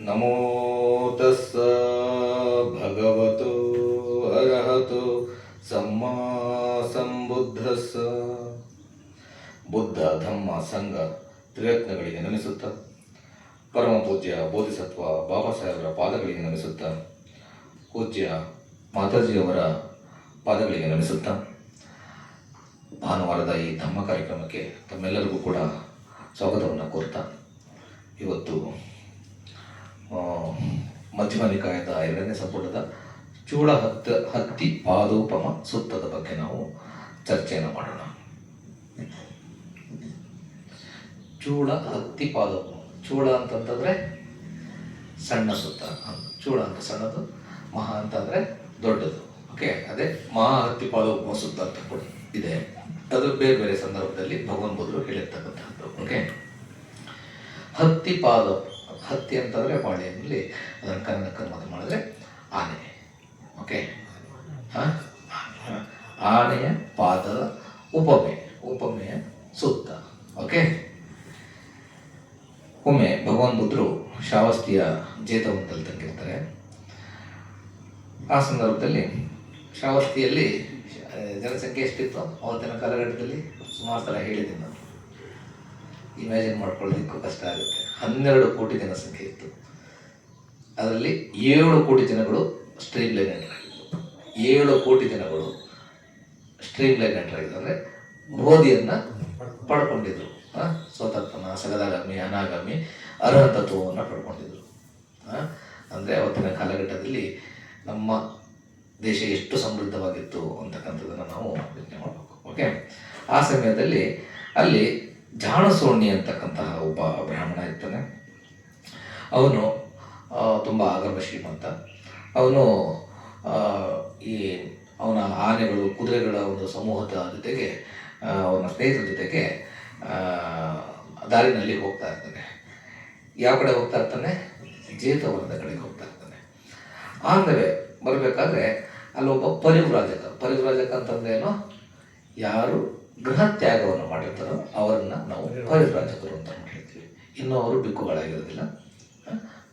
ನಮೋ ತಸ್ಸ ಭಗವತೋ ಅರ್ಹತೋ ಸಮ್ಮಾ ಸಂಬುದ್ಧಸ್ಸ. ಬುದ್ಧ ಧಮ್ಮ ಸಂಘ ತ್ರಿರತ್ನಗಳಿಗೆ ನಮಿಸುತ್ತಾ, ಪರಮ ಪೂಜ್ಯ ಬೋಧಿಸತ್ವ ಬಾಬಾ ಸಾಹೇಬರ ಪಾದಗಳಿಗೆ ನಮಿಸುತ್ತಾ, ಪೂಜ್ಯ ಮಾತಾಜಿಯವರ ಪಾದಗಳಿಗೆ ನಮಿಸುತ್ತಾ, ಭಾನುವಾರದ ಈ ಧಮ್ಮ ಕಾರ್ಯಕ್ರಮಕ್ಕೆ ತಮ್ಮೆಲ್ಲರಿಗೂ ಕೂಡ ಸ್ವಾಗತವನ್ನು ಕೋರ್ತಾ, ಇವತ್ತು ಮಧ್ಯಮ ನಿಕಾಯದ 2ನೇ ಸಂಪುಟದ ಚೂಳ ಹತ್ತಿ ಪಾದೋಪಮ ಸುತ್ತದ ಬಗ್ಗೆ ನಾವು ಚರ್ಚೆಯನ್ನು ಮಾಡೋಣ. ಚೂಳ ಹತ್ತಿ ಪಾದೋಪಮ. ಚೂಳ ಅಂತಂತಂದ್ರೆ ಸಣ್ಣ ಸುತ್ತ, ಚೂಳ ಅಂತ ಸಣ್ಣದು, ಮಹಾ ಅಂತಂದ್ರೆ ದೊಡ್ಡದು. ಓಕೆ, ಅದೇ ಮಹಾ ಹತ್ತಿ ಪಾದೋಪಮ ಸುತ್ತ ಅಂತ ಕೂಡ ಇದೆ. ಅದು ಬೇರೆ ಬೇರೆ ಸಂದರ್ಭದಲ್ಲಿ ಭಗವಾನ್ ಬುದ್ಧರು ಹೇಳಿರ್ತಕ್ಕಂಥದ್ದು. ಓಕೆ, ಹತ್ತಿ ಪಾದ, ಹತ್ತಿ ಅಂತಂದರೆ ಬಾಳೆಯಲ್ಲಿ ಅದನ್ನು ಕನ್ನಡಕ್ಕೆ ಅನುವಾದ ಮಾಡಿದ್ರೆ ಆನೆ. ಓಕೆ, ಆನೆಯ ಪಾದದ ಉಪಮೆಯ ಸುತ್ತ. ಓಕೆ, ಒಮ್ಮೆ ಭಗವಾನ್ ಬುದ್ಧರು ಶ್ರಾವಸ್ತಿಯ ಜೇತವನದಲ್ಲಿ ತಂಗಿರ್ತಾರೆ. ಆ ಸಂದರ್ಭದಲ್ಲಿ ಶ್ರಾವಸ್ತಿಯಲ್ಲಿ ಜನಸಂಖ್ಯೆ ಎಷ್ಟಿತ್ತು ಅವತ್ತಿನ ಕಾಲಘಟ್ಟದಲ್ಲಿ? ಸುಮಾರು ಸಲ ಹೇಳಿದ್ದೀನಿ ನಾನು, ಇಮ್ಯಾಜಿನ್ ಮಾಡ್ಕೊಳ್ಳೋದಕ್ಕೂ ಕಷ್ಟ ಆಗುತ್ತೆ. 12 ಕೋಟಿ ಜನಸಂಖ್ಯೆ ಇತ್ತು. ಅದರಲ್ಲಿ 7 ಕೋಟಿ ಜನಗಳು ಸ್ಟ್ರೀಮ್ ಲೈನ್ ಎಂಟರಾಗಿದ್ದರು. 7 ಕೋಟಿ ಜನಗಳು ಸ್ಟ್ರೀಮ್ ಲೈನ್ ಎಂಟರಾಗಿದ್ದು ಅಂದರೆ ಬೋಧಿಯನ್ನು ಪಡ್ಕೊಂಡಿದ್ರು. ಸ್ವತಂತ್ರನ, ಸಗದಾಗಾಮಿ, ಅನಾಗಾಮಿ, ಅರ್ಹತತ್ವವನ್ನು ಪಡ್ಕೊಂಡಿದ್ರು. ಅಂದರೆ ಅವತ್ತಿನ ಕಾಲಘಟ್ಟದಲ್ಲಿ ನಮ್ಮ ದೇಶ ಎಷ್ಟು ಸಮೃದ್ಧವಾಗಿತ್ತು ಅಂತಕ್ಕಂಥದ್ದನ್ನು ನಾವು ಯೋಚನೆ ಮಾಡಬೇಕು. ಓಕೆ, ಆ ಸಮಯದಲ್ಲಿ ಅಲ್ಲಿ ಜಾಣಸೋಣಿ ಅಂತಕ್ಕಂತಹ ಒಬ್ಬ ಬ್ರಾಹ್ಮಣ ಇರ್ತಾನೆ. ಅವನು ತುಂಬ ಆಗರ್ಭ ಶ್ರೀಮಂತ. ಅವನು ಅವನ ಆನೆಗಳು, ಕುದುರೆಗಳ ಒಂದು ಸಮೂಹದ ಜೊತೆಗೆ, ಅವನ ಸ್ನೇಹಿತರ ಜೊತೆಗೆ ದಾರಿನಲ್ಲಿ ಹೋಗ್ತಾ ಇರ್ತಾನೆ. ಯಾವ ಕಡೆ ಹೋಗ್ತಾ ಇರ್ತಾನೆ? ಜೇತವನದ ಕಡೆಗೆ ಹೋಗ್ತಾ ಇರ್ತಾನೆ. ಆಮೇಲೆ ಬರಬೇಕಾದ್ರೆ ಅಲ್ಲೊಬ್ಬ ಪರಿವ್ರಾಜಕ ಅಂತಂದ್ರೆ ಏನು? ಯಾರು ಗೃಹ ತ್ಯಾಗವನ್ನು ಮಾಡಿರ್ತಾರೋ ಅವರನ್ನ ನಾವು ಪರಿವ್ರಾಜಕರು ಅಂತ ಹೇಳ್ತೀವಿ. ಇನ್ನೂ ಅವರು ಬಿಕ್ಕುಗಳಾಗಿರೋದಿಲ್ಲ.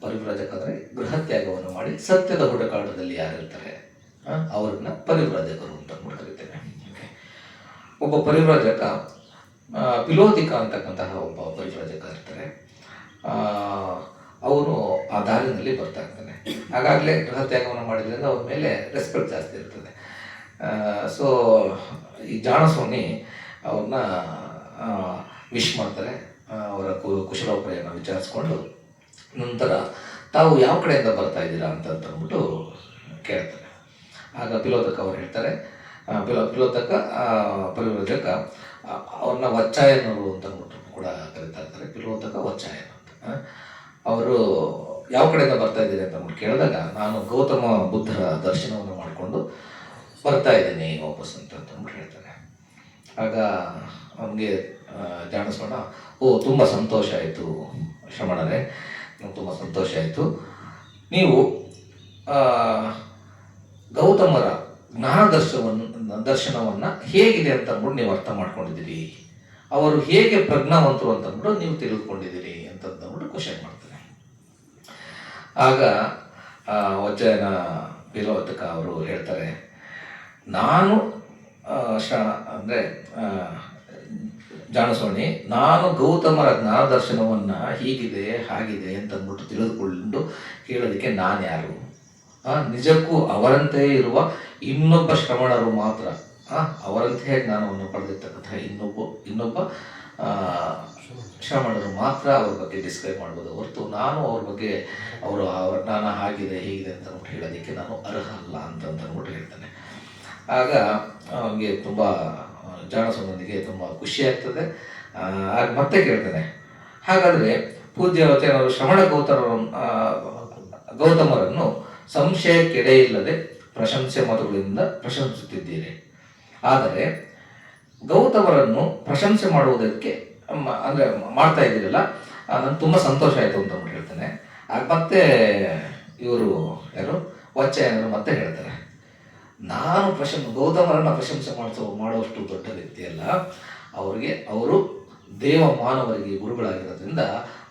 ಪರಿವ್ರಾಜಕ ಅಂದರೆ ಗೃಹ ತ್ಯಾಗವನ್ನು ಮಾಡಿ ಸತ್ಯದ ಹುಡುಕಾಟದಲ್ಲಿ ಯಾರಿರ್ತಾರೆ ಅವ್ರನ್ನ ಪರಿವ್ರಾಜಕರು ಅಂತ ಕರಿತೇವೆ. ಒಬ್ಬ ಪರಿವ್ರಾಜಕ, ಪಿಲೋತಿಕ ಅಂತಕ್ಕಂತಹ ಒಬ್ಬ ಪರಿವ್ರಾಜಕ ಇರ್ತಾರೆ. ಅವನು ಆ ದಾರಿನಲ್ಲಿ ಬರ್ತಾ ಇರ್ತಾನೆ. ಆಗಾಗಲೇ ಗೃಹ ತ್ಯಾಗವನ್ನು ಮಾಡಿದ್ರಿಂದ ಅವ್ರ ಮೇಲೆ ರೆಸ್ಪೆಕ್ಟ್ ಜಾಸ್ತಿ ಇರ್ತದೆ. ಸೊ ಈ ಜಾಣಸ್ವಾಮಿ ಅವ್ರನ್ನ ವಿಶ್ ಮಾಡ್ತಾರೆ. ಅವರ ಕುಶಲೋಪರಿಯನ್ನು ವಿಚಾರಿಸ್ಕೊಂಡು ನಂತರ ತಾವು ಯಾವ ಕಡೆಯಿಂದ ಬರ್ತಾ ಇದ್ದೀರಾ ಅಂತ ಅಂದ್ಬಿಟ್ಟು ಕೇಳ್ತಾರೆ. ಆಗ ಪಿಲೋತಕ ಅವ್ರು ಹೇಳ್ತಾರೆ, ಪಿಲೋತಕ ಪರಿವ್ರಾಜಕ ಅವ್ರನ್ನ ವಚ್ಚಾಯನರು ಅಂತ ಅಂದ್ಬಿಟ್ಟು ಕೂಡ ಕರೀತಾ ಇರ್ತಾರೆ. ಪಿಲೋತಕ ವಚ್ಚಾಯನ ಅಂತ. ಅವರು ಯಾವ ಕಡೆಯಿಂದ ಬರ್ತಾ ಇದ್ದೀರಿ ಅಂತ ಅಂದ್ಬಿಟ್ಟು ಕೇಳಿದಾಗ, ನಾನು ಗೌತಮ ಬುದ್ಧರ ದರ್ಶನವನ್ನು ಮಾಡಿಕೊಂಡು ಬರ್ತಾ ಇದ್ದೀನಿ ವಾಪಸ್ ಅಂತ ಅಂದ್ಬಿಟ್ಟು ಹೇಳ್ತಾನೆ. ಆಗ ಅವನಿಗೆ ಜಾಣಿಸೋಣ, ತುಂಬ ಸಂತೋಷ ಆಯಿತು ಶ್ರಮಣರೇ, ತುಂಬ ಸಂತೋಷ ಆಯಿತು. ನೀವು ಗೌತಮರ ಜ್ಞಾನ ದರ್ಶನವನ್ನು ಹೇಗಿದೆ ಅಂತ ಅಂದ್ಬಿಟ್ಟು ನೀವು ಅರ್ಥ ಮಾಡ್ಕೊಂಡಿದ್ದೀರಿ, ಅವರು ಹೇಗೆ ಪ್ರಜ್ಞಾವಂತರು ಅಂತಂದ್ಬಿಟ್ಟು ನೀವು ತಿಳಿದುಕೊಂಡಿದ್ದೀರಿ ಅಂತಂದ್ಬಿಟ್ಟು ಕ್ವಶನ್ ಮಾಡ್ತಾರೆ. ಆಗ ವಜ್ಜಯನ ಪಿಲೋತಕ ಅವರು ಹೇಳ್ತಾರೆ, ನಾನು ಅಂದರೆ ಜಾಣಸೋಣಿ, ನಾನು ಗೌತಮರ ಜ್ಞಾನ ದರ್ಶನವನ್ನು ಹೀಗಿದೆ ಹಾಗಿದೆ ಅಂತಂದ್ಬಿಟ್ಟು ತಿಳಿದುಕೊಂಡು ಕೇಳೋದಕ್ಕೆ ನಾನು ಯಾರು? ನಿಜಕ್ಕೂ ಅವರಂತೆಯೇ ಇರುವ ಇನ್ನೊಬ್ಬ ಶ್ರಮಣರು ಮಾತ್ರ, ಅವರಂತೆಯೇ ಜ್ಞಾನವನ್ನು ಪಡೆದಿರ್ತಕ್ಕಂಥ ಇನ್ನೊಬ್ಬ ಶ್ರಮಣರು ಮಾತ್ರ ಅವ್ರ ಬಗ್ಗೆ ಡಿಸ್ಕ್ರೈಬ್ ಮಾಡ್ಬೋದು ಹೊರತು ನಾನು ಅವ್ರ ಬಗ್ಗೆ ಅವರ ಜ್ಞಾನ ಹಾಗಿದೆ ಹೀಗಿದೆ ಅಂತ ಅಂದ್ಬಿಟ್ಟು ಹೇಳೋದಕ್ಕೆ ನಾನು ಅರ್ಹ ಅಲ್ಲ ಅಂತಂದ್ಬಿಟ್ಟು ಹೇಳ್ತಾನೆ. ಆಗ ಅವನಿಗೆ ತುಂಬ ಜಾಣಸೋನಿಗೆ ತುಂಬ ಖುಷಿ ಆಗ್ತದೆ. ಆಗ ಮತ್ತೆ ಕೇಳ್ತಾನೆ, ಹಾಗಾದರೆ ಪೂಜ್ಯ ವಚನರು ಶ್ರಮಣ ಗೌತಮರನ್ನು ಸಂಶಯಕ್ಕೆಡೆ ಇಲ್ಲದೆ ಪ್ರಶಂಸೆ ಮಾತುಗಳಿಂದ ಪ್ರಶಂಸಿಸುತ್ತಿದ್ದೀರಿ. ಆದರೆ ಗೌತಮರನ್ನು ಪ್ರಶಂಸೆ ಮಾಡುವುದಕ್ಕೆ ಅಂದರೆ ಮಾಡ್ತಾ ಇದ್ದೀರಲ್ಲ, ನನಗೆ ತುಂಬ ಸಂತೋಷ ಆಯಿತು ಅಂತ ಹೇಳ್ತಾನೆ. ಆಗ ಮತ್ತೆ ಇವರು ಯಾರು ವಚ್ಚಾಯನರು ಮತ್ತೆ ಹೇಳ್ತಾರೆ, ನಾನು ಗೌತಮರನ್ನು ಪ್ರಶಂಸೆ ಮಾಡುವಷ್ಟು ದೊಡ್ಡ ವ್ಯಕ್ತಿಯಲ್ಲ. ಅವರು ದೇವ ಮಾನವರಿಗೆ ಗುರುಗಳಾಗಿರೋದ್ರಿಂದ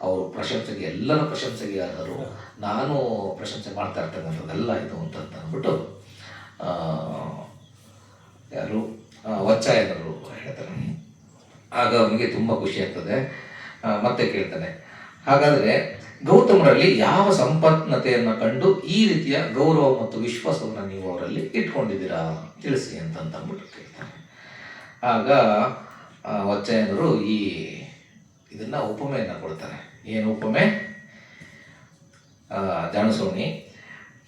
ಅವರು ಪ್ರಶಂಸೆಗೆ ಎಲ್ಲರ ಪ್ರಶಂಸೆಗೆ ಅರ್ಹರು, ನಾನು ಪ್ರಶಂಸೆ ಮಾಡ್ತಾ ಇರ್ತಕ್ಕಂಥದ್ದೆಲ್ಲ ಇದು ಅಂತ ಅಂದ್ಬಿಟ್ಟು ಯಾರು ವಚ್ಚಾಯನರು ಹೇಳ್ತಾರೆ. ಆಗ ಅವನಿಗೆ ತುಂಬ ಖುಷಿ ಆಗ್ತದೆ. ಮತ್ತೆ ಕೇಳ್ತಾನೆ, ಹಾಗಾದರೆ ಗೌತಮರಲ್ಲಿ ಯಾವ ಸಂಪನ್ನತೆಯನ್ನು ಕಂಡು ಈ ರೀತಿಯ ಗೌರವ ಮತ್ತು ವಿಶ್ವಾಸವನ್ನು ನೀವು ಅವರಲ್ಲಿ ಇಟ್ಕೊಂಡಿದ್ದೀರಾ ತಿಳಿಸಿ ಅಂತಂದ್ಬಿಟ್ಟು ಕೇಳ್ತಾರೆ. ಆಗ ವಚ್ಚಾಯನರು ಇದನ್ನು ಉಪಮೆಯನ್ನು ಕೊಡ್ತಾರೆ. ಏನು ಉಪಮೆ? ಜಾಣಸೋಣಿ,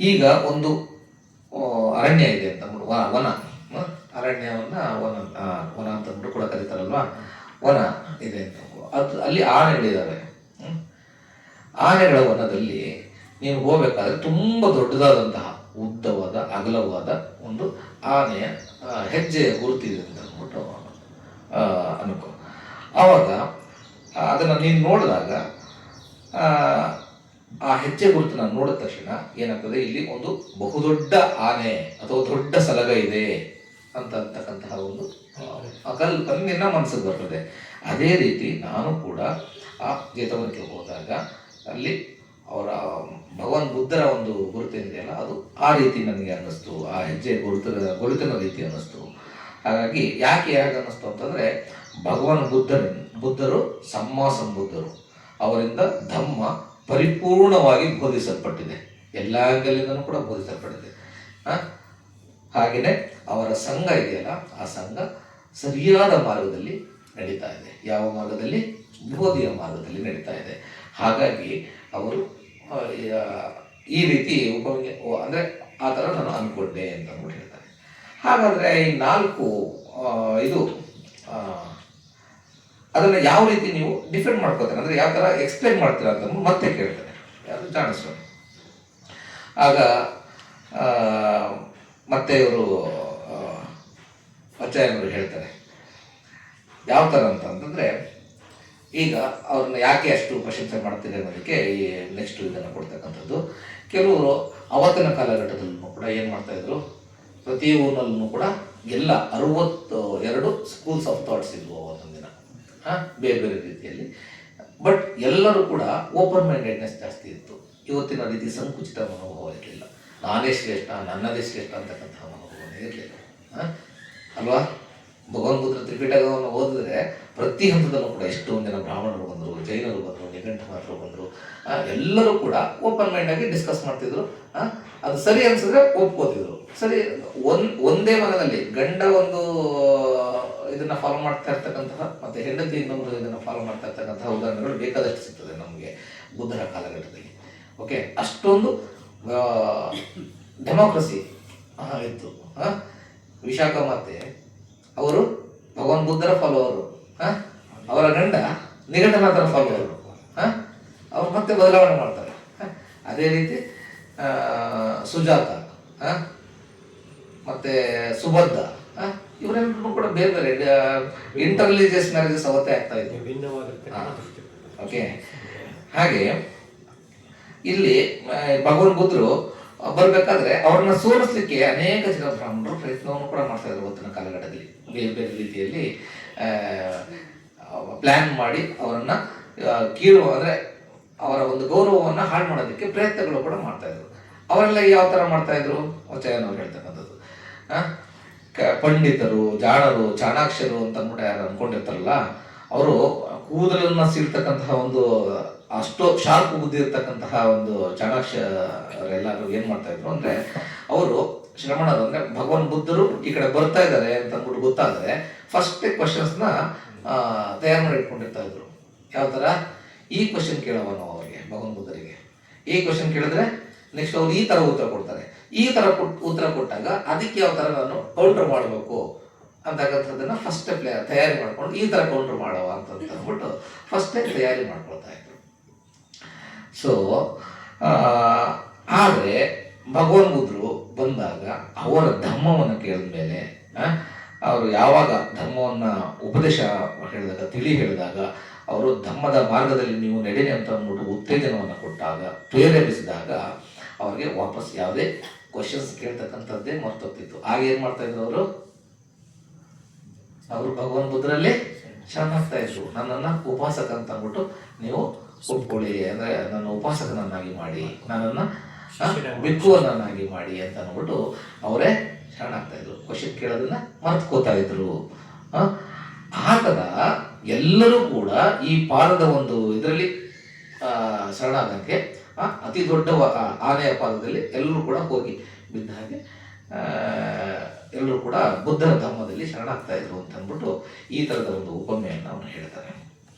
ಈಗ ಒಂದು ಅರಣ್ಯ ಇದೆ ಅಂತಂದ್ಬಿಟ್ಟು, ವನ, ಅರಣ್ಯವನ್ನು ವನ ಅಂತಂದ್ಬಿಟ್ಟು ಕೂಡ ಕರೀತಾರಲ್ವ, ವನ ಇದೆ ಅಂತ. ಅಲ್ಲಿ ಆನೆಗಳಿದ್ದಾವೆ. ಆನೆಗಳ ವನದಲ್ಲಿ ನೀನು ಹೋಗಬೇಕಾದ್ರೆ ತುಂಬ ದೊಡ್ಡದಾದಂತಹ ಉದ್ದವಾದ ಅಗಲವಾದ ಒಂದು ಆನೆಯ ಹೆಜ್ಜೆಯ ಗುರುತಿದೆ ಅಂತ ಅಂದ್ಬಿಟ್ಟು ಅನ್ಕೋ. ಆವಾಗ ಅದನ್ನು ನೀನು ನೋಡಿದಾಗ ಆ ಹೆಜ್ಜೆ ಗುರುತನ್ನು ನೋಡಿದ ತಕ್ಷಣ ಏನಾಗ್ತದೆ, ಇಲ್ಲಿ ಒಂದು ಬಹುದೊಡ್ಡ ಆನೆ ಅಥವಾ ದೊಡ್ಡ ಸಲಗ ಇದೆ ಅಂತಕ್ಕಂತಹ ಒಂದು ಕಲ್ಪನೆ ಮನಸ್ಸಿಗೆ ಬರ್ತದೆ. ಅದೇ ರೀತಿ ನಾನು ಕೂಡ ಆ ಜೇತವನಕ್ಕೆ ಹೋದಾಗ ಅಲ್ಲಿ ಅವರ ಭಗವಾನ್ ಬುದ್ಧರ ಒಂದು ಗುರುತೇನಿದೆಯಲ್ಲ, ಅದು ಆ ರೀತಿ ನನಗೆ ಅನ್ನಿಸ್ತು, ಆ ಹೆಜ್ಜೆ ಗುರುತಿನ ರೀತಿ ಅನ್ನಿಸ್ತು. ಹಾಗಾಗಿ ಯಾಕೆ ಅನ್ನಿಸ್ತು ಅಂತಂದರೆ, ಭಗವಾನ್ ಬುದ್ಧರು ಸಮ್ಮಾ ಸಂಬುದ್ಧರು, ಅವರಿಂದ ಧಮ್ಮ ಪರಿಪೂರ್ಣವಾಗಿ ಬೋಧಿಸಲ್ಪಟ್ಟಿದೆ, ಎಲ್ಲ ಆಂಗಲಿಂದನೂ ಕೂಡ ಬೋಧಿಸಲ್ಪಟ್ಟಿದೆ. ಹಾಗೆಯೇ ಅವರ ಸಂಘ ಇದೆಯಲ್ಲ, ಆ ಸಂಘ ಸರಿಯಾದ ಮಾರ್ಗದಲ್ಲಿ ನಡೀತಾ ಇದೆ. ಯಾವ ಮಾರ್ಗದಲ್ಲಿ? ಬೋಧಿಯ ಮಾರ್ಗದಲ್ಲಿ ನಡೀತಾ ಇದೆ. ಹಾಗಾಗಿ ಅವರು ಈ ರೀತಿ ಅಂದರೆ ಆ ಥರ ನಾನು ಅಂದ್ಕೊಂಡೆ ಅಂತ ಅಂದ್ಬಿಟ್ಟು ಹೇಳ್ತಾರೆ. ಹಾಗಾದರೆ ಈ 4 ಇದು ಅದನ್ನು ಯಾವ ರೀತಿ ನೀವು ಡಿಫೆಂಡ್ ಮಾಡ್ಕೋತಾರೆ, ಅಂದರೆ ಯಾವ ಥರ ಎಕ್ಸ್ಪ್ಲೈನ್ ಮಾಡ್ತೀರಾ ಅಂತ ಮತ್ತೆ ಕೇಳ್ತಾರೆ ಯಾರು? ಜಾಣಸ್ವಾಮಿ. ಆಗ ಮತ್ತೆ ಇವರು ವಚ್ಚಾಯನರು ಹೇಳ್ತಾರೆ, ಯಾವ ಥರ ಅಂತಂದರೆ, ಈಗ ಅವ್ರನ್ನ ಯಾಕೆ ಅಷ್ಟು ಪ್ರಶಂಸೆ ಮಾಡ್ತಿದೆ ಅನ್ನೋದಕ್ಕೆ ಈ ನೆಕ್ಸ್ಟ್ ಇದನ್ನು ಕೊಡ್ತಕ್ಕಂಥದ್ದು. ಕೆಲವರು ಅವತ್ತಿನ ಕಾಲಘಟ್ಟದಲ್ಲೂ ಕೂಡ ಏನು ಮಾಡ್ತಾಯಿದ್ರು, ಪ್ರತಿ ಊರಿನಲ್ಲೂ ಕೂಡ ಎಲ್ಲ 62 ಸ್ಕೂಲ್ಸ್ ಆಫ್ ಥಾಟ್ಸ್ ಇದ್ವು ಅವತ್ತೊಂದು ದಿನ, ಬೇರೆ ಬೇರೆ ರೀತಿಯಲ್ಲಿ. ಬಟ್ ಎಲ್ಲರೂ ಕೂಡ ಓಪನ್ ಮೈಂಡೆಡ್ನೆಸ್ ಜಾಸ್ತಿ ಇತ್ತು. ಇವತ್ತಿನ ರೀತಿ ಸಂಕುಚಿತ ಮನೋಭಾವ ಇರಲಿಲ್ಲ. ನಾನೇ ಶ್ರೇಷ್ಠ, ನನ್ನದೇ ಶ್ರೇಷ್ಠ ಅಂತಕ್ಕಂತಹ ಮನೋಭಾವನೆ ಇರಲಿಲ್ಲ ಅಲ್ವಾ? ಭಗವಾನ್ ಬುದ್ಧರ ತ್ರಿಪಿಟಕವನ್ನು ಓದಿದ್ರೆ ಪ್ರತಿ ಹಂತದಲ್ಲೂ ಕೂಡ ಎಷ್ಟೊಂದು ಜನ ಬ್ರಾಹ್ಮಣರು ಬಂದರು, ಜೈನರು ಬಂದರು, ನಿಘಂಟನಾಥರು ಬಂದರು. ಎಲ್ಲರೂ ಕೂಡ ಓಪನ್ ಮೈಂಡಾಗಿ ಡಿಸ್ಕಸ್ ಮಾಡ್ತಿದ್ರು. ಅದು ಸರಿ ಅನ್ಸಿದ್ರೆ ಒಪ್ಕೋತಿದ್ರು. ಸರಿ, ಒಂದೇ ಮನದಲ್ಲಿ ಗಂಡ ಒಂದು ಇದನ್ನು ಫಾಲೋ ಮಾಡ್ತಾ ಇರ್ತಕ್ಕಂತಹ ಮತ್ತು ಹೆಂಡತಿ ಇನ್ನೊಂದು ಇದನ್ನು ಫಾಲೋ ಮಾಡ್ತಾ ಇರ್ತಕ್ಕಂತಹ ಉದಾಹರಣೆಗಳು ಬೇಕಾದಷ್ಟು ಸಿಗ್ತದೆ ನಮಗೆ ಬುದ್ಧರ ಕಾಲಘಟ್ಟದಲ್ಲಿ. ಓಕೆ, ಅಷ್ಟೊಂದು ಡೆಮೋಕ್ರಸಿ ಇತ್ತು. ವಿಶಾಖ ಮಾತೆ ಅವರು ಭಗವಾನ್ ಬುದ್ಧರ ಫಾಲೋವರು, ಅವರ ಗಂಡ ನಿಘಂಟನಾಥರ ಫಾಲೋವರು. ಅವ್ರು ಮತ್ತೆ ಬದಲಾವಣೆ ಮಾಡ್ತಾರೆ. ಅದೇ ರೀತಿ ಸುಜಾತ ಮತ್ತೆ ಸುಭದ್ರ ಇವರೆಲ್ಲರೂ ಕೂಡ ಬೇರೆ ಬೇರೆ ಇಂಟರ್ ರಿಲಿಜಿಯಸ್ ಮ್ಯಾರೇಜಸ್ ಅವತ್ತೇ ಆಗ್ತಾ ಇದ್ವು. ಓಕೆ, ಹಾಗೆ ಇಲ್ಲಿ ಭಗವಾನ್ ಬುದ್ಧರು ಬರಬೇಕಾದ್ರೆ ಅವ್ರನ್ನ ಸೋಲಿಸ್ಲಿಕ್ಕೆ ಅನೇಕ ಜನ ಬ್ರಾಹ್ಮಣರು ಪ್ರಯತ್ನವನ್ನು ಕೂಡ ಮಾಡ್ತಾ ಇದ್ರು ಅವತ್ತಿನ ಕಾಲಘಟ್ಟದಲ್ಲಿ. ಬೇರೆ ಬೇರೆ ರೀತಿಯಲ್ಲಿ ಪ್ಲ್ಯಾನ್ ಮಾಡಿ ಅವರನ್ನ ಕೀಳುವ, ಅಂದರೆ ಅವರ ಒಂದು ಗೌರವವನ್ನು ಹಾಳು ಮಾಡೋದಕ್ಕೆ ಪ್ರಯತ್ನಗಳು ಕೂಡ ಮಾಡ್ತಾ ಇದ್ರು. ಅವರೆಲ್ಲ ಯಾವ ಥರ ಮಾಡ್ತಾ ಇದ್ರು? ವಚ್ಚಾಯನವ್ರು ಹೇಳ್ತಕ್ಕಂಥದ್ದು, ಪಂಡಿತರು, ಜಾಣರು, ಚಾಣಾಕ್ಷರು ಅಂತ ಅಂದ್ಬಿಟ್ಟು ಯಾರು ಅಂದ್ಕೊಂಡಿರ್ತಾರಲ್ಲ, ಅವರು ಕೂದಲನ್ನು ಸೀಳ್ತಕ್ಕಂತಹ ಒಂದು ಅಷ್ಟೋ ಶಾರ್ಪ್ ಬುದ್ಧಿ ಇರ್ತಕ್ಕಂತಹ ಒಂದು ಚಾಣಾಕ್ಷರೆಲ್ಲರೂ ಏನು ಮಾಡ್ತಾ ಇದ್ರು ಅಂದರೆ, ಅವರು ಶ್ರಮಣರು ಅಂದರೆ ಭಗವಾನ್ ಬುದ್ಧರು ಈ ಕಡೆ ಬರ್ತಾ ಇದ್ದಾರೆ ಅಂತ ಅಂದ್ಬಿಟ್ಟು ಗೊತ್ತಾದರೆ ಫಸ್ಟ್ ಕ್ವಶನ್ಸ್ನ ತಯಾರು ಮಾಡಿ ಇಟ್ಕೊಂಡಿರ್ತಾ ಇದ್ರು. ಯಾವ ಥರ? ಈ ಕ್ವಶನ್ ಕೇಳವ ನಾವು ಅವರಿಗೆ, ಭಗವಾನ್ ಬುದ್ಧರಿಗೆ ಈ ಕ್ವಶನ್ ಕೇಳಿದ್ರೆ ನೆಕ್ಸ್ಟ್ ಅವ್ರು ಈ ಥರ ಉತ್ತರ ಕೊಡ್ತಾರೆ. ಈ ಥರ ಉತ್ತರ ಕೊಟ್ಟಾಗ ಅದಕ್ಕೆ ಯಾವ ಥರ ನಾನು ಕೌಂಟರ್ ಮಾಡಬೇಕು ಅಂತಕ್ಕಂಥದ್ದನ್ನು ಫಸ್ಟೇ ತಯಾರಿ ಮಾಡ್ಕೊಂಡು ಈ ಥರ ಕೌಂಟರ್ ಮಾಡವ ಅಂತ ಅಂದ್ಬಿಟ್ಟು ಫಸ್ಟೇ ತಯಾರಿ ಮಾಡ್ಕೊಳ್ತಾ ಇದ್ರು. ಸೊ ಆದರೆ ಭಗವಾನ್ ಬುದ್ಧರು ಬಂದಾಗ ಅವರ ಧರ್ಮವನ್ನು ಕೇಳಿದ ಮೇಲೆ, ಅವರು ಯಾವಾಗ ಧರ್ಮವನ್ನು ಉಪದೇಶ ಹೇಳಿದಾಗ, ಹೇಳಿದಾಗ, ಅವರು ಧರ್ಮದ ಮಾರ್ಗದಲ್ಲಿ ನೀವು ನಡೆರಿ ಅಂತ ಅಂದ್ಬಿಟ್ಟು ಉತ್ತೇಜನವನ್ನು ಕೊಟ್ಟಾಗ, ಪ್ರೇರೇಪಿಸಿದಾಗ ಅವ್ರಿಗೆ ವಾಪಸ್ ಯಾವುದೇ ಕ್ವಶನ್ಸ್ ಕೇಳ್ತಕ್ಕಂಥದ್ದೇ ಮರ್ತೋಗ್ತಿತ್ತು. ಆಗ ಏನು ಮಾಡ್ತಾ ಇದ್ರು ಅವರು ಭಗವಾನ್ ಬುದ್ಧರಲ್ಲಿ ಶರಣಾಗ್ತಾ ಇದ್ರು. ನನ್ನನ್ನು ಉಪಾಸಕ ಅಂತ ಅಂದ್ಬಿಟ್ಟು ನೀವು ಕೊಟ್ಕೊಳ್ಳಿ, ಅಂದರೆ ನನ್ನ ಉಪಾಸಕನನ್ನಾಗಿ ಮಾಡಿ, ನನ್ನನ್ನು ಬಿಕ್ಕುವನನ್ನಾಗಿ ಮಾಡಿ ಅಂತ ಅಂದ್ಬಿಟ್ಟು ಅವರೇ ಶರಣಾಗ್ತಾ ಇದ್ರು. ಕ್ವಶನ್ ಕೇಳೋದನ್ನ ಮರ್ತ್ಕೋತಾ ಇದ್ರು. ಆ ಥರ ಎಲ್ಲರೂ ಕೂಡ ಈ ಪಾದದ ಒಂದು ಇದರಲ್ಲಿ ಶರಣಾಗಕ್ಕೆ ಅತಿ ದೊಡ್ಡ ಆನೆಯ ಪಾದದಲ್ಲಿ ಎಲ್ಲರೂ ಕೂಡ ಹೋಗಿ ಬಿದ್ದ ಹಾಗೆ ಎಲ್ಲರೂ ಕೂಡ ಬುದ್ಧನ ಧರ್ಮದಲ್ಲಿ ಶರಣಾಗ್ತಾ ಇದ್ರು ಅಂತ ಅಂದ್ಬಿಟ್ಟು ಈ ಥರದ ಒಂದು ಉಪಮೆಯನ್ನು ಅವನು ಹೇಳ್ತಾನೆ.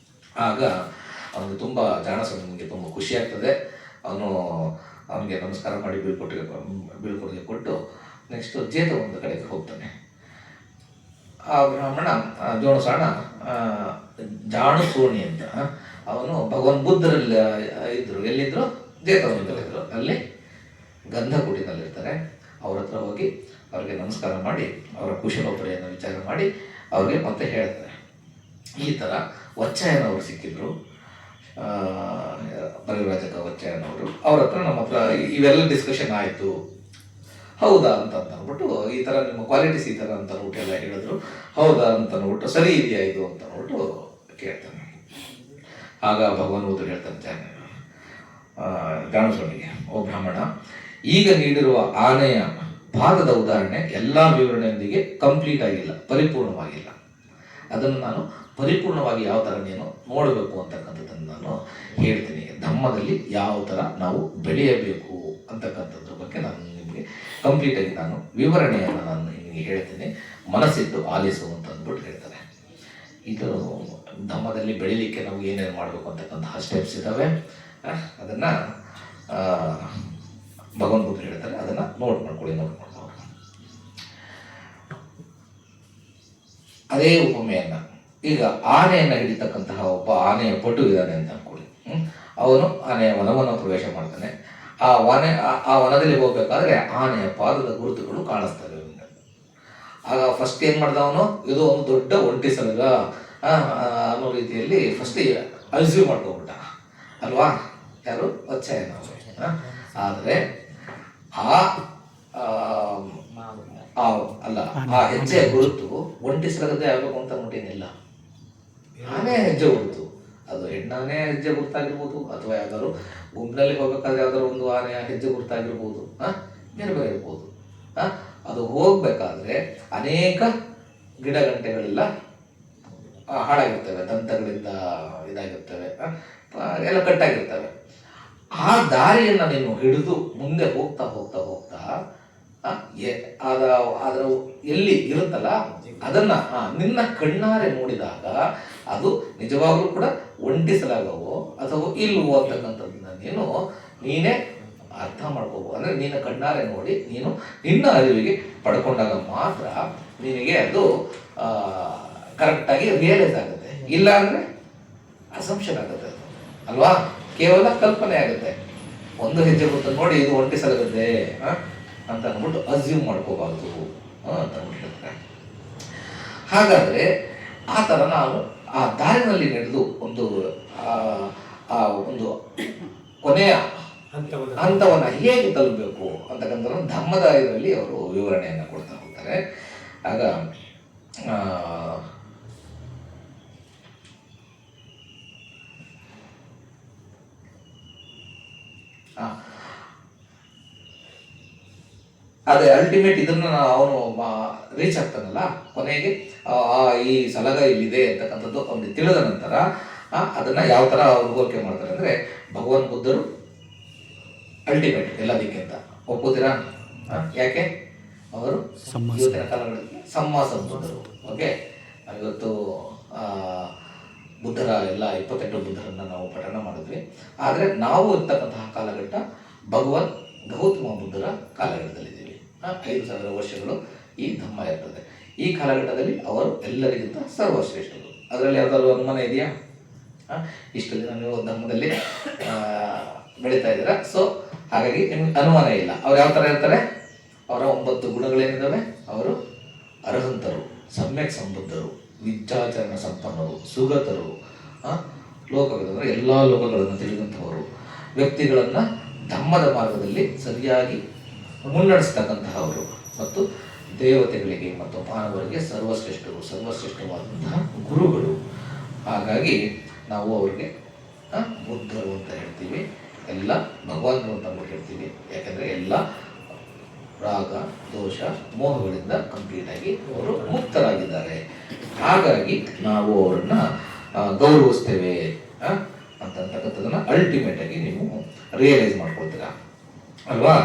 ಆಗ ಅವನಿಗೆ ತುಂಬ ಜಾಣಸ್ವಾಮಿಗೆ ತುಂಬ ಖುಷಿ ಆಗ್ತದೆ. ಅವನಿಗೆ ನಮಸ್ಕಾರ ಮಾಡಿ ಬೀಳ್ಕೊಡುಗೆ ಕೊಟ್ಟು ನೆಕ್ಸ್ಟ್ ಜೇತ ಒಂದು ಕಡೆಗೆ ಹೋಗ್ತಾನೆ. ಆ ಬ್ರಾಹ್ಮಣ ಜೋಣಸಾಣ ಜಾಣಸೋಣಿ ಅಂತ ಅವನು ಭಗವಾನ್ ಬುದ್ಧರಲ್ಲಿ ಇದ್ರು. ಎಲ್ಲಿದ್ರು? ಜೇತವನದಲ್ಲಿದ್ದರು. ಅಲ್ಲಿ ಗಂಧಕುಟಿನಲ್ಲಿರ್ತಾರೆ. ಅವ್ರ ಹತ್ರ ಹೋಗಿ ಅವ್ರಿಗೆ ನಮಸ್ಕಾರ ಮಾಡಿ ಅವರ ಕುಶಲೋಪರಿಯನ್ನು ವಿಚಾರ ಮಾಡಿ ಅವ್ರಿಗೆ ಮತ್ತೆ ಹೇಳ್ತಾರೆ. ಈ ಥರ ವಚ್ಚಾಯನವರು ಸಿಕ್ಕಿದ್ರು, ಪರಿವ್ರಾಜಕ ವಚ್ಚಾಯನವರು. ಅವ್ರ ಹತ್ರ ನಮ್ಮ ಹತ್ರ ಇವೆಲ್ಲ ಡಿಸ್ಕಷನ್ ಆಯಿತು. ಹೌದಾ ಅಂತ ಅಂದ್ಬಿಟ್ಟು ಈ ಥರ ನಿಮ್ಮ ಕ್ವಾಲಿಟೀಸ್ ಈ ಥರ ಅಂತ ಅಂದ್ಬಿಟ್ಟು ಎಲ್ಲ ಹೇಳಿದ್ರು. ಹೌದಾ ಅಂತ ಅಂದ್ಬಿಟ್ಟು ಸರಿ ಇದೆಯಾ ಇದು ಅಂತ ಅಂದ್ಬಿಟ್ಟು ಕೇಳ್ತಾನೆ. ಆಗ ಭಗವಾನ್ ಬುದ್ಧರು ಹೇಳ್ತಾನೆ ಜಾಣಸ್ವಾಮಿಗೆ, ಓ ಬ್ರಾಹ್ಮಣ, ಈಗ ನೀಡಿರುವ ಆನೆಯ ಪಾದದ ಉದಾಹರಣೆ ಎಲ್ಲ ವಿವರಣೆಯೊಂದಿಗೆ ಕಂಪ್ಲೀಟ್ ಆಗಿಲ್ಲ, ಪರಿಪೂರ್ಣವಾಗಿಲ್ಲ. ಅದನ್ನು ನಾನು ಪರಿಪೂರ್ಣವಾಗಿ ಯಾವ ಥರ ನೀನು ನೋಡಬೇಕು ಅಂತಕ್ಕಂಥದ್ದನ್ನು ನಾನು ಹೇಳ್ತೀನಿ. ಧಮ್ಮದಲ್ಲಿ ಯಾವ ಥರ ನಾವು ಬೆಳೆಯಬೇಕು ಅಂತಕ್ಕಂಥದ್ರ ಬಗ್ಗೆ ನಾನು ನಿಮಗೆ ಕಂಪ್ಲೀಟಾಗಿ ನಾನು ವಿವರಣೆಯನ್ನು ನಾನು ನಿಮಗೆ ಹೇಳ್ತೀನಿ, ಮನಸ್ಸಿಟ್ಟು ಆಲಿಸು ಅಂತ ಅಂದ್ಬಿಟ್ಟು ಹೇಳ್ತಾರೆ. ಇದು ಧಮ್ಮದಲ್ಲಿ ಬೆಳಿಲಿಕ್ಕೆ ನಾವು ಏನೇನು ಮಾಡಬೇಕು ಅಂತಕ್ಕಂತಹ ಸ್ಟೆಪ್ಸ್ ಇದ್ದಾವೆ. ಅದನ್ನು ಭಗವಾನ್ ಬುದ್ಧರು ಹೇಳ್ತಾರೆ. ಅದನ್ನು ನೋಟ್ ಮಾಡ್ಕೊಳ್ಳಿ. ಅದೇ ಉಪಮೆಯನ್ನು ಈಗ ಆನೆಯನ್ನು ಹಿಡಿತಕ್ಕಂತಹ ಒಬ್ಬ ಆನೆಯ ಪಟು ಇದ್ದಾನೆ ಅಂತ ಅನ್ಕೊಳ್ಳಿ. ಅವನು ಆನೆಯ ವನವನ್ನು ಪ್ರವೇಶ ಮಾಡ್ತಾನೆ. ಆ ವನದಲ್ಲಿ ಹೋಗ್ಬೇಕಾದ್ರೆ ಆನೆಯ ಪಾದದ ಗುರುತುಗಳು ಕಾಣಿಸ್ತವೆ. ಆಗ ಫಸ್ಟ್ ಏನು ಮಾಡ್ದ ಅವನು, ಇದು ಒಂದು ದೊಡ್ಡ ಒಂಟಿ ಸಲಗ ಅನ್ನೋ ರೀತಿಯಲ್ಲಿ ಫಸ್ಟ್ ಅಲ್ಸ್ಯೂಮ್ ಮಾಡ್ಕೊಂಡ್ಬಿಟ್ಟ ಅಲ್ವಾ, ಯಾರು ವಚ್ಚಾಯನ. ಆದರೆ ಆ ಹೆಜ್ಜೆಯ ಗುರುತು ಒಂಟಿ ಸಲಗದೆ ಆಗಬೇಕು ಅಂತ ಮಟ್ಟೇನಿಲ್ಲ. ಆನೆ ಹೆಜ್ಜೆ ಗುರುತು, ಅದು ಹೆಣ್ಣಾನೆ ಹೆಜ್ಜೆ ಗುರುತಾಗಿರ್ಬೋದು, ಅಥವಾ ಯಾವ್ದಾದ್ರು ಗುಂಪಿನಲ್ಲಿ ಹೋಗ್ಬೇಕಾದ್ರೆ ಯಾವ್ದಾದ್ರು ಒಂದು ಆನೆಯ ಹೆಜ್ಜೆ ಗುರುತಾಗಿರ್ಬೋದು, ಬೇರೆ ಬೇರೆ ಇರ್ಬೋದು. ಅದು ಹೋಗ್ಬೇಕಾದ್ರೆ ಅನೇಕ ಗಿಡಗಂಟೆಗಳೆಲ್ಲ ಹಾಳಾಗಿರ್ತವೆ, ದಂತಗಳಿಂದ ಇದಾಗಿರ್ತವೆ, ಎಲ್ಲ ಕಟ್ಟಾಗಿರ್ತವೆ. ಆ ದಾರಿಯನ್ನು ನೀನು ಹಿಡಿದು ಮುಂದೆ ಹೋಗ್ತಾ ಹೋಗ್ತಾ ಹೋಗ್ತಾ ಅದರ ಎಲ್ಲಿ ಇರುತ್ತಲ್ಲ ಅದನ್ನ ನಿನ್ನ ಕಣ್ಣಾರೆ ನೋಡಿದಾಗ ಅದು ನಿಜವಾಗ್ಲೂ ಕೂಡ ಒಂಟಿಸಲಾಗವೋ ಅಥವಾ ಇಲ್ವೋ ಅಂತಕ್ಕಂಥದ್ದನ್ನ ನೀನೇ ಅರ್ಥ ಮಾಡ್ಕೋಬಹುದು. ಅಂದರೆ ನಿನ್ನ ಕಣ್ಣಾರೆ ನೋಡಿ ನೀನು ನಿನ್ನ ಅರಿವಿಗೆ ಪಡ್ಕೊಂಡಾಗ ಮಾತ್ರ ನಿನಗೆ ಅದು ಕರೆಕ್ಟಾಗಿ ರಿಯಲೈಸ್ ಆಗುತ್ತೆ. ಇಲ್ಲ ಅಂದರೆ ಅಸಂಪ್ಷನ್ ಆಗುತ್ತೆ ಅಲ್ವಾ, ಕೇವಲ ಕಲ್ಪನೆ ಆಗುತ್ತೆ. ಒಂದು ಹೆಜ್ಜೆ ಗೊತ್ತ ನೋಡಿ ಇದು ಒಂಟಿ ಸಲಗತ್ತೆ ಅಂತ ಅಂದ್ಬಿಟ್ಟು ಅಸ್ಯೂಮ್ ಮಾಡ್ಕೋಬಾರ್ದು ಅಂತ ಅಂದ್ಬಿಟ್ಟು ಹೇಳ್ತಾರೆ. ಹಾಗಾದರೆ ಆ ಥರ ನಾವು ಆ ದಾರಿನಲ್ಲಿ ನಡೆದು ಒಂದು ಕೊನೆಯ ಹಂತವನ್ನು ಹೇಗೆ ತಲುಪಬೇಕು ಅಂತಕ್ಕಂಥ ಧಮ್ಮದ ಇದರಲ್ಲಿ ಅವರು ವಿವರಣೆಯನ್ನು ಕೊಡ್ತಾ ಹೋಗ್ತಾರೆ. ಆಗ ಅದೇ ಅಲ್ಟಿಮೇಟ್ ಇದನ್ನ ಅವನು ರೀಚ್ ಆಗ್ತಾನಲ್ಲ ಕೊನೆಗೆ, ಈ ಸಲಗ ಇಲ್ಲಿದೆ ಅಂತಕ್ಕಂಥದ್ದು ಅವನಿಗೆ ತಿಳಿದ ನಂತರ ಅದನ್ನ ಯಾವ ಥರ ಅವ್ರು ಹೋಲಿಕೆ ಮಾಡ್ತಾರೆ ಅಂದರೆ, ಭಗವಾನ್ ಬುದ್ಧರು ಅಲ್ಟಿಮೇಟ್ ಎಲ್ಲದಕ್ಕಿಂತ ಒಪ್ಪುತ್ತೀರಾ? ಯಾಕೆ? ಅವರು ಇವತ್ತಿನ ಕಾಲಗಳಲ್ಲಿ ಸಂಬುದ್ಧರು. ಓಕೆ, ಇವತ್ತು ಬುದ್ಧರ ಎಲ್ಲ 28 ಬುದ್ಧರನ್ನು ನಾವು ಪಠಣ ಮಾಡಿದ್ವಿ. ಆದರೆ ನಾವು ಇರ್ತಕ್ಕಂತಹ ಕಾಲಘಟ್ಟ ಭಗವಾನ್ ಗೌತಮ ಬುದ್ಧರ ಕಾಲಘಟ್ಟದಲ್ಲಿದ್ದೀವಿ. 5000 ವರ್ಷಗಳು ಈ ಧಮ್ಮ ಇರ್ತದೆ. ಈ ಕಾಲಘಟ್ಟದಲ್ಲಿ ಅವರು ಎಲ್ಲರಿಗಿಂತ ಸರ್ವಶ್ರೇಷ್ಠರು. ಅದರಲ್ಲಿ ಯಾವುದಾದ್ರು ಅನುಮಾನ ಇದೆಯಾ? ಇಷ್ಟು ದಿನ ನೀವು ಧರ್ಮದಲ್ಲಿ ಬೆಳೀತಾ ಇದ್ದೀರಾ, ಸೊ ಹಾಗಾಗಿ ನಿಮ್ಗೆ ಅನುಮಾನ ಇಲ್ಲ. ಅವ್ರು ಯಾವ ಥರ ಇರ್ತಾರೆ? ಅವರ 9 ಗುಣಗಳೇನಿದ್ದಾವೆ. ಅವರು ಅರ್ಹಂತರು, ಸಮ್ಯಕ್ ಸಂಬುದ್ಧರು, ವಿದ್ಯಾಚರಣ ಸಂಪನ್ನರು, ಸುಗತರು, ಲೋಕಗಳಂದರೆ ಎಲ್ಲ ಲೋಕಗಳನ್ನು ತಿಳಿದಂಥವರು, ವ್ಯಕ್ತಿಗಳನ್ನು ಧಮ್ಮದ ಮಾರ್ಗದಲ್ಲಿ ಸರಿಯಾಗಿ ಮುನ್ನಡೆಸ್ತಕ್ಕಂತಹವರು, ಮತ್ತು ದೇವತೆಗಳಿಗೆ ಮತ್ತು ಮಾನವರಿಗೆ ಸರ್ವಶ್ರೇಷ್ಠವಾದಂತಹ ಗುರುಗಳು. ಹಾಗಾಗಿ ನಾವು ಅವರಿಗೆ ಬುದ್ಧರು ಅಂತ ಹೇಳ್ತೀವಿ, ಎಲ್ಲ ಭಗವಂತರು ಅಂತ ಹೇಳ್ತೀವಿ. ಯಾಕಂದರೆ ಎಲ್ಲ ರಾಗ ದೋಷ ಮೋಹಗಳಿಂದ ಕಂಪ್ಲೀಟಾಗಿ ಅವರು ಮುಕ್ತರಾಗಿದ್ದಾರೆ. ಹಾಗಾಗಿ ನಾವು ಅವರನ್ನು ಗೌರವಿಸ್ತೇವೆ ಅಂತಕ್ಕಂಥದ್ದನ್ನು ಅಲ್ಟಿಮೇಟ್ ಆಗಿ ನೀವು ರಿಯಲೈಸ್ ಮಾಡ್ಕೊಳ್ತೀರಾ ಅಲ್ವಾ.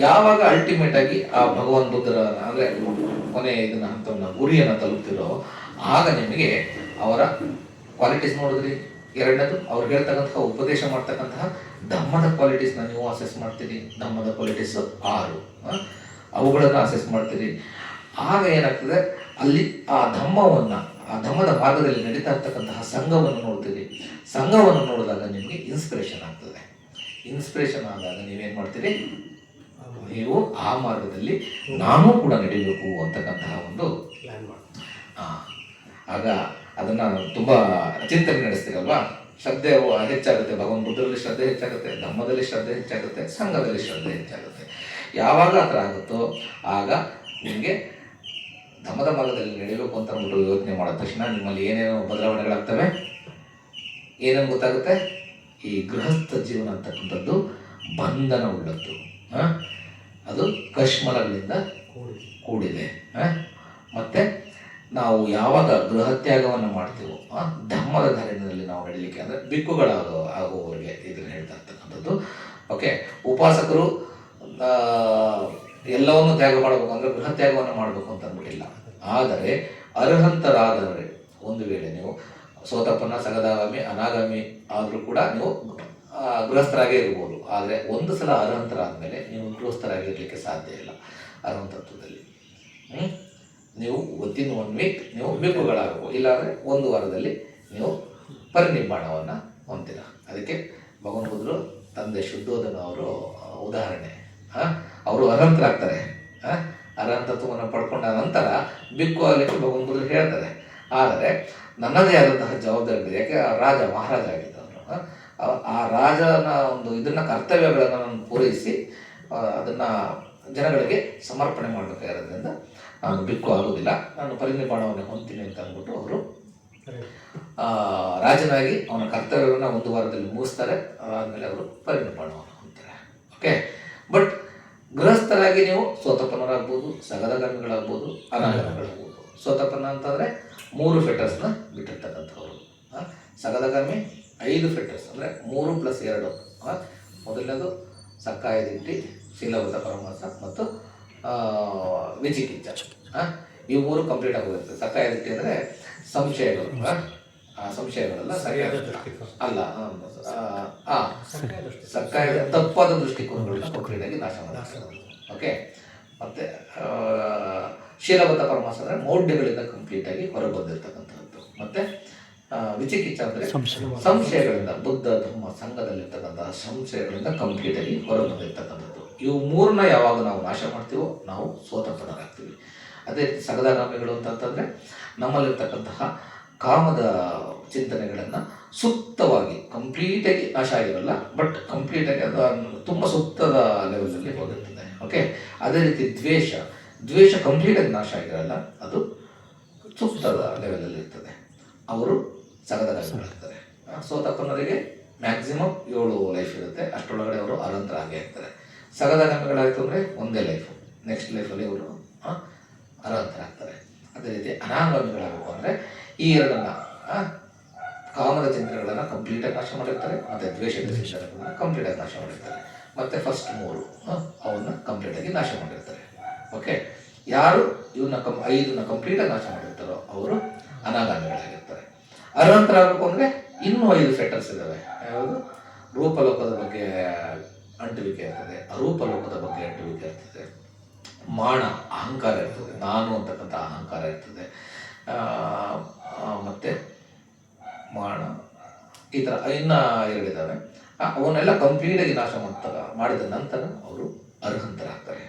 ಯಾವಾಗ ಅಲ್ಟಿಮೇಟ್ ಆಗಿ ಆ ಭಗವಾನ್ ಬುದ್ಧರ ಅಂದರೆ ಕೊನೆ ಇದನ್ನ ಹಂತವನ್ನು ಗುರಿಯನ್ನು ತಲುಪ್ತಿರೋ ಆಗ ನಿಮಗೆ ಅವರ ಕ್ವಾಲಿಟೀಸ್ ನೋಡಿದ್ರಿ. ಎರಡನೇದು ಅವ್ರು ಹೇಳ್ತಕ್ಕಂತಹ ಉಪದೇಶ ಮಾಡ್ತಕ್ಕಂತಹ ಧಮ್ಮದ ಕ್ವಾಲಿಟೀಸ್ನ ನೀವು ಅಸೆಸ್ ಮಾಡ್ತೀರಿ. ಧಮ್ಮದ ಕ್ವಾಲಿಟೀಸ್ 6 ಅವುಗಳನ್ನು ಅಸೆಸ್ ಮಾಡ್ತೀರಿ. ಆಗ ಏನಾಗ್ತದೆ, ಅಲ್ಲಿ ಆ ಧಮ್ಮದ ಭಾಗದಲ್ಲಿ ನಡೀತಾ ಇರ್ತಕ್ಕಂತಹ ಸಂಘವನ್ನು ನೋಡ್ತೀರಿ. ಸಂಘವನ್ನು ನೋಡಿದಾಗ ನಿಮಗೆ ಇನ್ಸ್ಪಿರೇಷನ್ ಆಗ್ತದೆ. ಇನ್ಸ್ಪಿರೇಷನ್ ಆದಾಗ ನೀವೇನು ಮಾಡ್ತೀರಿ, ನೀವು ಆ ಮಾರ್ಗದಲ್ಲಿ ನಾನೂ ಕೂಡ ನಡೀಬೇಕು ಅಂತಕ್ಕಂತಹ ಒಂದು ಆಗ ಅದನ್ನು ತುಂಬ ಚಿಂತನೆ ನಡೆಸ್ತೀರಲ್ವಾ. ಶ್ರದ್ಧೆ ಹೆಚ್ಚಾಗುತ್ತೆ, ಭಗವಾನ್ ಬುದ್ಧರಲ್ಲಿ ಶ್ರದ್ಧೆ ಹೆಚ್ಚಾಗುತ್ತೆ, ಧಮ್ಮದಲ್ಲಿ ಶ್ರದ್ಧೆ ಹೆಚ್ಚಾಗುತ್ತೆ, ಸಂಘದಲ್ಲಿ ಶ್ರದ್ಧೆ ಹೆಚ್ಚಾಗುತ್ತೆ. ಯಾವಾಗ ಆ ಥರ ಆಗುತ್ತೋ ಆಗ ನಿಮಗೆ ಧಮ್ಮದ ಮಾರ್ಗದಲ್ಲಿ ನಡೀಬೇಕು ಅಂತ ಅಂದ್ಬಿಟ್ಟು ಯೋಚನೆ ಮಾಡಿದ ತಕ್ಷಣ ನಿಮ್ಮಲ್ಲಿ ಏನೇನೋ ಬದಲಾವಣೆಗಳಾಗ್ತವೆ. ಏನೇನು ಗೊತ್ತಾಗುತ್ತೆ, ಈ ಗೃಹಸ್ಥ ಜೀವನ ಅಂತಕ್ಕಂಥದ್ದು ಬಂಧನ ಉಳ್ಳದ್ದು, ಅದು ಕಶ್ಮಲಗಳಿಂದ ಕೂಡಿದೆ. ಮತ್ತು ನಾವು ಯಾವಾಗ ಗೃಹತ್ಯಾಗವನ್ನು ಮಾಡ್ತೀವೋ ಧಮ್ಮದ ಧಾರಣೆಯಲ್ಲಿ ನಾವು ನಡೀಲಿಕ್ಕೆ ಅಂದರೆ ಆಗುವವರಿಗೆ ಇದನ್ನು ಹೇಳ್ತಾ ಇರ್ತಕ್ಕಂಥದ್ದು. ಓಕೆ, ಉಪಾಸಕರು ಎಲ್ಲವನ್ನು ತ್ಯಾಗ ಮಾಡಬೇಕು ಅಂದರೆ ಗೃಹತ್ಯಾಗವನ್ನು ಮಾಡಬೇಕು ಅಂತ ಅಂದ್ಬಿಟ್ಟಿಲ್ಲ. ಆದರೆ ಅರ್ಹಂತರಾದರೆ ಒಂದು ವೇಳೆ ನೀವು ಸೋತಪ್ಪನ ಸಗದಾಗಾಮಿ ಅನಾಗಾಮಿ ಆದರೂ ಕೂಡ ನೀವು ಗೃಹಸ್ಥರಾಗೇ ಇರ್ಬೋದು. ಆದರೆ ಒಂದು ಸಲ ಅರ್ಹಂತರಾದ ಮೇಲೆ ನೀವು ಗೃಹಸ್ಥರಾಗಿರಲಿಕ್ಕೆ ಸಾಧ್ಯ ಇಲ್ಲ. ಅರ್ಹಂತತ್ವದಲ್ಲಿ ನೀವು ವಿತಿನ್ 1 ವೀಕ್ ನೀವು ಭಿಕ್ಕುಗಳಾಗಬೇಕು, ಇಲ್ಲಾಂದರೆ 1 ವಾರದಲ್ಲಿ ನೀವು ಪರಿನಿರ್ವಾಣವನ್ನು ಹೊಂದಿರ. ಅದಕ್ಕೆ ಭಗವಾನ್ ಬುದ್ಧರು ತಂದೆ ಶುದ್ಧೋಧನ ಅವರು ಉದಾಹರಣೆ. ಅವರು ಅರ್ಹಂತರಾಗ್ತಾರೆ. ಅರ್ಹಂತತ್ವವನ್ನು ಪಡ್ಕೊಂಡ ನಂತರ ಭಿಕ್ಕು ಆಗಲಿಕ್ಕೆ ಭಗವಾನ್ ಬುದ್ಧರು ಹೇಳ್ತಾರೆ. ಆದರೆ ನನ್ನದೇ ಆದಂತಹ ಜವಾಬ್ದಾರಿ ಇದೆ. ಯಾಕೆ ರಾಜ ಮಹಾರಾಜ ಆಗಿದ್ದವರು, ಆ ರಾಜನ ಒಂದು ಇದನ್ನು ಕರ್ತವ್ಯಗಳನ್ನು ನಾನು ಪೂರೈಸಿ ಅದನ್ನು ಜನಗಳಿಗೆ ಸಮರ್ಪಣೆ ಮಾಡಬೇಕಾಗಿರೋದ್ರಿಂದ ನಾನು ಭಿಕ್ಕು ಆಗೋದಿಲ್ಲ, ನಾನು ಪರಿನಿರ್ವಾಣವನ್ನು ಹೊಂದ್ತೀನಿ ಅಂತ ಅಂದ್ಬಿಟ್ಟು ಅವರು ರಾಜನಾಗಿ ಅವನ ಕರ್ತವ್ಯವನ್ನು 1 ವಾರದಲ್ಲಿ ಮುಗಿಸ್ತಾರೆ. ಆದಮೇಲೆ ಅವರು ಪರಿನಿರ್ವಾಣವನ್ನು ಹೊಂದ್ತಾರೆ. ಓಕೆ, ಬಟ್ ಗೃಹಸ್ಥರಾಗಿ ನೀವು ಸೋತಪ್ಪನವರಾಗ್ಬೋದು, ಸಗದಗಾಮಿಗಳಾಗ್ಬೋದು, ಅನಾಗಮಿಗಳಾಗ್ಬೋದು. ಸೋತಪ್ಪನ ಅಂತಂದರೆ 3 ಫೆಟರ್ಸ್ನ ಬಿಟ್ಟಿರ್ತಕ್ಕಂಥವ್ರು. ಸಗದಗಾಮಿ 5 ಫೆಟರ್ಸ್ ಅಂದರೆ 3 + 2. ಮೊದಲನೇದು ಸಕ್ಕಾಯ ದಿಟ್ಟಿ, ಶೀಲಬದ್ಧ ಪರಮಾಸ ಮತ್ತು ವಿಚಿಕಿಚ್ಚ. ಇವು 3 ಕಂಪ್ಲೀಟ್ ಆಗೋಗಿರ್ತದೆ. ಸಕ್ಕಾಯ ದಿಟ್ಟಿ ಅಂದರೆ ಸಂಶಯಗಳು, ಸಂಶಯಗಳೆಲ್ಲ ಅಲ್ಲ, ಸಕ್ಕಾಯ ತಪ್ಪಾದ ದೃಷ್ಟಿಕೋನಗಳನ್ನ ಕಂಪ್ಲೀಟಾಗಿ ನಾಶ ಮಾಡ್ತಾರೆ. ಓಕೆ, ಮತ್ತು ಶೀಲಬದ್ಧ ಪರಮಾಸ ಅಂದರೆ ಮೌಢ್ಯಗಳಿಂದ ಕಂಪ್ಲೀಟಾಗಿ ಹೊರಬಂದಿರ್ತಕ್ಕಂಥದ್ದು. ಮತ್ತು ವಿಚಿಕಿಚ್ಚ ಅಂದರೆ ಸಂಶಯಗಳಿಂದ, ಬುದ್ಧ ಧರ್ಮ ಸಂಘದಲ್ಲಿರ್ತಕ್ಕಂತಹ ಸಂಶಯಗಳಿಂದ ಕಂಪ್ಲೀಟಾಗಿ ಹೊರಬಂದಿರ್ತಕ್ಕಂಥದ್ದು. ಇವು 3ನ್ನ ಯಾವಾಗ ನಾವು ನಾಶ ಮಾಡ್ತೀವೋ ನಾವು ಸೋತಪ್ಪನರಾಗ್ತೀವಿ. ಅದೇ ರೀತಿ ಸಗದಾಗಾಮಿಗಳು ಅಂತಂತಂದರೆ ನಮ್ಮಲ್ಲಿರ್ತಕ್ಕಂತಹ ಕಾಮದ ಚಿಂತನೆಗಳನ್ನು ಸುಪ್ತವಾಗಿ ಕಂಪ್ಲೀಟಾಗಿ ನಾಶ ಆಗಿರಲ್ಲ, ಬಟ್ ಕಂಪ್ಲೀಟಾಗಿ ಅದು ತುಂಬ ಸುಪ್ತದ ಲೆವೆಲಲ್ಲಿ ಹೋಗಿರ್ತದೆ. ಓಕೆ, ಅದೇ ರೀತಿ ದ್ವೇಷ ಕಂಪ್ಲೀಟಾಗಿ ನಾಶ ಆಗಿರಲ್ಲ, ಅದು ಸುಪ್ತದ ಲೆವೆಲಲ್ಲಿ ಇರ್ತದೆ. ಅವರು ಸಗದಾಗಾಮಿಗಳಾಗ್ತಾರೆ. ಸೋತಪ್ಪನವರಿಗೆ ಮ್ಯಾಕ್ಸಿಮಮ್ 7 ಲೈಫ್ ಇರುತ್ತೆ, ಅಷ್ಟರೊಳಗಡೆ ಅವರು ಅನಂತರ ಆಗೇ ಇರ್ತಾರೆ. ಸಗದಾಗಾಮಿಗಳಾಯಿತು ಅಂದರೆ ಒಂದೇ ಲೈಫು, ನೆಕ್ಸ್ಟ್ ಲೈಫಲ್ಲಿ ಅವರು ಅನಂತರಾಗ್ತಾರೆ. ಅದೇ ರೀತಿ ಅನಾಗಾಮಿಗಳಾಗಬೇಕು ಅಂದರೆ ಈ 2ನ್ನ ಕಾಮದ ಚಿಂತನೆಗಳನ್ನು ಕಂಪ್ಲೀಟಾಗಿ ನಾಶ ಮಾಡಿರ್ತಾರೆ, ಮತ್ತು ದ್ವೇಷದ ಚಿಂತನೆಗಳನ್ನು ಕಂಪ್ಲೀಟಾಗಿ ನಾಶ ಮಾಡಿರ್ತಾರೆ, ಮತ್ತು ಫಸ್ಟ್ 3 ಅವನ್ನ ಕಂಪ್ಲೀಟಾಗಿ ನಾಶ ಮಾಡಿರ್ತಾರೆ. ಓಕೆ, ಯಾರು ಇವನ್ನ 5ನ್ನ ಕಂಪ್ಲೀಟಾಗಿ ನಾಶ ಮಾಡಿರ್ತಾರೋ ಅವರು ಅನಾಗಾಮಿಗಳಾಗಿರ್ತಾರೆ. ಅನಂತರಾಗಬೇಕು ಅಂದರೆ ಇನ್ನೂ 5 ಫೆಟರ್ಸ್ ಇದ್ದಾವೆ. ಯಾವುದು? ರೂಪಲೋಕದ ಬಗ್ಗೆ ಅಂಟುವಿಕೆ ಇರ್ತದೆ, ಅರೂಪಲೋಕದ ಬಗ್ಗೆ ಅಂಟುವಿಕೆ ಇರ್ತದೆ, ಮಾಣ ಅಹಂಕಾರ ಇರ್ತದೆ, ನಾನು ಅಂತಕ್ಕಂಥ ಅಹಂಕಾರ ಇರ್ತದೆ, ಮತ್ತು ಮಾಣ ಈ ಥರ ಇನ್ನೂ 2 ಇದ್ದಾವೆ. ಅವನ್ನೆಲ್ಲ ಕಂಪ್ಲೀಟಾಗಿ ನಾಶ ಮಾಡಿದ ನಂತರ ಅವರು ಅರ್ಹಂತರಾಗ್ತಾರೆ.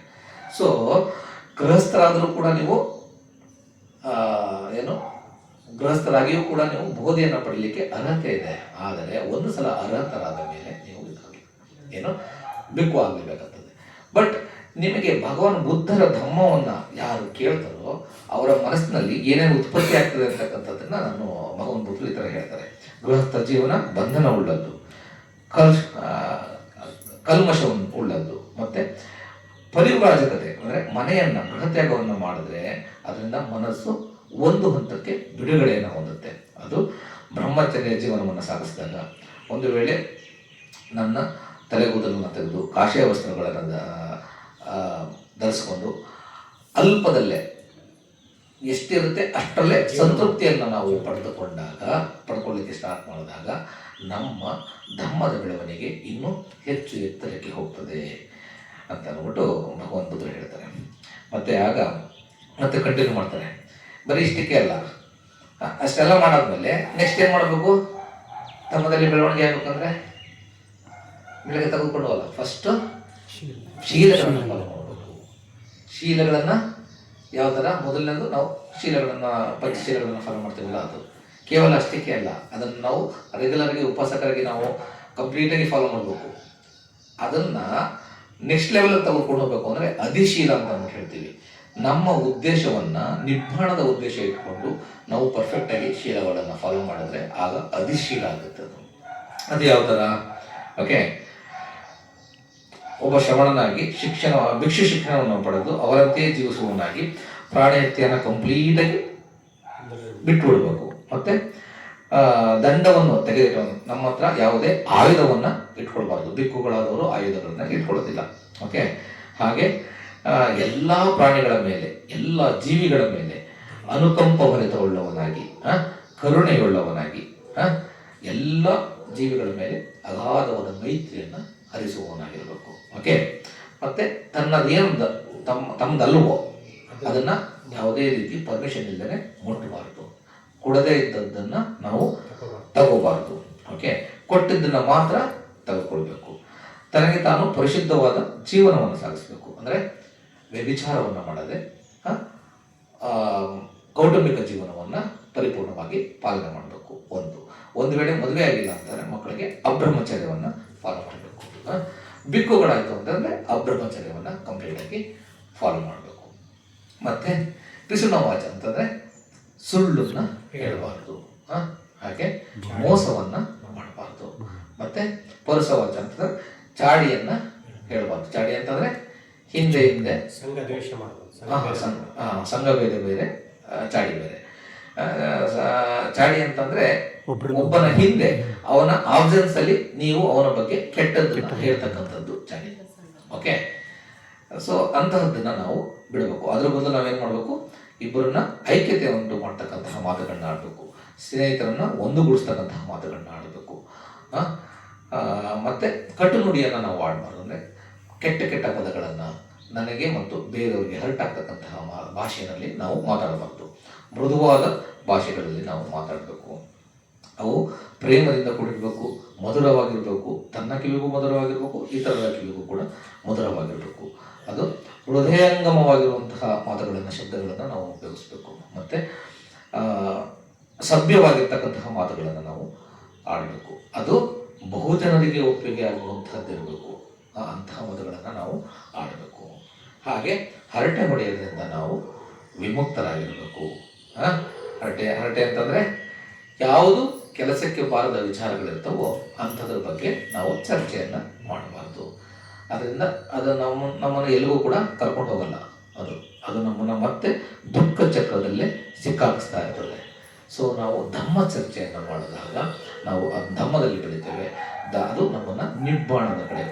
ಸೊ ಗೃಹಸ್ಥರಾದರೂ ಕೂಡ ನೀವು ಗೃಹಸ್ಥರಾಗಿಯೂ ಕೂಡ ನೀವು ಬೋಧೆಯನ್ನು ಪಡೀಲಿಕ್ಕೆ ಅರ್ಹತೆ ಇದೆ. ಆದರೆ ಒಂದು ಸಲ ಅರ್ಹತರಾದ ಮೇಲೆ ನೀವು ಭಿಕ್ಕು ಆಗಲೇಬೇಕಾಗ್ತದೆ. ಬಟ್ ನಿಮಗೆ ಭಗವಾನ್ ಬುದ್ಧರ ಧಮ್ಮವನ್ನು ಯಾರು ಕೇಳ್ತಾರೋ ಅವರ ಮನಸ್ಸಿನಲ್ಲಿ ಏನೇನು ಉತ್ಪತ್ತಿ ಆಗ್ತದೆ ಅಂತಕ್ಕಂಥದ್ದನ್ನು ನಾನು ಭಗವಂತ ಬುದ್ಧರು ಈ ಥರ ಹೇಳ್ತಾರೆ. ಗೃಹಸ್ಥ ಜೀವನ ಬಂಧನ ಉಳ್ಳದ್ದು, ಕಲ್ಮಶವನ್ನು ಉಳ್ಳದ್ದು, ಮತ್ತು ಪರಿವ್ರಾಜಕತೆ ಅಂದರೆ ಮನೆಯನ್ನು ಗೃಹತ್ಯಾಗವನ್ನು ಮಾಡಿದ್ರೆ ಅದರಿಂದ ಮನಸ್ಸು ಒಂದು ಹಂತಕ್ಕೆ ಬಿಡುಗಡೆಯನ್ನು ಹೊಂದುತ್ತೆ. ಅದು ಬ್ರಹ್ಮಚರ್ಯ ಜೀವನವನ್ನು ಸಾಗಿಸಿದಾಗ ಒಂದು ವೇಳೆ ನನ್ನ ತಲೆಗೂದಲನ್ನು ತೆಗೆದು ಕಾಷಾಯ ವಸ್ತ್ರಗಳನ್ನು ಧರಿಸ್ಕೊಂಡು ಅಲ್ಪದಲ್ಲೇ ಎಷ್ಟಿರುತ್ತೆ ಅಷ್ಟರಲ್ಲೇ ಸಂತೃಪ್ತಿಯನ್ನು ನಾವು ಪಡ್ಕೊಳ್ಳಿಕ್ಕೆ ಸ್ಟಾರ್ಟ್ ಮಾಡಿದಾಗ ನಮ್ಮ ಧಮ್ಮದ ಬೆಳವಣಿಗೆ ಇನ್ನೂ ಹೆಚ್ಚು ಎತ್ತರಕ್ಕೆ ಹೋಗ್ತದೆ ಅಂತ ಅಂದ್ಬಿಟ್ಟು ಭಗವಂತ ಬುದ್ಧರು ಹೇಳ್ತಾರೆ. ಮತ್ತು ಆಗ ಮತ್ತೆ ಕಂಟಿನ್ಯೂ ಮಾಡ್ತಾರೆ. ಬರೀ ಇಷ್ಟಕ್ಕೆ ಅಲ್ಲ, ಅಷ್ಟೆಲ್ಲ ಮಾಡಾದ್ಮೇಲೆ ನೆಕ್ಸ್ಟ್ ಏನು ಮಾಡಬೇಕು? ಧಮ್ಮದಲ್ಲಿ ಬೆಳವಣಿಗೆ ಆಗ್ಬೇಕಂದ್ರೆ ಬೆಳಗ್ಗೆ ತೆಗೆದುಕೊಂಡು ಅಲ್ಲ, ಫಸ್ಟು ಶೀಲಗಳನ್ನು ಫಾಲೋ ಮಾಡಬೇಕು. ಶೀಲಗಳನ್ನು ಯಾವ ಥರ? ಮೊದಲನೇದು ನಾವು ಶೀಲಗಳನ್ನು ಪಂಚಶೀಲಗಳನ್ನು ಫಾಲೋ ಮಾಡ್ತೀವಲ್ಲ, ಅದು ಕೇವಲ ಅಷ್ಟಕ್ಕೆ ಅಲ್ಲ, ಅದನ್ನು ನಾವು ರೆಗ್ಯುಲರ್ಗೆ ಉಪಾಸಕರಾಗಿ ನಾವು ಕಂಪ್ಲೀಟಾಗಿ ಫಾಲೋ ಮಾಡಬೇಕು. ಅದನ್ನು ನೆಕ್ಸ್ಟ್ ಲೆವೆಲ್ ತೆಗೆದುಕೊಂಡು ಹೋಗಬೇಕು ಅಂದರೆ ಅಧಿಶೀಲ ಅಂತ ಅಂದ್ಬಿಟ್ಟು ಹೇಳ್ತೀವಿ. ನಮ್ಮ ಉದ್ದೇಶವನ್ನು ನಿರ್ಮಾಣದ ಉದ್ದೇಶ ಇಟ್ಕೊಂಡು ನಾವು ಪರ್ಫೆಕ್ಟಾಗಿ ಶೀಲಗಳನ್ನು ಫಾಲೋ ಮಾಡಿದ್ರೆ ಆಗ ಅಧಿಶೀಲ ಆಗುತ್ತೆ. ಅದು ಯಾವ ಥರ? ಓಕೆ, ಒಬ್ಬ ಶ್ರವಣನಾಗಿ ಭಿಕ್ಷು ಶಿಕ್ಷಣವನ್ನು ಪಡೆದು ಅವರಂತೆಯೇ ಜೀವಿಸುವವನಾಗಿ ಪ್ರಾಣಹತ್ಯೆಯನ್ನು ಕಂಪ್ಲೀಟಾಗಿ ಬಿಟ್ಟುಬಿಡ್ಬೇಕು. ಮತ್ತು ದಂಡವನ್ನು ತೆಗೆದಿಟ್ಟು ನಮ್ಮ ಹತ್ರ ಯಾವುದೇ ಆಯುಧವನ್ನು ಇಟ್ಕೊಳ್ಬಾರ್ದು. ಭಿಕ್ಕುಗಳಾದವರು ಆಯುಧಗಳನ್ನ ಇಟ್ಕೊಳ್ಳೋದಿಲ್ಲ. ಓಕೆ, ಹಾಗೆ ಎಲ್ಲ ಪ್ರಾಣಿಗಳ ಮೇಲೆ, ಎಲ್ಲ ಜೀವಿಗಳ ಮೇಲೆ ಅನುಕಂಪ ಭರಿತವುಳ್ಳವನಾಗಿ, ಕರುಣೆಯುಳ್ಳವನಾಗಿ, ಎಲ್ಲ ಜೀವಿಗಳ ಮೇಲೆ ಅಗಾಧವಾದ ಮೈತ್ರಿಯನ್ನು ಹರಿಸುವವನಾಗಿರಬೇಕು. ಓಕೆ, ಮತ್ತು ತನ್ನದೇನು ತಮ್ಮದಲ್ವೋ ಅದನ್ನು ಯಾವುದೇ ರೀತಿ ಪರ್ಮಿಷನ್ ಇಲ್ಲದೆ ಮುಟ್ಟಬಾರ್ದು. ಕೊಡದೇ ಇದ್ದದ್ದನ್ನು ನಾವು ತಗೋಬಾರ್ದು. ಓಕೆ, ಕೊಟ್ಟಿದ್ದನ್ನು ಮಾತ್ರ ತೆಗೆದುಕೊಳ್ಬೇಕು. ತನಗೆ ತಾನು ಪರಿಶುದ್ಧವಾದ ಜೀವನವನ್ನು ಸಾಗಿಸಬೇಕು. ಅಂದರೆ ವ್ಯಭಿಚಾರವನ್ನು ಮಾಡದೆ ಕೌಟುಂಬಿಕ ಜೀವನವನ್ನು ಪರಿಪೂರ್ಣವಾಗಿ ಪಾಲನೆ ಮಾಡಬೇಕು. ಒಂದು ವೇಳೆ ಮದುವೆ ಆಗಿಲ್ಲ ಅಂತಂದರೆ ಮಕ್ಕಳಿಗೆ ಅಬ್ರಹ್ಮಚರ್ಯವನ್ನು ಫಾಲೋ ಮಾಡಬೇಕು. ಬಿಕ್ಕುಗಳಾಯಿತು ಅಂತಂದರೆ ಅಬ್ರಹ್ಮಚರ್ಯವನ್ನು ಕಂಪ್ಲೀಟಾಗಿ ಫಾಲೋ ಮಾಡಬೇಕು. ಮತ್ತು ಪಿಸುಣವಾಚ ಅಂತಂದರೆ ಸುಳ್ಳನ್ನು ಹೇಳಬಾರ್ದು, ಹಾಗೆ ಮೋಸವನ್ನು ಮಾಡಬಾರ್ದು. ಮತ್ತು ಪರುಸವಾಚ ಅಂತಂದರೆ ಚಾಡಿಯನ್ನು ಹೇಳಬಾರ್ದು. ಚಾಡಿ ಅಂತಂದರೆ ಹಿಂದೆ ಸಂಘಭೇದ ಬೇರೆ, ಚಾಡಿ ಬೇರೆ. ಚಾಡಿ ಅಂತಂದರೆ ಒಬ್ಬನ ಹಿಂದೆ ಅವನ ಆಬ್ಸೆನ್ಸ್ ಅಲ್ಲಿ ನೀವು ಅವನ ಬಗ್ಗೆ ಕೆಟ್ಟದ್ದನ್ನು ಹೇಳ್ತಕ್ಕಂಥದ್ದು ಚಾಡಿ. ಓಕೆ, ಸೊ ಅಂತಹದ್ದನ್ನು ನಾವು ಬಿಡಬೇಕು. ಅದ್ರ ಬದಲು ನಾವೇನು ಮಾಡಬೇಕು? ಇಬ್ಬರನ್ನ ಐಕ್ಯತೆ ಉಂಟು ಮಾಡ್ತಕ್ಕಂತಹ ಮಾತುಗಳನ್ನ ಆಡಬೇಕು. ಸ್ನೇಹಿತರನ್ನ ಒಂದುಗೂಡಿಸ್ತಕ್ಕಂತಹ ಮಾತುಗಳನ್ನ ಆಡಬೇಕು. ಮತ್ತು ಕಟು ನುಡಿಯನ್ನು ನಾವು ಆಡಬಾರ್ದು. ಅಂದರೆ ಕೆಟ್ಟ ಪದಗಳನ್ನು ನನಗೆ ಮತ್ತು ಬೇರೆಯವರಿಗೆ ಹರ್ಟ್ ಆಗ್ತಕ್ಕಂತಹ ಭಾಷೆಯಲ್ಲಿ ನಾವು ಮಾತಾಡಬಾರ್ದು. ಮೃದುವಾದ ಭಾಷೆಗಳಲ್ಲಿ ನಾವು ಮಾತಾಡಬೇಕು. ಅವು ಪ್ರೇಮದಿಂದ ಕೂಡಿರಬೇಕು, ಮಧುರವಾಗಿರಬೇಕು. ತನ್ನ ಕಿವಿಗೂ ಮಧುರವಾಗಿರಬೇಕು, ಇತರರ ಕಿವಿಗೂ ಕೂಡ ಮಧುರವಾಗಿರಬೇಕು. ಅದು ಹೃದಯಂಗಮವಾಗಿರುವಂತಹ ಮಾತುಗಳನ್ನು, ಶಬ್ದಗಳನ್ನು ನಾವು ಉಪಯೋಗಿಸ್ಬೇಕು. ಮತ್ತು ಸಭ್ಯವಾಗಿರ್ತಕ್ಕಂತಹ ಮಾತುಗಳನ್ನು ನಾವು ಆಡಬೇಕು. ಅದು ಬಹುಜನರಿಗೆ ಒಪ್ಪಿಗೆ ಆಗುವಂಥದ್ದಿರಬೇಕು. ಅಂತಹ ಮಾತುಗಳನ್ನು ನಾವು ಆಡಬೇಕು. ಹಾಗೆ ಹರಟೆ ಹೊಡೆಯೋದ್ರಿಂದ ನಾವು ವಿಮುಕ್ತರಾಗಿರಬೇಕು. ಹರಟೆ ಅಂತಂದರೆ ಯಾವುದು ಕೆಲಸಕ್ಕೆ ಬಾರದ ವಿಚಾರಗಳಿರ್ತವೋ ಅಂಥದ್ರ ಬಗ್ಗೆ ನಾವು ಚರ್ಚೆಯನ್ನು ಮಾಡಬಾರ್ದು. ಅದರಿಂದ ಅದು ನಮ್ಮನ್ನು ಎಲ್ಲಿಗೂ ಕೂಡ ಕರ್ಕೊಂಡು ಹೋಗಲ್ಲ. ಅದು ನಮ್ಮನ್ನು ಮತ್ತೆ ದುಃಖ ಚಕ್ರದಲ್ಲೇ ಸಿಕ್ಕಾಕಿಸ್ತಾ ಇರ್ತದೆ. ಸೊ ನಾವು ಧಮ್ಮ ಚರ್ಚೆಯನ್ನು ಮಾಡಿದಾಗ ನಾವು ಆ ಧಮ್ಮದಲ್ಲಿ ಬೆಳಿತೇವೆ. ಅದು ನಮ್ಮನ್ನು ನಿಬ್ಬಾಣದ ಕಡೆ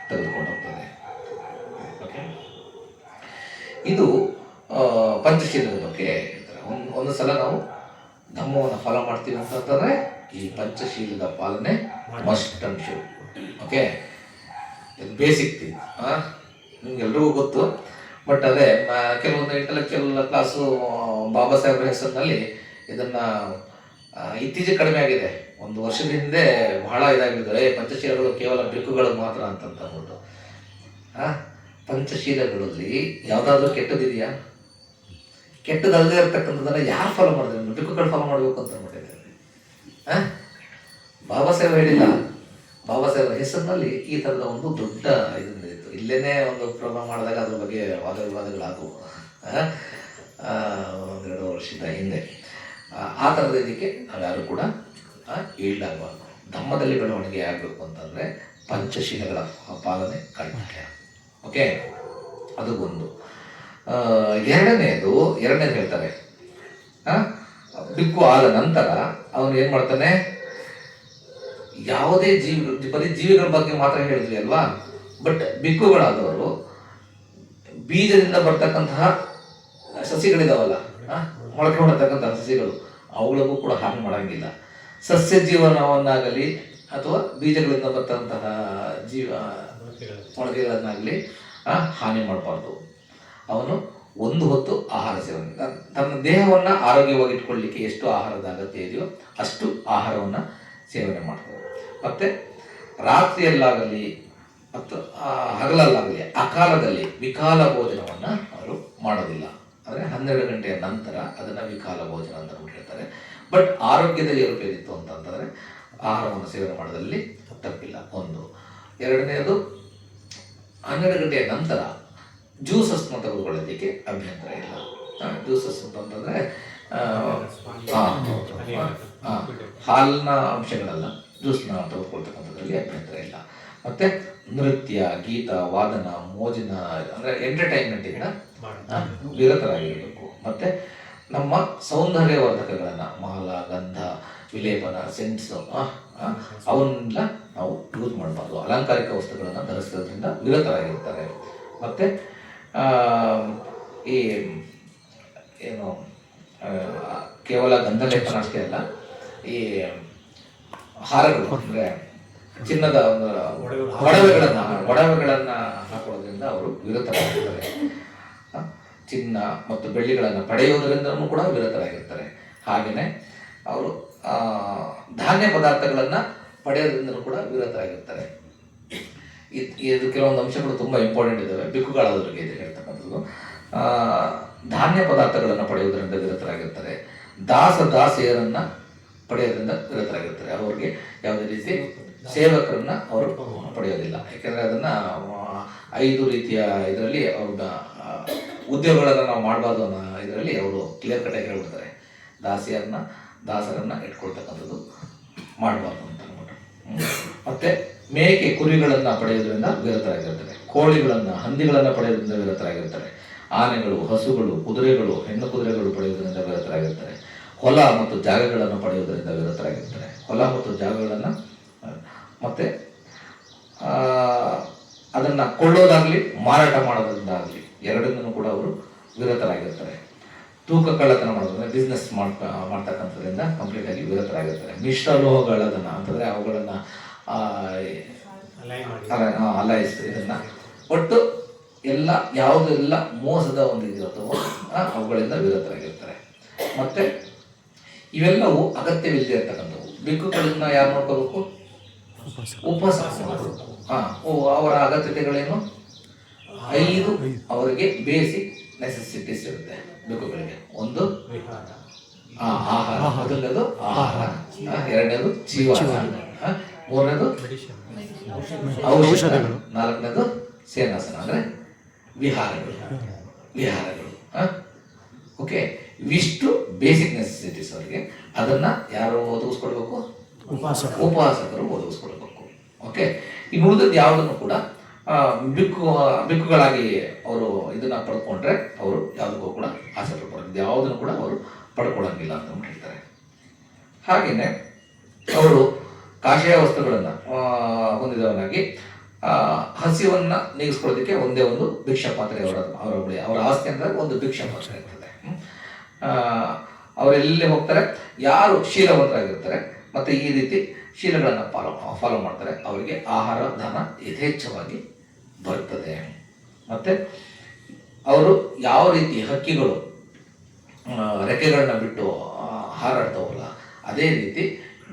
ತೆಗೆದುಕೊಂಡು ಹೋಗ್ತದೆ. ಓಕೆ, ಇದು ಪಂಚಶೀಲದ ಬಗ್ಗೆ ಹೇಳ್ತಾರೆ. ಒಂದು ಸಲ ನಾವು ಧಮ್ಮವನ್ನು ಫಾಲೋ ಮಾಡ್ತೀವಿ ಅಂತಂದರೆ ಈ ಪಂಚಶೀಲದ ಪಾಲನೆ ಮಸ್ಟ್ ಅಂಡ್ ಶುಡ್. ಓಕೆ, ಇದು ಬೇಸಿಕ್ ಥಿಂಗ್. ನಿಮ್ಗೆಲ್ರಿಗೂ ಗೊತ್ತು. ಬಟ್ ಅದೇ ಕೆಲವೊಂದು ಇಂಟೆಲೆಕ್ಚುಯಲ್ ಕ್ಲಾಸು ಬಾಬಾ ಸಾಹೇಬ್ರ ಹೆಸರಿನಲ್ಲಿ ಇದನ್ನು ಇತ್ತೀಚೆಗೆ ಕಡಿಮೆ ಆಗಿದೆ. ಒಂದು ವರ್ಷದ ಹಿಂದೆ ಬಹಳ ಇದಾಗಿದ್ದಾರೆ, ಪಂಚಶೀಲಗಳು ಕೇವಲ ಭಿಕ್ಕುಗಳು ಮಾತ್ರ ಅಂತಂದ್ಬಿಟ್ಟು. ಪಂಚಶೀಲಗಳಲ್ಲಿ ಯಾವುದಾದ್ರೂ ಕೆಟ್ಟದಿದೆಯಾ? ಕೆಟ್ಟದಲ್ಲದೆ ಇರ್ತಕ್ಕಂಥದ್ದನ್ನು ಯಾರು ಫಾಲೋ ಮಾಡಿದ್ರೆ? ಭಿಕ್ಕುಗಳು ಫಾಲೋ ಮಾಡಬೇಕು ಅಂತ ಅಂದ್ಬಿಟ್ಟಿದ್ದಾರೆ. ಬಾಬಾ ಸಾಹೇಬ್ ಹೇಳಿಲ್ಲ. ಬಾಬಾ ಸಾಹೇಬ್ ಹೆಸರಿನಲ್ಲಿ ಈ ಥರದ ಒಂದು ದೊಡ್ಡ ಇದನ್ನು ಇತ್ತು. ಇಲ್ಲೇನೇ ಒಂದು ಪ್ರೋಗ್ರಾಮ್ ಮಾಡಿದಾಗ ಅದ್ರ ಬಗ್ಗೆ ವಾದ ವಿವಾದಗಳಾದವು. 1-2 ವರ್ಷದ ಹಿಂದೆ. ಆ ಥರದ ಇದಕ್ಕೆ ನಾವ್ಯಾರು ಕೂಡ ಈಡಾಗಬಾರ್ದು. ಧಮ್ಮದಲ್ಲಿ ಬೆಳವಣಿಗೆ ಆಗಬೇಕು ಅಂತಂದರೆ ಪಂಚಶೀಲಗಳ ಪಾಲನೆ ಕಡ್ಡಾಯ. ಓಕೆ, ಅದು ಒಂದು. ಎರಡನೇದು ಹೇಳ್ತಾರೆ, ಬಿಕ್ಕು ಆದ ನಂತರ ಅವನು ಏನು ಮಾಡ್ತಾನೆ, ಯಾವುದೇ ಬರೀ ಜೀವಿಗಳ ಬಗ್ಗೆ ಮಾತ್ರ ಹೇಳಿದ್ವಿ ಅಲ್ವಾ, ಬಟ್ ಬಿಕ್ಕುಗಳಾದವರು ಬೀಜದಿಂದ ಬರ್ತಕ್ಕಂತಹ ಸಸಿಗಳಿದಾವಲ್ಲ, ಮೊಳಕೆ ಹೊಡತಕ್ಕಂತಹ ಸಸಿಗಳು, ಅವುಗಳಿಗೂ ಕೂಡ ಹಾನಿ ಮಾಡೋಂಗಿಲ್ಲ. ಸಸ್ಯ ಜೀವನವನ್ನಾಗಲಿ ಅಥವಾ ಬೀಜಗಳಿಂದ ಬರ್ತಕ್ಕಂತಹ ಮೊಳಕೆಗಳನ್ನಾಗಲಿ ಹಾನಿ ಮಾಡಬಾರ್ದು. ಅವನು ಒಂದು ಹೊತ್ತು ಆಹಾರ ಸೇವನೆ, ತನ್ನ ದೇಹವನ್ನು ಆರೋಗ್ಯವಾಗಿ ಇಟ್ಕೊಳ್ಳಿಕ್ಕೆ ಎಷ್ಟು ಆಹಾರದ ಅಗತ್ಯ ಇದೆಯೋ ಅಷ್ಟು ಆಹಾರವನ್ನು ಸೇವನೆ ಮಾಡ್ತಾರೆ. ಮತ್ತು ರಾತ್ರಿಯಲ್ಲಾಗಲಿ ಮತ್ತು ಹಗಲಲ್ಲಾಗಲಿ ಅಕಾಲದಲ್ಲಿ ವಿಕಾಲ ಭೋಜನವನ್ನು ಅವರು ಮಾಡೋದಿಲ್ಲ. ಅಂದರೆ 12 ಗಂಟೆಯ ನಂತರ ಅದನ್ನು ವಿಕಾಲ ಭೋಜನ ಅಂತ ಹೇಳ್ತಾರೆ. ಬಟ್ ಆರೋಗ್ಯದ ಏರುಪೇರಿತ್ತು ಅಂತಂದರೆ ಆಹಾರವನ್ನು ಸೇವನೆ ಮಾಡೋದ್ರಲ್ಲಿ ತಪ್ಪಿಲ್ಲ. ಒಂದು. ಎರಡನೆಯದು, 12 ಗಂಟೆಯ ನಂತರ ಜ್ಯೂಸಸ್ನ ತೆಗೆದುಕೊಳ್ಳೋದಕ್ಕೆ ಅಭ್ಯಂತರ ಇಲ್ಲ. ಜ್ಯೂಸಸ್ ಅಂತಂದರೆ ಹಾಲಿನ ಅಂಶಗಳಲ್ಲ, ಜ್ಯೂಸ್ನ ತೆಗೆದುಕೊಳ್ತಕ್ಕಂಥದ್ರಲ್ಲಿ ಅಭ್ಯಂತರ ಇಲ್ಲ. ಮತ್ತು ನೃತ್ಯ, ಗೀತ, ವಾದನ, ಮೋಜಿನ ಅಂದರೆ ಎಂಟರ್ಟೈನ್ಮೆಂಟಿಂದ ವಿರತರಾಗಿರಬೇಕು. ಮತ್ತು ನಮ್ಮ ಸೌಂದರ್ಯವರ್ಧಕಗಳನ್ನು, ಮಾಲ, ಗಂಧ, ವಿಲೇಪನ, ಸೆಂಟ್ಸು ಅವನ್ನೆಲ್ಲ ನಾವು ಯೂಸ್ ಮಾಡಬಾರ್ದು. ಅಲಂಕಾರಿಕ ವಸ್ತುಗಳನ್ನು ಧರಿಸೋದ್ರಿಂದ ವಿರತರಾಗಿರ್ತಾರೆ. ಮತ್ತು ಈ ಏನು ಕೇವಲ ಗಂಧಲೇಪನ ಅಷ್ಟೇ ಅಲ್ಲ, ಈ ಹಾರಗಳು ಅಂದರೆ ಚಿನ್ನದ ಒಡವೆಗಳನ್ನು ಹಾಕೊಳ್ಳೋದ್ರಿಂದ ಅವರು ವಿರತರಾಗಿರ್ತಾರೆ. ಚಿನ್ನ ಮತ್ತು ಬೆಳ್ಳಿಗಳನ್ನು ಪಡೆಯುವುದರಿಂದಲೂ ಕೂಡ ವಿರತರಾಗಿರ್ತಾರೆ. ಹಾಗೆಯೇ ಅವರು ಧಾನ್ಯ ಪದಾರ್ಥಗಳನ್ನು ಪಡೆಯೋದ್ರಿಂದಲೂ ಕೂಡ ವಿರತರಾಗಿರ್ತಾರೆ. ಇದು ಕೆಲವೊಂದು ಅಂಶಗಳು ತುಂಬ ಇಂಪಾರ್ಟೆಂಟ್ ಇದ್ದಾವೆ. ಬಿಕ್ಕುಗಳಾದವರಿಗೆ ಇದು ಹೇಳ್ತಕ್ಕಂಥದ್ದು. ಧಾನ್ಯ ಪದಾರ್ಥಗಳನ್ನು ಪಡೆಯುವುದರಿಂದ ವಿರತರಾಗಿರ್ತಾರೆ. ದಾಸಿಯರನ್ನು ಪಡೆಯೋದ್ರಿಂದ ವಿರತರಾಗಿರ್ತಾರೆ. ಅವ್ರಿಗೆ ಯಾವುದೇ ರೀತಿ ಸೇವಕರನ್ನು ಅವರು ಪಡೆಯೋದಿಲ್ಲ. ಯಾಕೆಂದರೆ ಅದನ್ನು 5 ರೀತಿಯ ಇದರಲ್ಲಿ ಅವ್ರನ್ನ ಉದ್ಯೋಗಗಳನ್ನು ನಾವು ಮಾಡಬಾರ್ದು ಅನ್ನೋ ಇದರಲ್ಲಿ ಅವರು ಕ್ಲಿಯರ್ ಕಟ್ಟಾಗಿ ಹೇಳ್ಬಿಡ್ತಾರೆ. ದಾಸರನ್ನು ಇಟ್ಕೊಳ್ತಕ್ಕಂಥದ್ದು ಮಾಡಬಾರ್ದು ಅಂತ ಅಂದ್ಬಿಟ್ಟು. ಮತ್ತು ಮೇಕೆ, ಕುರಿಗಳನ್ನು ಪಡೆಯೋದ್ರಿಂದ ವಿರತರಾಗಿರ್ತಾರೆ. ಕೋಳಿಗಳನ್ನು, ಹಂದಿಗಳನ್ನು ಪಡೆಯೋದ್ರಿಂದ ವಿರತರಾಗಿರ್ತಾರೆ. ಆನೆಗಳು, ಹಸುಗಳು, ಕುದುರೆಗಳು, ಹೆಣ್ಣು ಕುದುರೆಗಳು ಪಡೆಯುವುದರಿಂದ ವಿರತರಾಗಿರ್ತಾರೆ. ಹೊಲ ಮತ್ತು ಜಾಗಗಳನ್ನು ಪಡೆಯುವುದರಿಂದ ವಿರತರಾಗಿರ್ತಾರೆ. ಹೊಲ ಮತ್ತು ಜಾಗಗಳನ್ನು ಮತ್ತು ಅದನ್ನು ಕೊಳ್ಳೋದಾಗಲಿ ಮಾರಾಟ ಮಾಡೋದ್ರಿಂದಾಗಲಿ ಎರಡನ್ನೂ ಕೂಡ ಅವರು ವಿರತರಾಗಿರ್ತಾರೆ. ತೂಕ ಕಳ್ಳತನ ಮಾಡೋದ್ರಿಂದ, ಬಿಸ್ನೆಸ್ ಮಾಡ್ತಕ್ಕಂಥದ್ರಿಂದ ಕಂಪ್ಲೀಟಾಗಿ ವಿರತರಾಗಿರ್ತಾರೆ. ಮಿಶ್ರಲೋಹಗಳನ್ನ ಅಂತಂದರೆ ಅವುಗಳನ್ನು ಅಲಾಯಿಸಿ ಇದನ್ನು ಒಟ್ಟು ಎಲ್ಲ ಯಾವುದೆಲ್ಲ ಮೋಸದ ಒಂದು ಇದಿರುತ್ತವೋ ಅವುಗಳಿಂದ ವಿರತರಾಗಿರ್ತಾರೆ. ಮತ್ತು ಇವೆಲ್ಲವೂ ಅಗತ್ಯವಿಲ್ಲದೆ ಇರ್ತಕ್ಕಂಥವು. ಬಿಕ್ಕುಗಳನ್ನ ಯಾರು ನೋಡ್ಕೋಬೇಕು? ಉಪವಾಸ ಮಾಡಬೇಕು. ಅವರ ಅಗತ್ಯತೆಗಳೇನು? 5 ಅವರಿಗೆ ಬೇಸಿಕ್ ನೆಸೆಸಿಟೀಸ್ ಇರುತ್ತೆ ಬಿಕ್ಕುಗಳಿಗೆ. ಒಂದು ಆಹಾರ, ಮೊದಲನೇದು ಆಹಾರ, ಎರಡನೇದು ಜೀವನ, ಮೂರನೇದು ಔಷಧಗಳು, ನಾಲ್ಕನೇದು ಸೇನಾಸನ ಅಂದರೆ ವಿಹಾರಗಳು. ಓಕೆ, ಇವಿಷ್ಟು ಬೇಸಿಕ್ ನೆಸೆಸಿಟೀಸ್ ಅವರಿಗೆ. ಅದನ್ನು ಯಾರು ಒದಗಿಸ್ಕೊಡ್ಬೇಕು? ಉಪವಾಸಕರು ಒದಗಿಸ್ಕೊಡ್ಬೇಕು. ಓಕೆ, ಇನ್ನು ಉಳಿದದ್ದು ಯಾವುದನ್ನು ಕೂಡ ಬಿಕ್ಕುಗಳಾಗಿ ಅವರು ಇದನ್ನು ಪಡ್ಕೊಂಡ್ರೆ ಅವರು ಯಾವುದಕ್ಕೂ ಕೂಡ ಆಸೆ ಪಡ್ಕೊಳ್ಳೋದು, ಯಾವುದನ್ನು ಕೂಡ ಅವರು ಪಡ್ಕೊಳ್ಳೋಂಗಿಲ್ಲ ಅಂತ ಹೇಳ್ತಾರೆ. ಹಾಗೆಯೇ ಅವರು ಕಾಷಾಯ ವಸ್ತುಗಳನ್ನು ಹೊಂದಿದವನಾಗಿ ಹಸಿವನ್ನು ನೀಗಿಸ್ಕೊಳ್ಳೋದಕ್ಕೆ ಒಂದೇ ಒಂದು ಭಿಕ್ಷಾ ಪಾತ್ರೆ ಅವರ ಬಳಿ. ಅವರ ಆಸ್ತಿ ಅಂದರೆ ಒಂದು ಭಿಕ್ಷಾ ಪಾತ್ರೆ ಇರ್ತದೆ. ಅವರೆಲ್ಲೇ ಹೋಗ್ತಾರೆ, ಯಾರು ಶೀಲವಂತರಾಗಿರ್ತಾರೆ ಮತ್ತು ಈ ರೀತಿ ಶೀಲಗಳನ್ನು ಫಾಲೋ ಮಾಡ್ತಾರೆ, ಅವರಿಗೆ ಆಹಾರ ದಾನ ಯಥೇಚ್ಛವಾಗಿ ಬರ್ತದೆ. ಮತ್ತು ಅವರು ಯಾವ ರೀತಿ ಹಕ್ಕಿಗಳು ರೆಕ್ಕೆಗಳನ್ನ ಬಿಟ್ಟು ಹಾರಾಡ್ತಾವಲ್ಲ, ಅದೇ ರೀತಿ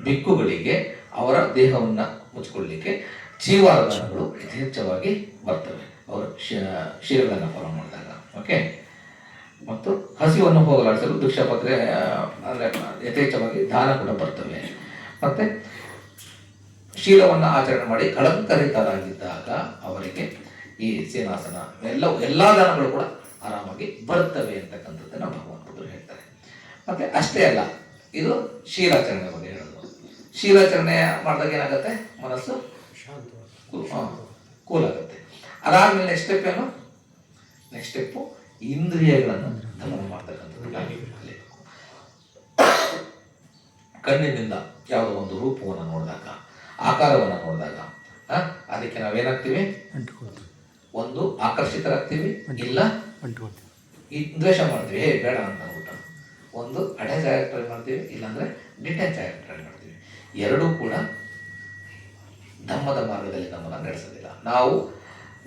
ಬಿಕ್ಕುಗಳಿಗೆ ಅವರ ದೇಹವನ್ನು ಮುಚ್ಚಿಕೊಳ್ಳಲಿಕ್ಕೆ ಜೀವಾಧಾರಗಳು ಯಥೇಚ್ಛವಾಗಿ ಬರ್ತವೆ ಅವರು ಶೀಲಗಳನ್ನು ಫಾಲೋ ಮಾಡಿದಾಗ. ಓಕೆ, ಮತ್ತು ಹಸಿವನ್ನು ಹೋಗಲಾಡಿಸಲು ಭಿಕ್ಷಾಪಾತ್ರೆ ಅಂದರೆ ಯಥೇಚ್ಛವಾಗಿ ದಾನ ಕೂಡ ಬರ್ತವೆ. ಮತ್ತು ಶೀಲವನ್ನು ಆಚರಣೆ ಮಾಡಿ ಅಲಂಕರಿತರಾಗಿದ್ದಾಗ ಅವರಿಗೆ ಈ ಸೇನಾಸನ ಎಲ್ಲ ದಾನಗಳು ಕೂಡ ಆರಾಮಾಗಿ ಬರ್ತವೆ ಅಂತಕ್ಕಂಥದ್ದನ್ನು ಭಗವಂತರು ಹೇಳ್ತಾರೆ. ಮತ್ತೆ ಅಷ್ಟೇ ಅಲ್ಲ, ಇದು ಶೀಲಾಚರಣೆ ಬಗ್ಗೆ ಹೇಳೋದು. ಶೀಲಾಚರಣೆ ಮಾಡಿದಾಗ ಏನಾಗುತ್ತೆ, ಮನಸ್ಸು ಕೂಲ್ ಆಗುತ್ತೆ. ಅದಾದ್ಮೇಲೆ ನೆಕ್ಸ್ಟ್ ಸ್ಟೆಪ್ ಏನು, ನೆಕ್ಸ್ಟ್ ಸ್ಟೆಪ್ಪು ಇಂದ್ರಿಯಗಳನ್ನು ದಮನ ಮಾಡ್ತಕ್ಕಂಥದ್ದು. ಕಣ್ಣಿನಿಂದ ಯಾವುದೋ ಒಂದು ರೂಪವನ್ನು ನೋಡಿದಾಗ, ಆಕಾರವನ್ನು ನೋಡಿದಾಗ ಅದಕ್ಕೆ ನಾವೇನಾಗ್ತೀವಿ, ಒಂದು ಆಕರ್ಷಿತರಾಗ್ತೀವಿ, ಇಲ್ಲ ಈ ದ್ವೇಷ ಮಾಡ್ತೀವಿ, ಹೇ ಬೇಡ ಅಂತ ಅಂದ್ಬಿಟ್ಟು ಒಂದು ಅಟ್ಯಾಚ್ ಆಗಕ್ಕೆ ಟ್ರೈ ಮಾಡ್ತೀವಿ, ಇಲ್ಲಾಂದ್ರೆ ಡಿಟ್ಯಾಚ್ ಆಗಕ್ಕೆ ಟ್ರೈ ಮಾಡ್ತೀವಿ. ಎರಡೂ ಕೂಡ ಧಮ್ಮದ ಮಾರ್ಗದಲ್ಲಿ ನಮ್ಮನ್ನು ನಡೆಸೋದಿಲ್ಲ. ನಾವು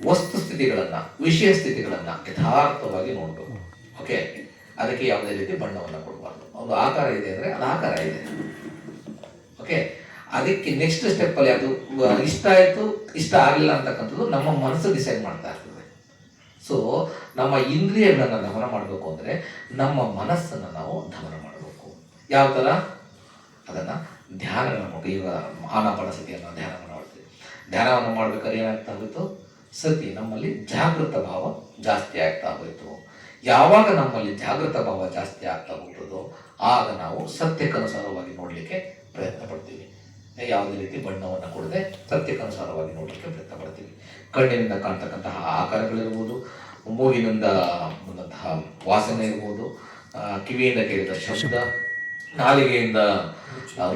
ವಸ್ತು ಸ್ಥಿತಿಗಳನ್ನು, ವಿಷಯ ಸ್ಥಿತಿಗಳನ್ನು ಯಥಾರ್ಥವಾಗಿ ನೋಡಬೇಕು. ಓಕೆ, ಅದಕ್ಕೆ ಯಾವುದೇ ರೀತಿ ಬಣ್ಣವನ್ನು ಕೊಡಬಾರ್ದು. ಒಂದು ಆಕಾರ ಇದೆ ಅಂದರೆ ಅದು ಆಕಾರ ಇದೆ. ಓಕೆ, ಅದಕ್ಕೆ ನೆಕ್ಸ್ಟ್ ಸ್ಟೆಪ್ಪಲ್ಲಿ ಅದು ಇಷ್ಟ ಆಯಿತು, ಇಷ್ಟ ಆಗಲಿಲ್ಲ ಅಂತಕ್ಕಂಥದ್ದು ನಮ್ಮ ಮನಸ್ಸು ಡಿಸೈಡ್ ಮಾಡ್ತಾ ಇರ್ತದೆ. ಸೊ ನಮ್ಮ ಇಂದ್ರಿಯಗಳನ್ನು ದಮನ ಮಾಡಬೇಕು ಅಂದರೆ ನಮ್ಮ ಮನಸ್ಸನ್ನು ನಾವು ದಮನ ಮಾಡಬೇಕು. ಯಾವ ಥರ, ಅದನ್ನು ಧ್ಯಾನಗಳ ಮೂಲಕ. ಈಗ ಆನಾಪಾನ ಸತಿಯನ್ನು ಧ್ಯಾನವನ್ನು ಮಾಡ್ತೀವಿ. ಧ್ಯಾನವನ್ನು ಮಾಡಬೇಕಾದ್ರೆ ಏನಾಗ್ತಾ ಹೋಯಿತು, ಸತಿ ನಮ್ಮಲ್ಲಿ ಜಾಗೃತ ಭಾವ ಜಾಸ್ತಿ ಆಗ್ತಾ ಹೋಯಿತು. ಯಾವಾಗ ನಮ್ಮಲ್ಲಿ ಜಾಗೃತ ಭಾವ ಜಾಸ್ತಿ ಆಗ್ತಾ ಹೋಗ್ತದೋ ಆಗ ನಾವು ಸತ್ಯಕ್ಕನುಸಾರವಾಗಿ ನೋಡಲಿಕ್ಕೆ ಪ್ರಯತ್ನ ಪಡ್ತೀವಿ. ಯಾವುದೇ ರೀತಿ ಬಣ್ಣವನ್ನು ಕೊಡದೆ ಸತ್ಯಕ್ಕನುಸಾರವಾಗಿ ನೋಡಲಿಕ್ಕೆ ಪ್ರಯತ್ನ ಪಡ್ತೀವಿ. ಕಣ್ಣಿನಿಂದ ಕಾಣ್ತಕ್ಕಂತಹ ಆಕಾರಗಳಿರ್ಬೋದು, ಮೂಗಿನಿಂದ ಬಂದಂತಹ ವಾಸನೆ ಇರ್ಬೋದು, ಕಿವಿಯಿಂದ ಕೇಳಿದ ಶಬ್ದ, ನಾಲಿಗೆಯಿಂದ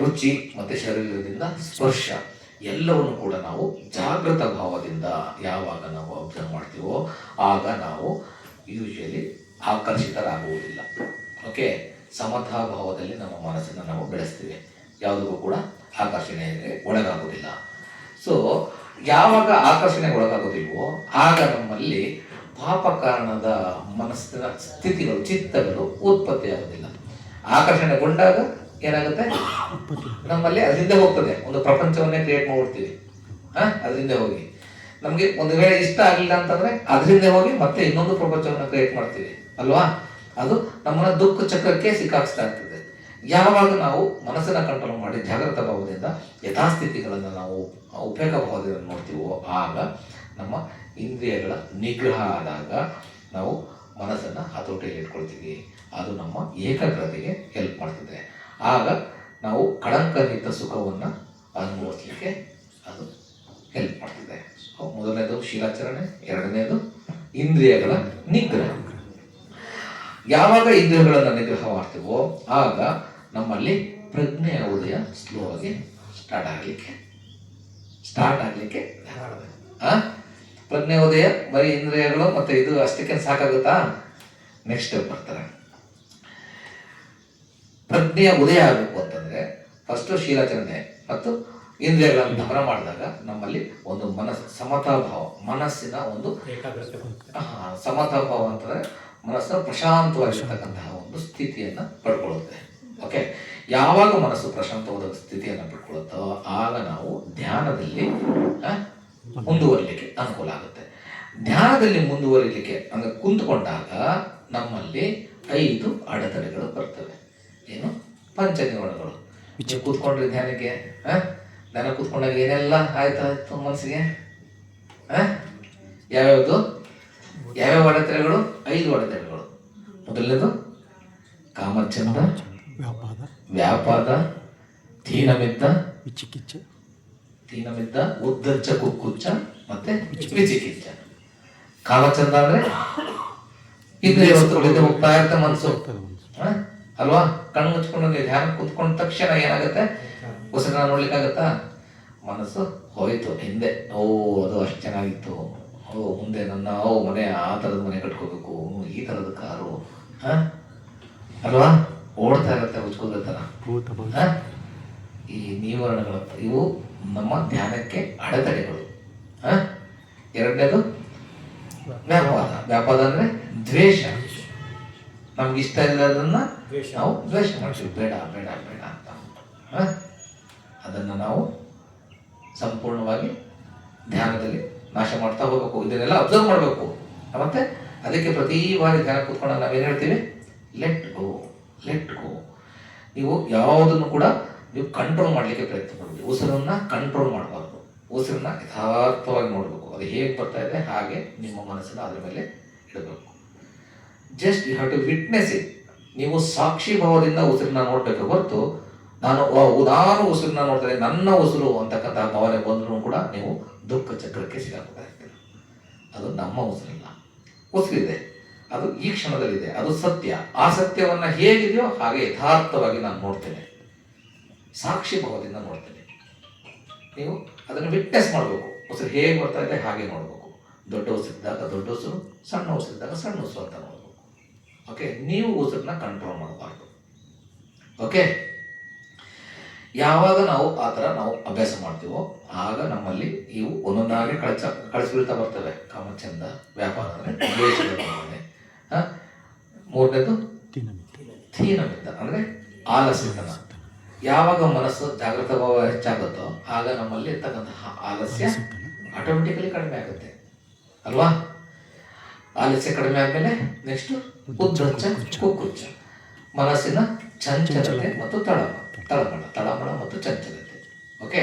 ರುಚಿ ಮತ್ತು ಶರೀರದಿಂದ ಸ್ಪರ್ಶ, ಎಲ್ಲವನ್ನು ಕೂಡ ನಾವು ಜಾಗೃತ ಭಾವದಿಂದ ಯಾವಾಗ ನಾವು ಅಬ್ಸರ್ವ್ ಮಾಡ್ತೀವೋ ಆಗ ನಾವು ಯೂಶಲಿ ಆಕರ್ಷಿತರಾಗುವುದಿಲ್ಲ. ಓಕೆ, ಸಮತಾ ಭಾವದಲ್ಲಿ ನಮ್ಮ ಮನಸ್ಸನ್ನು ನಾವು ಬೆಳೆಸ್ತೀವಿ, ಯಾವುದಕ್ಕೂ ಕೂಡ ಆಕರ್ಷಣೆಗೆ ಒಳಗಾಗೋದಿಲ್ಲ. ಸೊ ಯಾವಾಗ ಆಕರ್ಷಣೆಗೆ ಒಳಗಾಗೋದಿಲ್ವೋ ಆಗ ನಮ್ಮಲ್ಲಿ ಪಾಪ ಕಾರಣದ ಮನಸ್ಸಿನ ಸ್ಥಿತಿಗಳು, ಚಿತ್ತಗಳು ಉತ್ಪತ್ತಿ ಆಗೋದಿಲ್ಲ. ಆಕರ್ಷಣೆಗೊಂಡಾಗ ಏನಾಗುತ್ತೆ, ನಮ್ಮಲ್ಲಿ ಅದರಿಂದ ಹೋಗ್ತದೆ, ಒಂದು ಪ್ರಪಂಚವನ್ನೇ ಕ್ರಿಯೇಟ್ ಮಾಡ್ಬಿಡ್ತೀವಿ. ಅದರಿಂದ ಹೋಗಿ ನಮಗೆ ಒಂದು ವೇಳೆ ಇಷ್ಟ ಆಗಲಿಲ್ಲ ಅಂತಂದ್ರೆ ಅದರಿಂದ ಹೋಗಿ ಮತ್ತೆ ಇನ್ನೊಂದು ಪ್ರಪಂಚವನ್ನು ಕ್ರಿಯೇಟ್ ಮಾಡ್ತೀವಿ ಅಲ್ವಾ. ಅದು ನಮ್ಮನ್ನ ದುಃಖ ಚಕ್ರಕ್ಕೆ ಸಿಕ್ಕಾಕ್ಸ್ತಾ ಇರ್ತದೆ. ಯಾವಾಗ ನಾವು ಮನಸ್ಸನ್ನ ಕಂಟ್ರೋಲ್ ಮಾಡಿ ಜಾಗೃತ ಭಾವದಿಂದ ಯಥಾಸ್ಥಿತಿಗಳನ್ನು ನಾವು ಉಪೇಕ್ಷ ಭಾವದಿಂದ ನೋಡ್ತೀವೋ ಆಗ ನಮ್ಮ ಇಂದ್ರಿಯಗಳ ನಿಗ್ರಹ ಆದಾಗ ನಾವು ಮನಸ್ಸನ್ನು ಹತೋಟಿಯಲ್ಲಿ ಇಟ್ಕೊಳ್ತೀವಿ. ಅದು ನಮ್ಮ ಏಕಾಗ್ರತೆಗೆ ಹೆಲ್ಪ್ ಮಾಡ್ತದೆ. ಆಗ ನಾವು ಕಳಂಕರಹಿತ ಸುಖವನ್ನು ಅನುಭವಿಸಲಿಕ್ಕೆ ಅದು ಹೆಲ್ಪ್ ಮಾಡ್ತದೆ. ಮೊದಲನೇದು ಶೀಲಾಚರಣೆ, ಎರಡನೇದು ಇಂದ್ರಿಯಗಳ ನಿಗ್ರಹ. ಯಾವಾಗ ಇಂದ್ರಿಯಗಳನ್ನು ನಿಗ್ರಹ ಮಾಡ್ತೀವೋ ಆಗ ನಮ್ಮಲ್ಲಿ ಪ್ರಜ್ಞೆಯ ಉದಯ ಸ್ಲೋ ಆಗಿ ಸ್ಟಾರ್ಟ್ ಆಗಲಿಕ್ಕೆ ಪ್ರಜ್ಞೆ ಉದಯ ಬರೀ ಇಂದ್ರಿಯಗಳು ಮತ್ತೆ ಇದು ಅಷ್ಟಕ್ಕೆ ಸಾಕಾಗುತ್ತಾ? ನೆಕ್ಸ್ಟ್ ಸ್ಟೆಪ್ ಬರ್ತಾರೆ. ಪ್ರಜ್ಞೆಯ ಉದಯ ಆಗಬೇಕು ಅಂತಂದ್ರೆ ಫಸ್ಟ್ ಶೀಲಾಚರಣೆ ಮತ್ತು ಇಂದ್ರಿಯಗಳನ್ನು ದಮನ ಮಾಡಿದಾಗ ನಮ್ಮಲ್ಲಿ ಒಂದು ಸಮತಾಭಾವ, ಮನಸ್ಸಿನ ಒಂದು ಸಮತಾಭಾವ ಅಂತಂದ್ರೆ ಮನಸ್ಸು ಪ್ರಶಾಂತವಾಗಿರ್ತಕ್ಕಂತಹ ಒಂದು ಸ್ಥಿತಿಯನ್ನು ಪಡ್ಕೊಳ್ಳುತ್ತೆ. ಓಕೆ, ಯಾವಾಗ ಮನಸ್ಸು ಪ್ರಶಾಂತವಾದ ಸ್ಥಿತಿಯನ್ನು ಪಡ್ಕೊಳ್ಳುತ್ತೋ ಆಗ ನಾವು ಧ್ಯಾನದಲ್ಲಿ ಮುಂದುವರಿಲಿಕ್ಕೆ ಅನುಕೂಲ ಆಗುತ್ತೆ. ಧ್ಯಾನದಲ್ಲಿ ಮುಂದುವರಿಲಿಕ್ಕೆ ಅಂದ್ರೆ ಕುಂತ್ಕೊಂಡಾಗ ನಮ್ಮಲ್ಲಿ 5 ಅಡೆತಡೆಗಳು ಬರ್ತವೆ. ಏನು? ಪಂಚನಿವರಣಗಳು. ಕೂತ್ಕೊಂಡ್ರೆ ಧ್ಯಾನಕ್ಕೆ ಧ್ಯಾನ ಕೂತ್ಕೊಂಡಾಗ ಏನೆಲ್ಲ ಆಯ್ತು ಮನಸ್ಸಿಗೆ? ಯಾವ್ಯಾವ ಅಡೆತಡೆಗಳು? 5 ಅಡೆತಡೆಗಳು. ಮೊದಲನೇದು ಕಾಮಚಂದ, ವ್ಯಾಪಾದ, ತೀನಮಿದ್ದ, ಉದ್ದಚ್ಚ ಕುಕ್ಕುಚ್ಚ ಮತ್ತೆ ವಿಚಿಕಿಚ್ಚ. ಕಾಮಚಂದ ಅಂದ್ರೆ ಇಂದ್ರಿಯ ವಸ್ತುಗಳಿಂದ ಹೋಗ್ತಾ ಇರ್ತ ಮನಸ್ಸು ಅಲ್ವಾ. ಕಣ್ಣು ಮುಚ್ಕೊಂಡು ನೀವು ಧ್ಯಾನ ಕುತ್ಕೊಂಡ ತಕ್ಷಣ ಏನಾಗುತ್ತೆ? ಉಸಿರನ್ನ ನೋಡ್ಲಿಕ್ಕಾಗತ್ತಾ? ಮನಸ್ಸು ಹೋಯ್ತು ಹಿಂದೆ. ಅದು ಅಷ್ಟು ಚೆನ್ನಾಗಿತ್ತು, ಮುಂದೆ ನನ್ನ ಮನೆ ಆ ಥರದ ಮನೆ ಕಟ್ಕೋಬೇಕು, ಈ ಥರದ ಕಾರು ಅಲ್ವಾ, ಓಡ್ತಾ ಇರುತ್ತೆ ಉಚ್ಕೋದ ಥರ. ಈ ನಿವಾರಣೆಗಳು ಇವು ನಮ್ಮ ಧ್ಯಾನಕ್ಕೆ ಅಡೆತಡೆಗಳು. ಎರಡನೇದು ವ್ಯಾಪಾದ ಅಂದ್ರೆ ದ್ವೇಷ. ನಮ್ಗೆ ಇಷ್ಟ ಇಲ್ಲದನ್ನ ನಾವು ದ್ವೇಷ ಮಾಡ್ತೀವಿ, ಬೇಡ ಬೇಡ ಬೇಡ ಅಂತ. ಅದನ್ನು ನಾವು ಸಂಪೂರ್ಣವಾಗಿ ಧ್ಯಾನದಲ್ಲಿ ನಾಶ ಮಾಡ್ತಾ ಹೋಗ್ಬೇಕು. ಇದನ್ನೆಲ್ಲ ಅಬ್ಸರ್ವ್ ಮಾಡಬೇಕು. ಮತ್ತೆ ಅದಕ್ಕೆ ಪ್ರತಿ ಬಾರಿ ಧ್ಯಾನ ಕೂತ್ಕೊಂಡಾಗ ನಾವೇನು ಹೇಳ್ತೀವಿ? Let go. ನೀವು ಯಾವುದನ್ನು ಕೂಡ ನೀವು ಕಂಟ್ರೋಲ್ ಮಾಡಲಿಕ್ಕೆ ಪ್ರಯತ್ನ ಪಡಬೇಕು. ಉಸಿರನ್ನ ಕಂಟ್ರೋಲ್ ಮಾಡಬಾರ್ದು. ಉಸಿರನ್ನ ಯಥಾರ್ಥವಾಗಿ ನೋಡಬೇಕು. ಅದು ಹೇಗೆ ಬರ್ತಾ ಇದೆ ಹಾಗೆ ನಿಮ್ಮ ಮನಸ್ಸನ್ನು ಅದ್ರ ಮೇಲೆ ಇಡಬೇಕು. Just you have to witness it. ನೀವು ಸಾಕ್ಷಿ ಭಾವದಿಂದ ಉಸಿರನ್ನ ನೋಡಬೇಕು ಹೊರತು ನಾನು ಉಸಿರನ್ನ ನೋಡ್ತೇನೆ, ನನ್ನ ಉಸಿರು ಅಂತಕ್ಕಂಥ ಭಾವನೆ ಬಂದರೂ ಕೂಡ ನೀವು ದುಃಖ ಚಕ್ರಕ್ಕೆ ಸಿಗಾಕೋತಾ ಇರ್ತೀರ. ಅದು ನಮ್ಮ ಉಸಿರಲ್ಲ, ಉಸಿರಿದೆ, ಅದು ಈ ಕ್ಷಣದಲ್ಲಿದೆ, ಅದು ಸತ್ಯ. ಆ ಸತ್ಯವನ್ನು ಹೇಗಿದೆಯೋ ಹಾಗೆ ಯಥಾರ್ಥವಾಗಿ ನಾನು ನೋಡ್ತೇನೆ, ಸಾಕ್ಷಿ ಭಾವದಿಂದ ನೋಡ್ತೇನೆ. ನೀವು ಅದನ್ನು ವಿಟ್ನೆಸ್ ಮಾಡಬೇಕು. ಉಸಿರು ಹೇಗೆ ಬರ್ತಾ ಇದೆ ಹಾಗೆ ನೋಡಬೇಕು. ದೊಡ್ಡ ಉಸಿರಿದ್ದಾಗ ದೊಡ್ಡ ಉಸಿರು, ಸಣ್ಣ ಉಸಿರಿದ್ದಾಗ ಸಣ್ಣ ಉಸಿರು ಅಂತ ನೋಡಬೇಕು. ಓಕೆ, ನೀವು ಉಸಿರನ್ನ ಕಂಟ್ರೋಲ್ ಮಾಡಬಾರ್ದು. ಓಕೆ, ಯಾವಾಗ ನಾವು ಆ ಥರ ನಾವು ಅಭ್ಯಾಸ ಮಾಡ್ತೀವೋ ಆಗ ನಮ್ಮಲ್ಲಿ ಇವು ಒಂದೊಂದಾಗಿ ಕಳಿಸ್ಬೀಳ್ತಾ ಬರ್ತವೆ. ಕಾಮಚಂದ, ವ್ಯಾಪಾರ ಅಂದರೆ ದ್ವೇಷದ ಭಾವನೆ. ಮೂರನೇದು ಥೀನಮಿತ ಅಂದರೆ ಆಲಸ್ಯತನ. ಯಾವಾಗ ಮನಸ್ಸು ಜಾಗೃತ ಭಾವ ಹೆಚ್ಚಾಗುತ್ತೋ ಆಗ ನಮ್ಮಲ್ಲಿ ಇರ್ತಕ್ಕಂತಹ ಆಲಸ್ಯ ಆಟೋಮೆಟಿಕಲಿ ಕಡಿಮೆ ಆಗುತ್ತೆ ಅಲ್ವಾ? ಆಲಸ್ಯ ಕಡಿಮೆ ಆದಮೇಲೆ ನೆಕ್ಸ್ಟ್ ಉದ್ರಚ್ಚ, ಕುಕ್ಕುಚ್ಚ, ಮನಸ್ಸಿನ ಚಂಚಲತೆ ಮತ್ತು ತಳಮಳ ಮತ್ತು ಚಂಚಲತೆ. ಓಕೆ,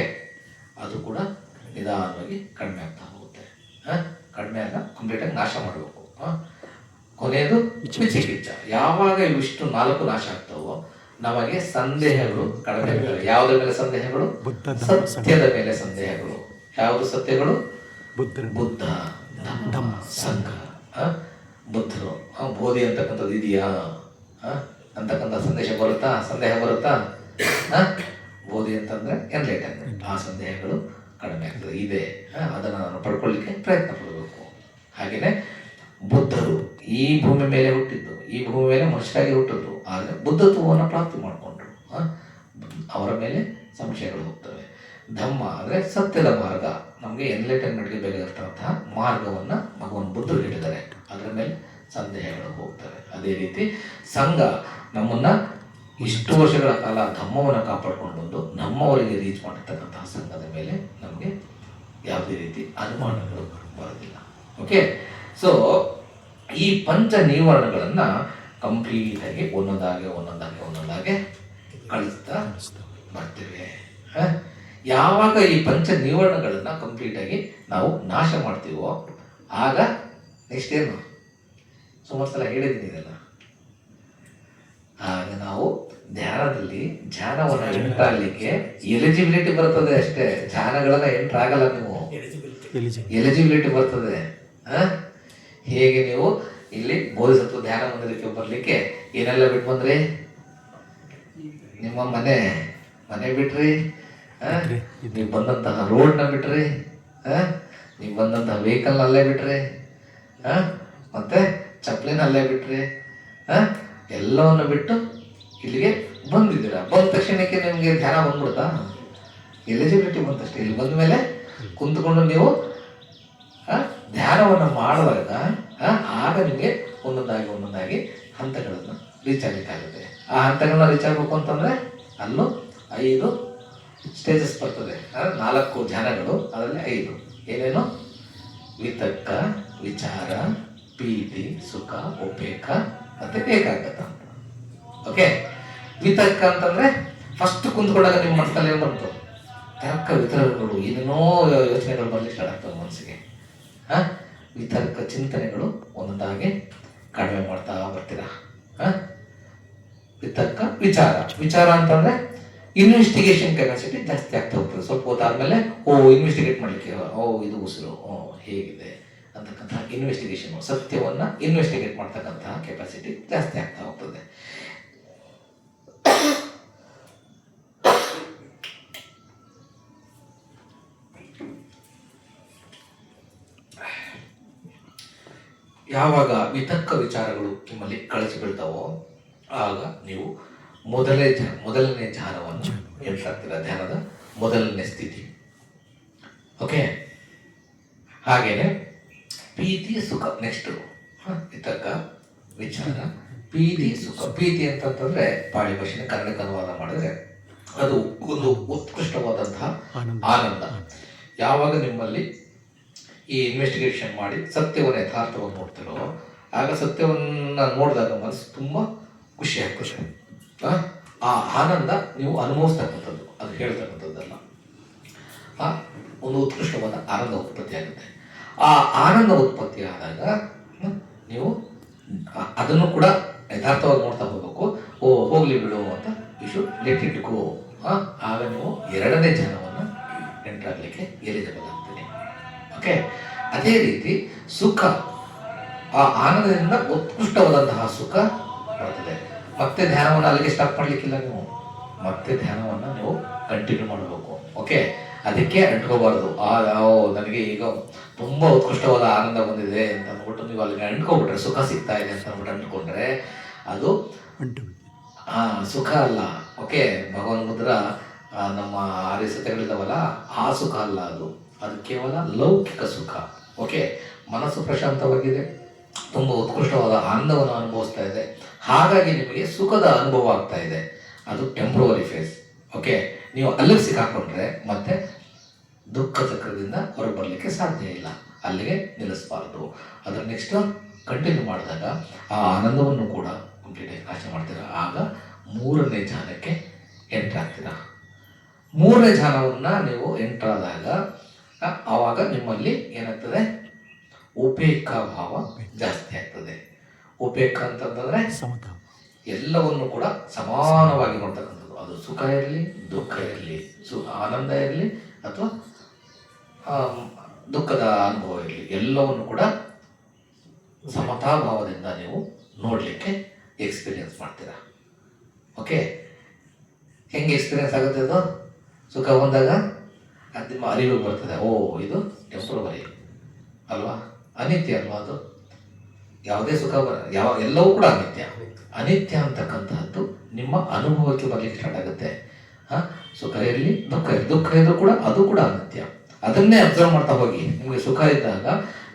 ಅದು ಕೂಡ ನಿಧಾನವಾಗಿ ಕಡಿಮೆ ಆಗ್ತಾ ಹೋಗುತ್ತೆ. ಕಡಿಮೆ ಆಗ ಕಂಪ್ಲೀಟಾಗಿ ನಾಶ ಮಾಡಬೇಕು. ಕೊನೆಯದು ವಿಚಿಕಿಚ್ಚ. ಯಾವಾಗ ಇವಿಷ್ಟು 4 ನಾಶ ಆಗ್ತಾವೋ ನಮಗೆ ಸಂದೇಹಗಳು ಕಡಿಮೆ ಆಗ್ತವೆ. ಯಾವುದ್ರ ಮೇಲೆ ಸಂದೇಹಗಳು? ಸತ್ಯದ ಮೇಲೆ ಸಂದೇಹಗಳು. ಯಾವುದು ಸತ್ಯಗಳು? ಬುದ್ಧ, ಧಮ್ಮ, ಸಂಘ. ಬುದ್ಧರು ಬೋಧಿ ಅಂತಕ್ಕಂಥದ್ದು ಇದೆಯಾ ಅಂತಕ್ಕಂಥ ಸಂದೇಹ ಬರುತ್ತಾ? ಬೋಧಿ ಅಂತಂದ್ರೆ ಎನ್ಲೈಟನ್ಮೆಂಟ್. ಆ ಸಂದೇಹಗಳು ಕಡಿಮೆ ಆಗ್ತದೆ. ಇದೆ, ಅದನ್ನು ನಾನು ಪಡ್ಕೊಳ್ಳಿಕ್ಕೆ ಪ್ರಯತ್ನ ಪಡಬೇಕು. ಹಾಗೆಯೇ ಬುದ್ಧರು ಈ ಭೂಮಿ ಮೇಲೆ ಹುಟ್ಟಿದ್ದು, ಈ ಭೂಮಿ ಮೇಲೆ ಮನುಷ್ಯರಾಗಿ ಹುಟ್ಟಿದ್ರು, ಆದರೆ ಬುದ್ಧತ್ವವನ್ನು ಪ್ರಾಪ್ತಿ ಮಾಡಿಕೊಂಡ್ರು. ಅವರ ಮೇಲೆ ಸಂಶಯಗಳು ಹೋಗ್ತವೆ. ಧಮ್ಮ ಅಂದರೆ ಸತ್ಯದ ಮಾರ್ಗ. ನಮಗೆ ಎನ್ಲೈಟನ್ಮೆಂಟ್ಗೆ ಬೇಕಾಗಿರ್ತಕ್ಕಂತಹ ಮಾರ್ಗವನ್ನು ಭಗವಾನ್ ಬುದ್ಧರು ಹೇಳಿದ್ದಾರೆ, ಅದರ ಮೇಲೆ ಸಂದೇಹಗಳು ಹೋಗ್ತವೆ. ಅದೇ ರೀತಿ ಸಂಘ ನಮ್ಮನ್ನು ಇಷ್ಟು ವರ್ಷಗಳ ಕಾಲ ಧಮ್ಮವನ್ನು ಕಾಪಾಡ್ಕೊಂಡು ಬಂದು ನಮ್ಮವರಿಗೆ ರೀಚ್ ಮಾಡಿರ್ತಕ್ಕಂತಹ ಸಂಘದ ಮೇಲೆ ನಮಗೆ ಯಾವುದೇ ರೀತಿ ಅನುಮಾನಗಳು ಬರೋದಿಲ್ಲ. ಓಕೆ, ಸೊ ಈ ಪಂಚ ನಿವಾರಣೆಗಳನ್ನು ಕಂಪ್ಲೀಟಾಗಿ ಒಂದೊಂದಾಗೆ ಕಳಿಸ್ತಾ ಬರ್ತೇವೆ. ಯಾವಾಗ ಈ ಪಂಚ ನಿವಾರಣೆಗಳನ್ನು ಕಂಪ್ಲೀಟಾಗಿ ನಾವು ನಾಶ ಮಾಡ್ತೀವೋ ಆಗ ನೆಕ್ಸ್ಟ್ ಏನು? ಸುಮಾರು ಸಲ ಹೇಳಿದ್ದೀನಿ ಇದೆಲ್ಲ. ಆಗ ನಾವು ಧ್ಯಾನವನ್ನು ಎಂಟರ್ ಆಗಲಿಕ್ಕೆ ಎಲಿಜಿಬಿಲಿಟಿ ಬರ್ತದೆ ಅಷ್ಟೇ. ಧ್ಯಾನಗಳನ್ನ ಎಂಟರ್ ಆಗಲ್ಲ, ನೀವು ಎಲಿಜಿಬಿಲಿಟಿ ಬರ್ತದೆ. ಹೇಗೆ ನೀವು ಇಲ್ಲಿ ಬೋಧಿಸತ್ವ ಧ್ಯಾನ ಮಂದಿರಕ್ಕೆ ಬರಲಿಕ್ಕೆ ಏನೆಲ್ಲ ಬಿಟ್ಟು ಬಂದ್ರಿ? ನಿಮ್ಮ ಮನೆ ಬಿಟ್ರಿ, ನೀವು ಬಂದಂತಹ ರೋಡ್ನ ಬಿಟ್ರಿ, ನೀವು ಬಂದಂತಹ ವೆಹಿಕಲ್ನ ಅಲ್ಲೇ ಬಿಟ್ರಿ, ಮತ್ತೆ ಚಪ್ಪಲಿನಲ್ಲೇ ಬಿಟ್ರಿ, ಎಲ್ಲವನ್ನು ಬಿಟ್ಟು ಇಲ್ಲಿಗೆ ಬಂದಿದ್ದೀರಾ. ಬಂದ ತಕ್ಷಣಕ್ಕೆ ನಿಮಗೆ ಧ್ಯಾನ ಬಂದ್ಬಿಡ್ತಾ? ಎಲಿಜಿಬಿಲಿಟಿ ಬಂದಷ್ಟೇ. ಇಲ್ಲಿ ಬಂದ ಮೇಲೆ ಕುಂತ್ಕೊಂಡು ನೀವು ಧ್ಯಾನವನ್ನು ಮಾಡುವಾಗ ಆಗ ನಿಮಗೆ ಒಂದೊಂದಾಗಿ ಹಂತಗಳನ್ನು ರೀಚ್ ಆಗಲಿಕ್ಕಾಗುತ್ತೆ. ಆ ಹಂತಗಳನ್ನ ರೀಚ್ ಆಗಬೇಕು ಅಂತಂದರೆ ಅಲ್ಲೂ 5 ಸ್ಟೇಜಸ್ ಬರ್ತದೆ. 4 ಧ್ಯಾನಗಳು, ಅದರಲ್ಲಿ 5 ಏನೇನು? ವಿತರ್ಕ, ವಿಚಾರ, ಪ್ರೀತಿ, ಸುಖ, ಉಪೇಕ್ಷ ಮತ್ತು ಏಕಾಗ್ರತೆ ಅಂತ. ಓಕೆ, ವಿತರ್ಕ ಅಂತಂದರೆ ಫಸ್ಟ್ ಕುಂತ್ಕೊಂಡಾಗ ನಿಮ್ಮ ಮನಸ್ಸಲ್ಲಿ ಏನು ಬಂತು? ತರ್ಕ ವಿತರ್ಕಗಳು, ಏನೇನೋ ಯೋಚನೆಗಳು ಬರಲಿಕ್ಕೆ ಸ್ಟಾರ್ಟ್ ಆಗ್ತವೆ ಮನಸ್ಸಿಗೆ. ವಿತರ್ಕ ಚಿಂತನೆಗಳು ಒಂದೊಂದಾಗಿ ಕಡಿಮೆ ಮಾಡ್ತಾ ಬರ್ತೀರಾ. ವಿತರ್ಕ, ವಿಚಾರ ಅಂತಂದರೆ ಇನ್ವೆಸ್ಟಿಗೇಷನ್ ಕೆಪಾಸಿಟಿ ಜಾಸ್ತಿ ಆಗ್ತಾ ಹೋಗ್ತದೆ. ಸ್ವಲ್ಪ ಹೊತ್ತಾದ್ಮೇಲೆ ಇನ್ವೆಸ್ಟಿಗೇಟ್ ಮಾಡಲಿಕ್ಕೆ, ಇದು ಉಸಿರು ಹೇಗಿದೆ ಅಂತಕ್ಕಂತಹ ಇನ್ವೆಸ್ಟಿಗೇಷನ್, ಸತ್ಯವನ್ನು ಇನ್ವೆಸ್ಟಿಗೇಟ್ ಮಾಡ್ತಕ್ಕಂತಹ ಕೆಪಾಸಿಟಿ ಜಾಸ್ತಿ ಆಗ್ತಾ ಹೋಗ್ತದೆ. ಯಾವಾಗ ವಿತರ್ಕ ವಿಚಾರಗಳು ನಿಮ್ಮಲ್ಲಿ ಕಳಚಿ ಬೀಳ್ತಾವೋ ಆಗ ನೀವು ಮೊದಲನೇ ಧ್ಯಾನವನ್ನು ಹೇಳ್ತಾಗ್ತೀರ, ಧ್ಯಾನದ ಮೊದಲನೇ ಸ್ಥಿತಿ. ಓಕೆ, ಹಾಗೇನೆ ಪ್ರೀತಿ, ಸುಖ ನೆಕ್ಸ್ಟು. ವಿತರ್ಕ, ವಿಚಾರ, ಪ್ರೀತಿ, ಸುಖ. ಪ್ರೀತಿ ಅಂತಂತಂದ್ರೆ ಪಾಳಿ ಭಾಷೆನ ಕನ್ನಡಕ್ಕೆ ಅನುವಾದ ಮಾಡಿದ್ರೆ ಅದು ಒಂದು ಉತ್ಕೃಷ್ಟವಾದಂತಹ ಆನಂದ. ಯಾವಾಗ ನಿಮ್ಮಲ್ಲಿ ಈ ಇನ್ವೆಸ್ಟಿಗೇಷನ್ ಮಾಡಿ ಸತ್ಯವನ್ನು ಯಥಾರ್ಥವನ್ನು ನೋಡ್ತಿರೋ ಆಗ ಸತ್ಯವನ್ನು ನೋಡಿದಾಗ ಮನಸ್ಸು ತುಂಬ ಖುಷಿ ಆಗ್ತದೆ. ಆ ಆನಂದ ನೀವು ಅನುಭವಿಸ್ತಕ್ಕಂಥದ್ದು, ಅದು ಹೇಳ್ತಕ್ಕಂಥದ್ದಲ್ಲ. ಒಂದು ಉತ್ಕೃಷ್ಟವಾದ ಆನಂದ ಉತ್ಪತ್ತಿ ಆಗುತ್ತೆ. ಆ ಆನಂದ ಉತ್ಪತ್ತಿ ಆದಾಗ ನೀವು ಅದನ್ನು ಕೂಡ ಯಥಾರ್ಥವಾಗಿ ನೋಡ್ತಾ ಹೋಗ್ಬೇಕು. ಓ ಹೋಗ್ಲಿ ಬಿಡು ಅಂತ you should let it go. ಆಗ ನೀವು ಎರಡನೇ ಧ್ಯಾನವನ್ನು ಎಂಟರ್ ಆಗಲಿಕ್ಕೆ ಎಲಿಜಿಬಲ್ ಆಗ್ತದೆ. ಓಕೆ, ಅದೇ ರೀತಿ ಸುಖ, ಆ ಆನಂದದಿಂದ ಉತ್ಕೃಷ್ಟವಾದಂತಹ ಸುಖ ಬರ್ತದೆ. ಮತ್ತೆ ಧ್ಯಾನವನ್ನು ಅಲ್ಲಿಗೆ ಸ್ಟಾಪ್ ಮಾಡಲಿಕ್ಕಿಲ್ಲ, ನೀವು ಮತ್ತೆ ಧ್ಯಾನವನ್ನು ನೀವು ಕಂಟಿನ್ಯೂ ಮಾಡಬೇಕು. ಓಕೆ, ಅದಕ್ಕೆ ಅಂಟ್ಕೋಬಾರ್ದು. ನನಗೆ ಈಗ ತುಂಬ ಉತ್ಕೃಷ್ಟವಾದ ಆನಂದ ಬಂದಿದೆ ಅಂತ ಅಂದ್ಬಿಟ್ಟು ನೀವು ಅಲ್ಲಿಗೆ ಅಂಟ್ಕೊಬಿಟ್ರೆ, ಸುಖ ಸಿಗ್ತಾ ಇದೆ ಅಂತ ಅಂದ್ಬಿಟ್ಟು ಅಂಟ್ಕೊಂಡ್ರೆ ಅದು ಸುಖ ಅಲ್ಲ. ಓಕೆ, ಭಗವಾನ್ ಮುದ್ರ ನಮ್ಮ ಆರ್ಯ ಸತ್ಯಗಳಿದ್ದಾವಲ್ಲ, ಆ ಸುಖ ಅಲ್ಲ ಅದು ಕೇವಲ ಲೌಕಿಕ ಸುಖ. ಓಕೆ, ಮನಸ್ಸು ಪ್ರಶಾಂತವಾಗಿದೆ, ತುಂಬ ಉತ್ಕೃಷ್ಟವಾದ ಆನಂದವನ್ನು ಅನುಭವಿಸ್ತಾ ಇದೆ, ಹಾಗಾಗಿ ನಿಮಗೆ ಸುಖದ ಅನುಭವ ಆಗ್ತಾ ಇದೆ. ಅದು ಟೆಂಪ್ರವರಿ ಫೇಸ್. ಓಕೆ, ನೀವು ಅಲ್ಲಿಗೆ ಸಿಕ್ಕಾಕೊಂಡ್ರೆ ಮತ್ತೆ ದುಃಖ ಚಕ್ರದಿಂದ ಹೊರಗೆ ಬರಲಿಕ್ಕೆ ಸಾಧ್ಯ ಇಲ್ಲ, ಅಲ್ಲಿಗೆ ನಿಲ್ಲಿಸಬಾರ್ದು. ಅದರ ನೆಕ್ಸ್ಟ್ ಕಂಟಿನ್ಯೂ ಮಾಡಿದಾಗ ಆ ಆನಂದವನ್ನು ಕೂಡ ಕಂಪ್ಲೀಟಾಗಿ ನಾಶ ಮಾಡ್ತೀರಾ. ಆಗ ಮೂರನೇ ಧ್ಯಾನಕ್ಕೆ ಎಂಟರ್ ಆಗ್ತೀರಾ. ಮೂರನೇ ಧ್ಯಾನವನ್ನು ನೀವು ಎಂಟರ್ ಆದಾಗ ಆವಾಗ ನಿಮ್ಮಲ್ಲಿ ಏನಾಗ್ತದೆ, ಉಪೇಕ್ಷಾ ಭಾವ ಜಾಸ್ತಿ ಆಗ್ತದೆ. ಉಪೇಕ್ಷಾ ಅಂತಂದ್ರೆ ಎಲ್ಲವನ್ನು ಕೂಡ ಸಮಾನವಾಗಿ ನೋಡ್ತಕ್ಕಂಥದ್ದು. ಅದು ಸುಖ ಇರಲಿ, ದುಃಖ ಇರಲಿ, ಆನಂದ ಇರಲಿ ಅಥವಾ ದುಃಖದ ಅನುಭವ ಇರಲಿ, ಎಲ್ಲವನ್ನು ಕೂಡ ಸಮತಾಭಾವದಿಂದ ನೀವು ನೋಡಲಿಕ್ಕೆ ಎಕ್ಸ್ಪೀರಿಯನ್ಸ್ ಮಾಡ್ತೀರಾ. ಓಕೆ, ಹೆಂಗೆ ಎಕ್ಸ್ಪೀರಿಯನ್ಸ್ ಆಗುತ್ತೆ ಅದು? ಸುಖ ಬಂದಾಗ ಅದು ನಿಮ್ಮ ಅರಿವಿಗೆ ಬರ್ತದೆ. ಓ, ಇದು ಟೆಂಪ್ರವರಿ ಅಲ್ವಾ, ಅನಿತ್ಯ ಅಲ್ವಾ ಅದು. ಯಾವುದೇ ಸುಖ ಎಲ್ಲವೂ ಕೂಡ ಅನಿತ್ಯ. ಅನಿತ್ಯ ಅಂತಕ್ಕಂತಹದ್ದು ನಿಮ್ಮ ಅನುಭವಕ್ಕೆ ಬರಲಿಕ್ಕೆ ಸ್ಟಾರ್ಟ್ ಆಗುತ್ತೆ. ಸುಖ ಇರಲಿ, ದುಃಖ ಇರಲಿ, ದುಃಖ ಇದ್ರೂ ಕೂಡ ಅದು ಕೂಡ ಅನಿತ್ಯ. ಅದನ್ನೇ ಅಬ್ಸರ್ವ್ ಮಾಡ್ತಾ ಹೋಗಿ. ನಿಮಗೆ ಸುಖ ಇದ್ದಾಗ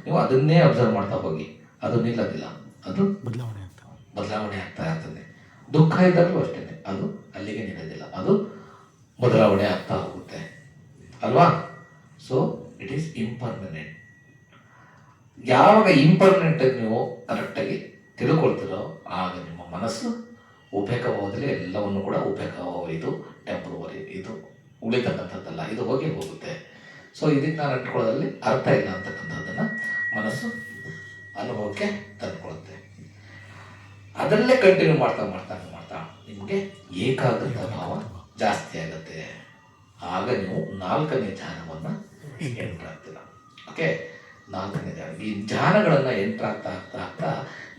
ನೀವು ಅದನ್ನೇ ಅಬ್ಸರ್ವ್ ಮಾಡ್ತಾ ಹೋಗಿ, ಅದು ನಿಲ್ಲೋದಿಲ್ಲ, ಅದು ಬದಲಾವಣೆ ಆಗ್ತಾ ಇರ್ತದೆ. ದುಃಖ ಇದ್ದಾಗಲೂ ಅಷ್ಟೇ, ಅದು ಅಲ್ಲಿಗೆ ನಿಲ್ಲೋದಿಲ್ಲ, ಅದು ಬದಲಾವಣೆ ಆಗ್ತಾ ಹೋಗುತ್ತೆ ಅಲ್ವಾ. So it is impermanent. ಯಾವಾಗ ಇಂಪರ್ಮನೆಂಟ್ ನೀವು ಕರೆಕ್ಟಾಗಿ ತಿಳ್ಕೊಳ್ತೀರೋ ಆಗ ನಿಮ್ಮ ಮನಸ್ಸು ಉಪೇಕ್ಷಾ ಭಾವದಲ್ಲಿ ಎಲ್ಲವನ್ನು ಕೂಡ ಉಪೇಕ್ಷಾ ಭಾವ, ಇದು ಟೆಂಪ್ರವರಿ, ಇದು ಉಳಿತಕ್ಕಂಥದ್ದಲ್ಲ, ಇದು ಹೋಗುತ್ತೆ. ಸೊ ಇದಕ್ಕೆ ನಾನು ಅಂಟ್ಕೊಳ್ಳೋದ್ರಲ್ಲಿ ಅರ್ಥ ಇಲ್ಲ ಅಂತಕ್ಕಂಥದ್ದನ್ನು ಮನಸ್ಸು ಅನುಭವಕ್ಕೆ ತಂದುಕೊಳ್ಳುತ್ತೆ. ಅದರಲ್ಲೇ ಕಂಟಿನ್ಯೂ ಮಾಡ್ತಾ ಮಾಡ್ತಾ ಮಾಡ್ತಾ ನಿಮಗೆ ಏಕಾಗ್ರತಾ ಭಾವ ಜಾಸ್ತಿ ಆಗುತ್ತೆ. ಆಗ ನೀವು ನಾಲ್ಕನೇ ಧ್ಯಾನವನ್ನು ಎಂಟರ್ ಆಗ್ತೀರ. ಓಕೆ, ನಾಲ್ಕನೇ ಧ್ಯಾನ. ಈ ಧ್ಯಾನಗಳನ್ನು ಎಂಟರ್ ಆಗ್ತಾ ಆಗ್ತಾ ಆಗ್ತಾ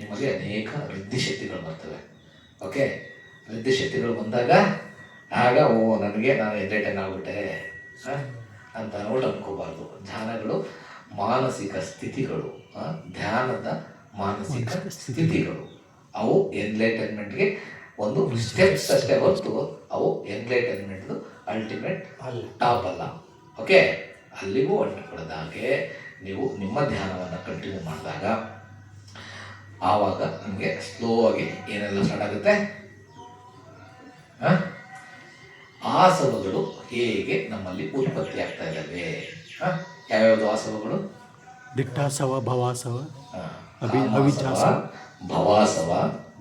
ನಿಮಗೆ ಅನೇಕ ವೃದ್ಧಿಶಕ್ತಿಗಳು ಬರ್ತವೆ. ಓಕೆ, ವೃದ್ಧಿಶಕ್ತಿಗಳು ಬಂದಾಗ ಆಗ ನಾನು ಎನ್ಲೈಟನ್ ಆಗ್ಬಿಟ್ಟೆ ಅಂತ ನೋಟ್ ಅನ್ಕೋಬಾರ್ದು. ಧ್ಯಾನಗಳು ಮಾನಸಿಕ ಸ್ಥಿತಿಗಳು, ಧ್ಯಾನದ ಮಾನಸಿಕ ಸ್ಥಿತಿಗಳು. ಅವು ಎನ್ಲೈಟನ್ಮೆಂಟ್ಗೆ ಒಂದು ಸ್ಟೆಪ್ಸ್ ಅಷ್ಟೇ ಹೊರತು ಅವು ಎನ್ಲೈಟನ್ಮೆಂಟ್ದು ಅಲ್ಟಿಮೇಟ್ ಟಾಪ್ ಅಲ್ಲ. ಓಕೆ, ಅಲ್ಲಿಗೂ ಅಂಟಿಕೊಳ್ಳೋದಾಗೆ ನೀವು ನಿಮ್ಮ ಧ್ಯಾನವನ್ನು ಕಂಟಿನ್ಯೂ ಮಾಡಿದಾಗ ಆವಾಗ ನಿಮಗೆ ಸ್ಲೋ ಆಗಿ ಏನೆಲ್ಲ ಸ್ಟಾರ್ಟ್ ಆಗುತ್ತೆ, ಆಸವಗಳು ಹೇಗೆ ನಮ್ಮಲ್ಲಿ ಉತ್ಪತ್ತಿ ಆಗ್ತಾ ಇದ್ದಾವೆ. ಯಾವ್ಯಾವುದು ಆಸವಗಳು? ದಿಟ್ಟಾಸವ, ಭವಾಸವ, ಭವಾಸವ,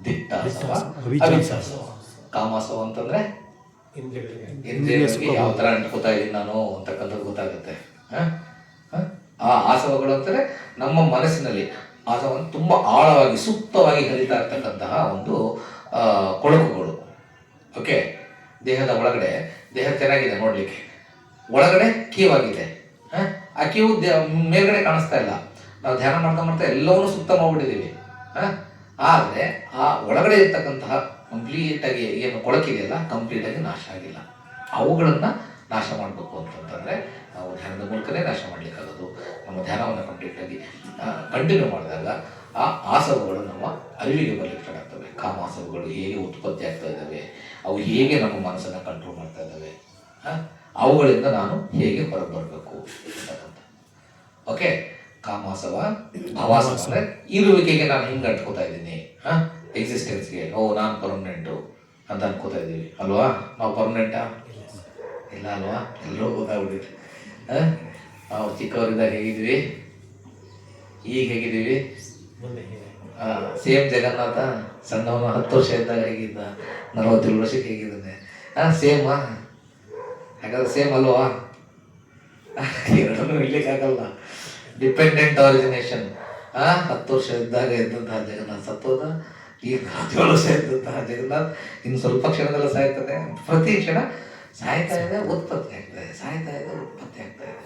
ದಿಟ್ಟಾಸವ, ಅವಿಚಾಸವ. ಕಾಮಾಸವ ಅಂತಂದ್ರೆ ಇಂದ್ರಿಯಗಳಿಗೆ ಯಾವ ತರ ಅಂಟ್ಕೋತಾ ಇದ್ದೀನಿ ನಾನು ಅಂತಕ್ಕಂಥದ್ದು ಗೊತ್ತಾಗುತ್ತೆ. ಆ ಆಸವಗಳು ಅಂತಂದ್ರೆ ನಮ್ಮ ಮನಸ್ಸಿನಲ್ಲಿ ಆಸವನ್ನು ತುಂಬಾ ಆಳವಾಗಿ ಸೂಕ್ತವಾಗಿ ಹರಿತಾ ಇರ್ತಕ್ಕಂತಹ ಒಂದು ಕೊಳಕುಗಳು. ಓಕೆ, ದೇಹದ ಒಳಗಡೆ, ದೇಹ ಚೆನ್ನಾಗಿದೆ ನೋಡ್ಲಿಕ್ಕೆ, ಒಳಗಡೆ ಕೀವಾಗಿದೆ. ಆ ಕೀವು ಮೇಲ್ಗಡೆ ಕಾಣಿಸ್ತಾ ಇಲ್ಲ. ನಾವು ಧ್ಯಾನ ಮಾಡ್ತಾ ಮಾಡ್ತಾ ಎಲ್ಲವನ್ನೂ ಸುತ್ತ ಮಾಡ್ಬಿಟ್ಟಿದ್ದೀವಿ. ಆದರೆ ಆ ಒಳಗಡೆ ಇರ್ತಕ್ಕಂತಹ ಕಂಪ್ಲೀಟಾಗಿ ಏನು ಕೊಳಕಿದೆಯಲ್ಲ, ಕಂಪ್ಲೀಟಾಗಿ ನಾಶ ಆಗಿಲ್ಲ. ಅವುಗಳನ್ನು ನಾಶ ಮಾಡಬೇಕು ಅಂತಂತಂದರೆ ನಾವು ಧ್ಯಾನದ ಮೂಲಕನೇ ನಾಶ ಮಾಡಲಿಕ್ಕಾಗೋದು. ನಮ್ಮ ಧ್ಯಾನವನ್ನು ಕಂಪ್ಲೀಟಾಗಿ ಕಂಟಿನ್ಯೂ ಮಾಡಿದಾಗ ಆ ಆಸವಗಳು ನಮ್ಮ ಅರಿವಿಗೆ ಬರಲಿಕ್ಕೆ ಸ್ಟಾರ್ಟ್ ಆಗ್ತವೆ. ಕಾಮಾಸವಗಳು ಹೇಗೆ ಉತ್ಪತ್ತಿ ಆಗ್ತಾ ಇದ್ದಾವೆ, ಅವು ಹೇಗೆ ನಮ್ಮ ಮನಸ್ಸನ್ನು ಕಂಟ್ರೋಲ್ ಮಾಡ್ತಾ ಇದ್ದಾವೆ, ಅವುಗಳಿಂದ ನಾನು ಹೇಗೆ ಹೊರಗೆ ಬರಬೇಕು ಅಂತಕ್ಕಂಥ. ಓಕೆ, ಕಾಮಾಸವ, ಭವಾಸವ ಅಂದರೆ ಇರುವಿಕೆಗೆ ನಾನು ಹಿಂಗೆ ಅಂಟ್ಕೋತಾ ಇದ್ದೀನಿ, ಎಕ್ಸಿಸ್ಟೆನ್ಸ್ಗೆ. ನಾನು ಪರ್ಮನೆಂಟು ಅಂತ ಅನ್ಕೋತಾ ಇದ್ದೀವಿ ಅಲ್ವಾ. ನಾವು ಪರ್ಮನೆಂಟಾ? ಇಲ್ಲ ಅಲ್ವಾ, ಎಲ್ಲರೂ ಗೊತ್ತಾಗ್ಬಿಟ್ಟಿದೆ. ನಾವು ಚಿಕ್ಕವರಿದ್ದಾಗ ಹೇಗಿದ್ವಿ, ಈಗ ಹೇಗಿದ್ದೀವಿ? ಸೇಮ್ ಜಗನ್ನಾಥ ಸಣ್ಣವನು 10 ವರ್ಷ ಇದ್ದಾಗ ಹೇಗಿದ್ದ, 47 ವರ್ಷಕ್ಕೆ ಹೇಗಿದ್ದಾನೆ? ಸೇಮಾ? ಹಾಗಾದ್ರೆ ಸೇಮ್ ಅಲ್ವಾ? ಎರಡನ್ನೂ ಇರ್ಲಿಕ್ಕಾಗಲ್ಲ. ಡಿಪೆಂಡೆಂಟ್ ಆರಿಜಿನೇಷನ್ 10 ವರ್ಷ ಇದ್ದಾಗ ಇದ್ದಂತಹ ಜಗನ್ನಾಥ್ ಸತ್ತೋದ. ಈಗ 17 ವರ್ಷ ಇದ್ದಂತಹ ಜಗನ್ನಾಥ್ ಇನ್ನು ಸ್ವಲ್ಪ ಕ್ಷಣದಲ್ಲ ಸಾಯ್ತಾನೆ. ಪ್ರತಿ ಕ್ಷಣ ಸಾಯ್ತಾ ಇದೆ, ಉತ್ಪತ್ತಿ ಆಗ್ತಾ ಇದೆ, ಸಾಯ್ತಾ ಇದೆ, ಉತ್ಪತ್ತಿ ಆಗ್ತಾ ಇದೆ.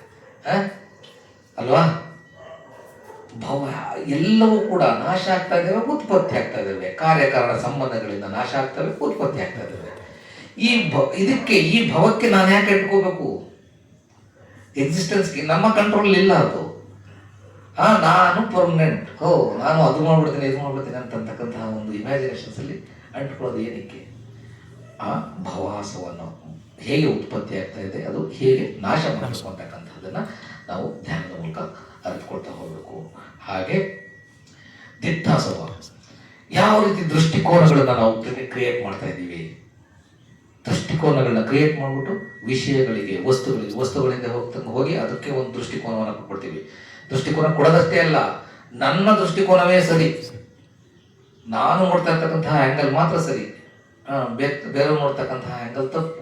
ಅಲ್ವಾ? ಭವ ಎಲ್ಲವೂ ಕೂಡ ನಾಶ ಆಗ್ತಾ ಇದ್ದಾವೆ, ಉತ್ಪತ್ತಿ ಆಗ್ತಾ ಇದ್ದಾವೆ. ಕಾರ್ಯಕಾರಣ ಸಂಬಂಧಗಳಿಂದ ನಾಶ ಆಗ್ತವೆ, ಉತ್ಪತ್ತಿ ಆಗ್ತಾ ಇದ್ದಾವೆ. ಈ ಭವಕ್ಕೆ ನಾನು ಯಾಕೆ ಇಟ್ಕೋಬೇಕು? ಎಕ್ಸಿಸ್ಟೆನ್ಸ್ಗೆ ನಮ್ಮ ಕಂಟ್ರೋಲ್ ಇಲ್ಲ ಅದು. ನಾನು ಪರ್ಮನೆಂಟ್, ನಾನು ಅದು ಮಾಡ್ಬಿಡ್ತೀನಿ ಇದು ಮಾಡ್ಬಿಡ್ತೀನಿ ಅಂತಕ್ಕಂತಹ ಒಂದು ಇಮ್ಯಾಜಿನೇಷನ್ಸ್ ಅಲ್ಲಿ ಅಂಟ್ಕೊಳ್ಳೋದು ಏನಕ್ಕೆ? ಆ ಭವಾಸವನ್ನು ಹೇಗೆ ಉತ್ಪತ್ತಿ ಆಗ್ತಾ ಇದೆ, ಅದು ಹೇಗೆ ನಾಶ ಮಾಡಿಸ್ಕೊಂತಕ್ಕಂಥದ್ದನ್ನ ನಾವು ಧ್ಯಾನದ ಮೂಲಕ ಅರಿತುಕೊಳ್ತಾ ಹೋಗ್ಬೇಕು. ಹಾಗೆ ದಿಟ್ಟಾಸವ, ಯಾವ ರೀತಿ ದೃಷ್ಟಿಕೋನಗಳನ್ನ ನಾವು ಕ್ರಿಯೇಟ್ ಮಾಡ್ತಾ ಇದ್ದೀವಿ. ದೃಷ್ಟಿಕೋನಗಳನ್ನ ಕ್ರಿಯೇಟ್ ಮಾಡಿಬಿಟ್ಟು ವಿಷಯಗಳಿಗೆ, ವಸ್ತುಗಳಿಂದ ಹೋಗಿ ಅದಕ್ಕೆ ಒಂದು ದೃಷ್ಟಿಕೋನವನ್ನು ಕೊಡ್ತೀವಿ. ದೃಷ್ಟಿಕೋನ ಕೊಡೋದಷ್ಟೇ ಅಲ್ಲ, ನನ್ನ ದೃಷ್ಟಿಕೋನವೇ ಸರಿ, ನಾನು ನೋಡ್ತಾ ಇರ್ತಕ್ಕಂತಹ ಆ್ಯಂಗಲ್ ಮಾತ್ರ ಸರಿ, ಬೇರೆ ನೋಡ್ತಕ್ಕಂತಹ ಆ್ಯಂಗಲ್ ತಪ್ಪು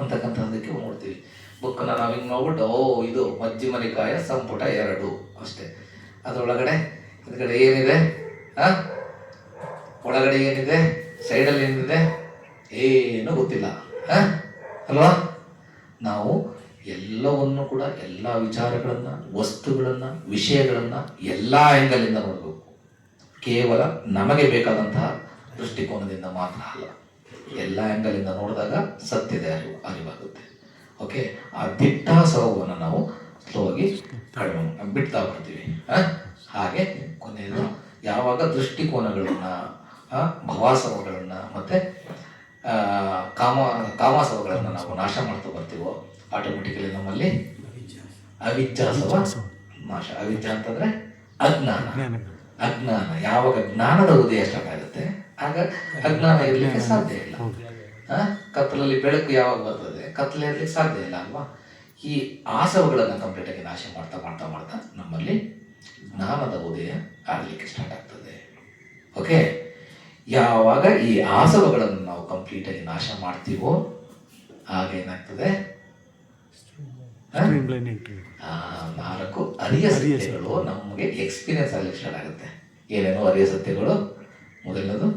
ಅಂತಕ್ಕಂಥದ್ದಕ್ಕೆ ನೋಡ್ತೀವಿ. ಬುಕ್ಕನ್ನ ನಾವು ಹಿಂಗೆ ನೋಡ್ಬಿಟ್ಟು ಇದು ಮಜ್ಜಿಮನಿಕಾಯ ಸಂಪುಟ 2 ಅಷ್ಟೇ. ಅದರೊಳಗಡೆ ಹಿಂದ್ಗಡೆ ಏನಿದೆ, ಒಳಗಡೆ ಏನಿದೆ, ಸೈಡಲ್ಲಿ ಏನಿದೆ, ಏನೂ ಗೊತ್ತಿಲ್ಲ ಅಲ್ವಾ? ನಾವು ಎಲ್ಲವನ್ನು ಕೂಡ, ಎಲ್ಲ ವಿಚಾರಗಳನ್ನ, ವಸ್ತುಗಳನ್ನ, ವಿಷಯಗಳನ್ನ ಎಲ್ಲ ಆ್ಯಂಗಲಿಂದ ನೋಡಬೇಕು. ಕೇವಲ ನಮಗೆ ಬೇಕಾದಂತಹ ದೃಷ್ಟಿಕೋನದಿಂದ ಮಾತ್ರ ಅಲ್ಲ, ಎಲ್ಲ ಆ್ಯಂಗಲಿಂದ ನೋಡಿದಾಗ ಸತ್ಯದ ಅರಿವಾಗುತ್ತೆ. ಓಕೆ, ಆ ದಿಟ್ಟಾಸವವನ್ನು ನಾವು ಸ್ಲೋವಾಗಿ ಕಡಿಮೆ ಬಿಡ್ತಾ ಬರ್ತೀವಿ. ಹಾಗೆ ಕೊನೆಯದು ಯಾವಾಗ ದೃಷ್ಟಿಕೋನಗಳನ್ನ, ಭವಾಸವಗಳನ್ನ ಮತ್ತೆ ಕಾಮಾಸವಗಳನ್ನ ನಾವು ನಾಶ ಮಾಡ್ತಾ ಬರ್ತೀವೋ, ಆಟೋಮೆಟಿಕಲಿ ನಮ್ಮಲ್ಲಿ ಅವಿದ್ಯಾಸವ ನಾಶ. ಅವಿದ್ಯಾ ಅಂತಂದ್ರೆ ಅಜ್ಞಾನ. ಅಜ್ಞಾನ ಯಾವಾಗ ಜ್ಞಾನದ ಉದಯ ಸ್ಟಾರ್ಟ್ ಆಗುತ್ತೆ, ಆಗ ಅಜ್ಞಾನ ಇರ್ಲಿಕ್ಕೆ ಸಾಧ್ಯ ಇಲ್ಲ. ಕತ್ತಲಲ್ಲಿ ಬೆಳಕು ಯಾವಾಗ ಬರ್ತದೆ, ಕತ್ತಲೆ ಇರ್ಲಿಕ್ಕೆ ಸಾಧ್ಯ ಇಲ್ಲ ಅಲ್ವಾ? ಈ ಆಸವಗಳನ್ನ ಕಂಪ್ಲೀಟ್ ಆಗಿ ನಾಶ ಮಾಡ್ತಾ ಮಾಡ್ತಾ ಮಾಡ್ತಾ ನಮ್ಮಲ್ಲಿ ಜ್ಞಾನದ ಉದಯ ಆಗಲಿಕ್ಕೆ ಸ್ಟಾರ್ಟ್ ಆಗ್ತದೆ. ಓಕೆ, ಯಾವಾಗ ಈ ಆಸವಗಳನ್ನು ನಾವು ಕಂಪ್ಲೀಟ್ ಆಗಿ ನಾಶ ಮಾಡ್ತೀವೋ ಆಗ ಏನಾಗ್ತದೆ, 4 ಅರಿಯ ಸತ್ಯಗಳು ನಮಗೆ ಎಕ್ಸ್ಪೀರಿಯನ್ಸ್ ಆಗಲಿಕ್ಕೆ ಸ್ಟಾರ್ಟ್ ಆಗುತ್ತೆ. ಏನೇನೋ ಅರಿಯ ಸತ್ಯಗಳು. ಮೊದಲನೇದು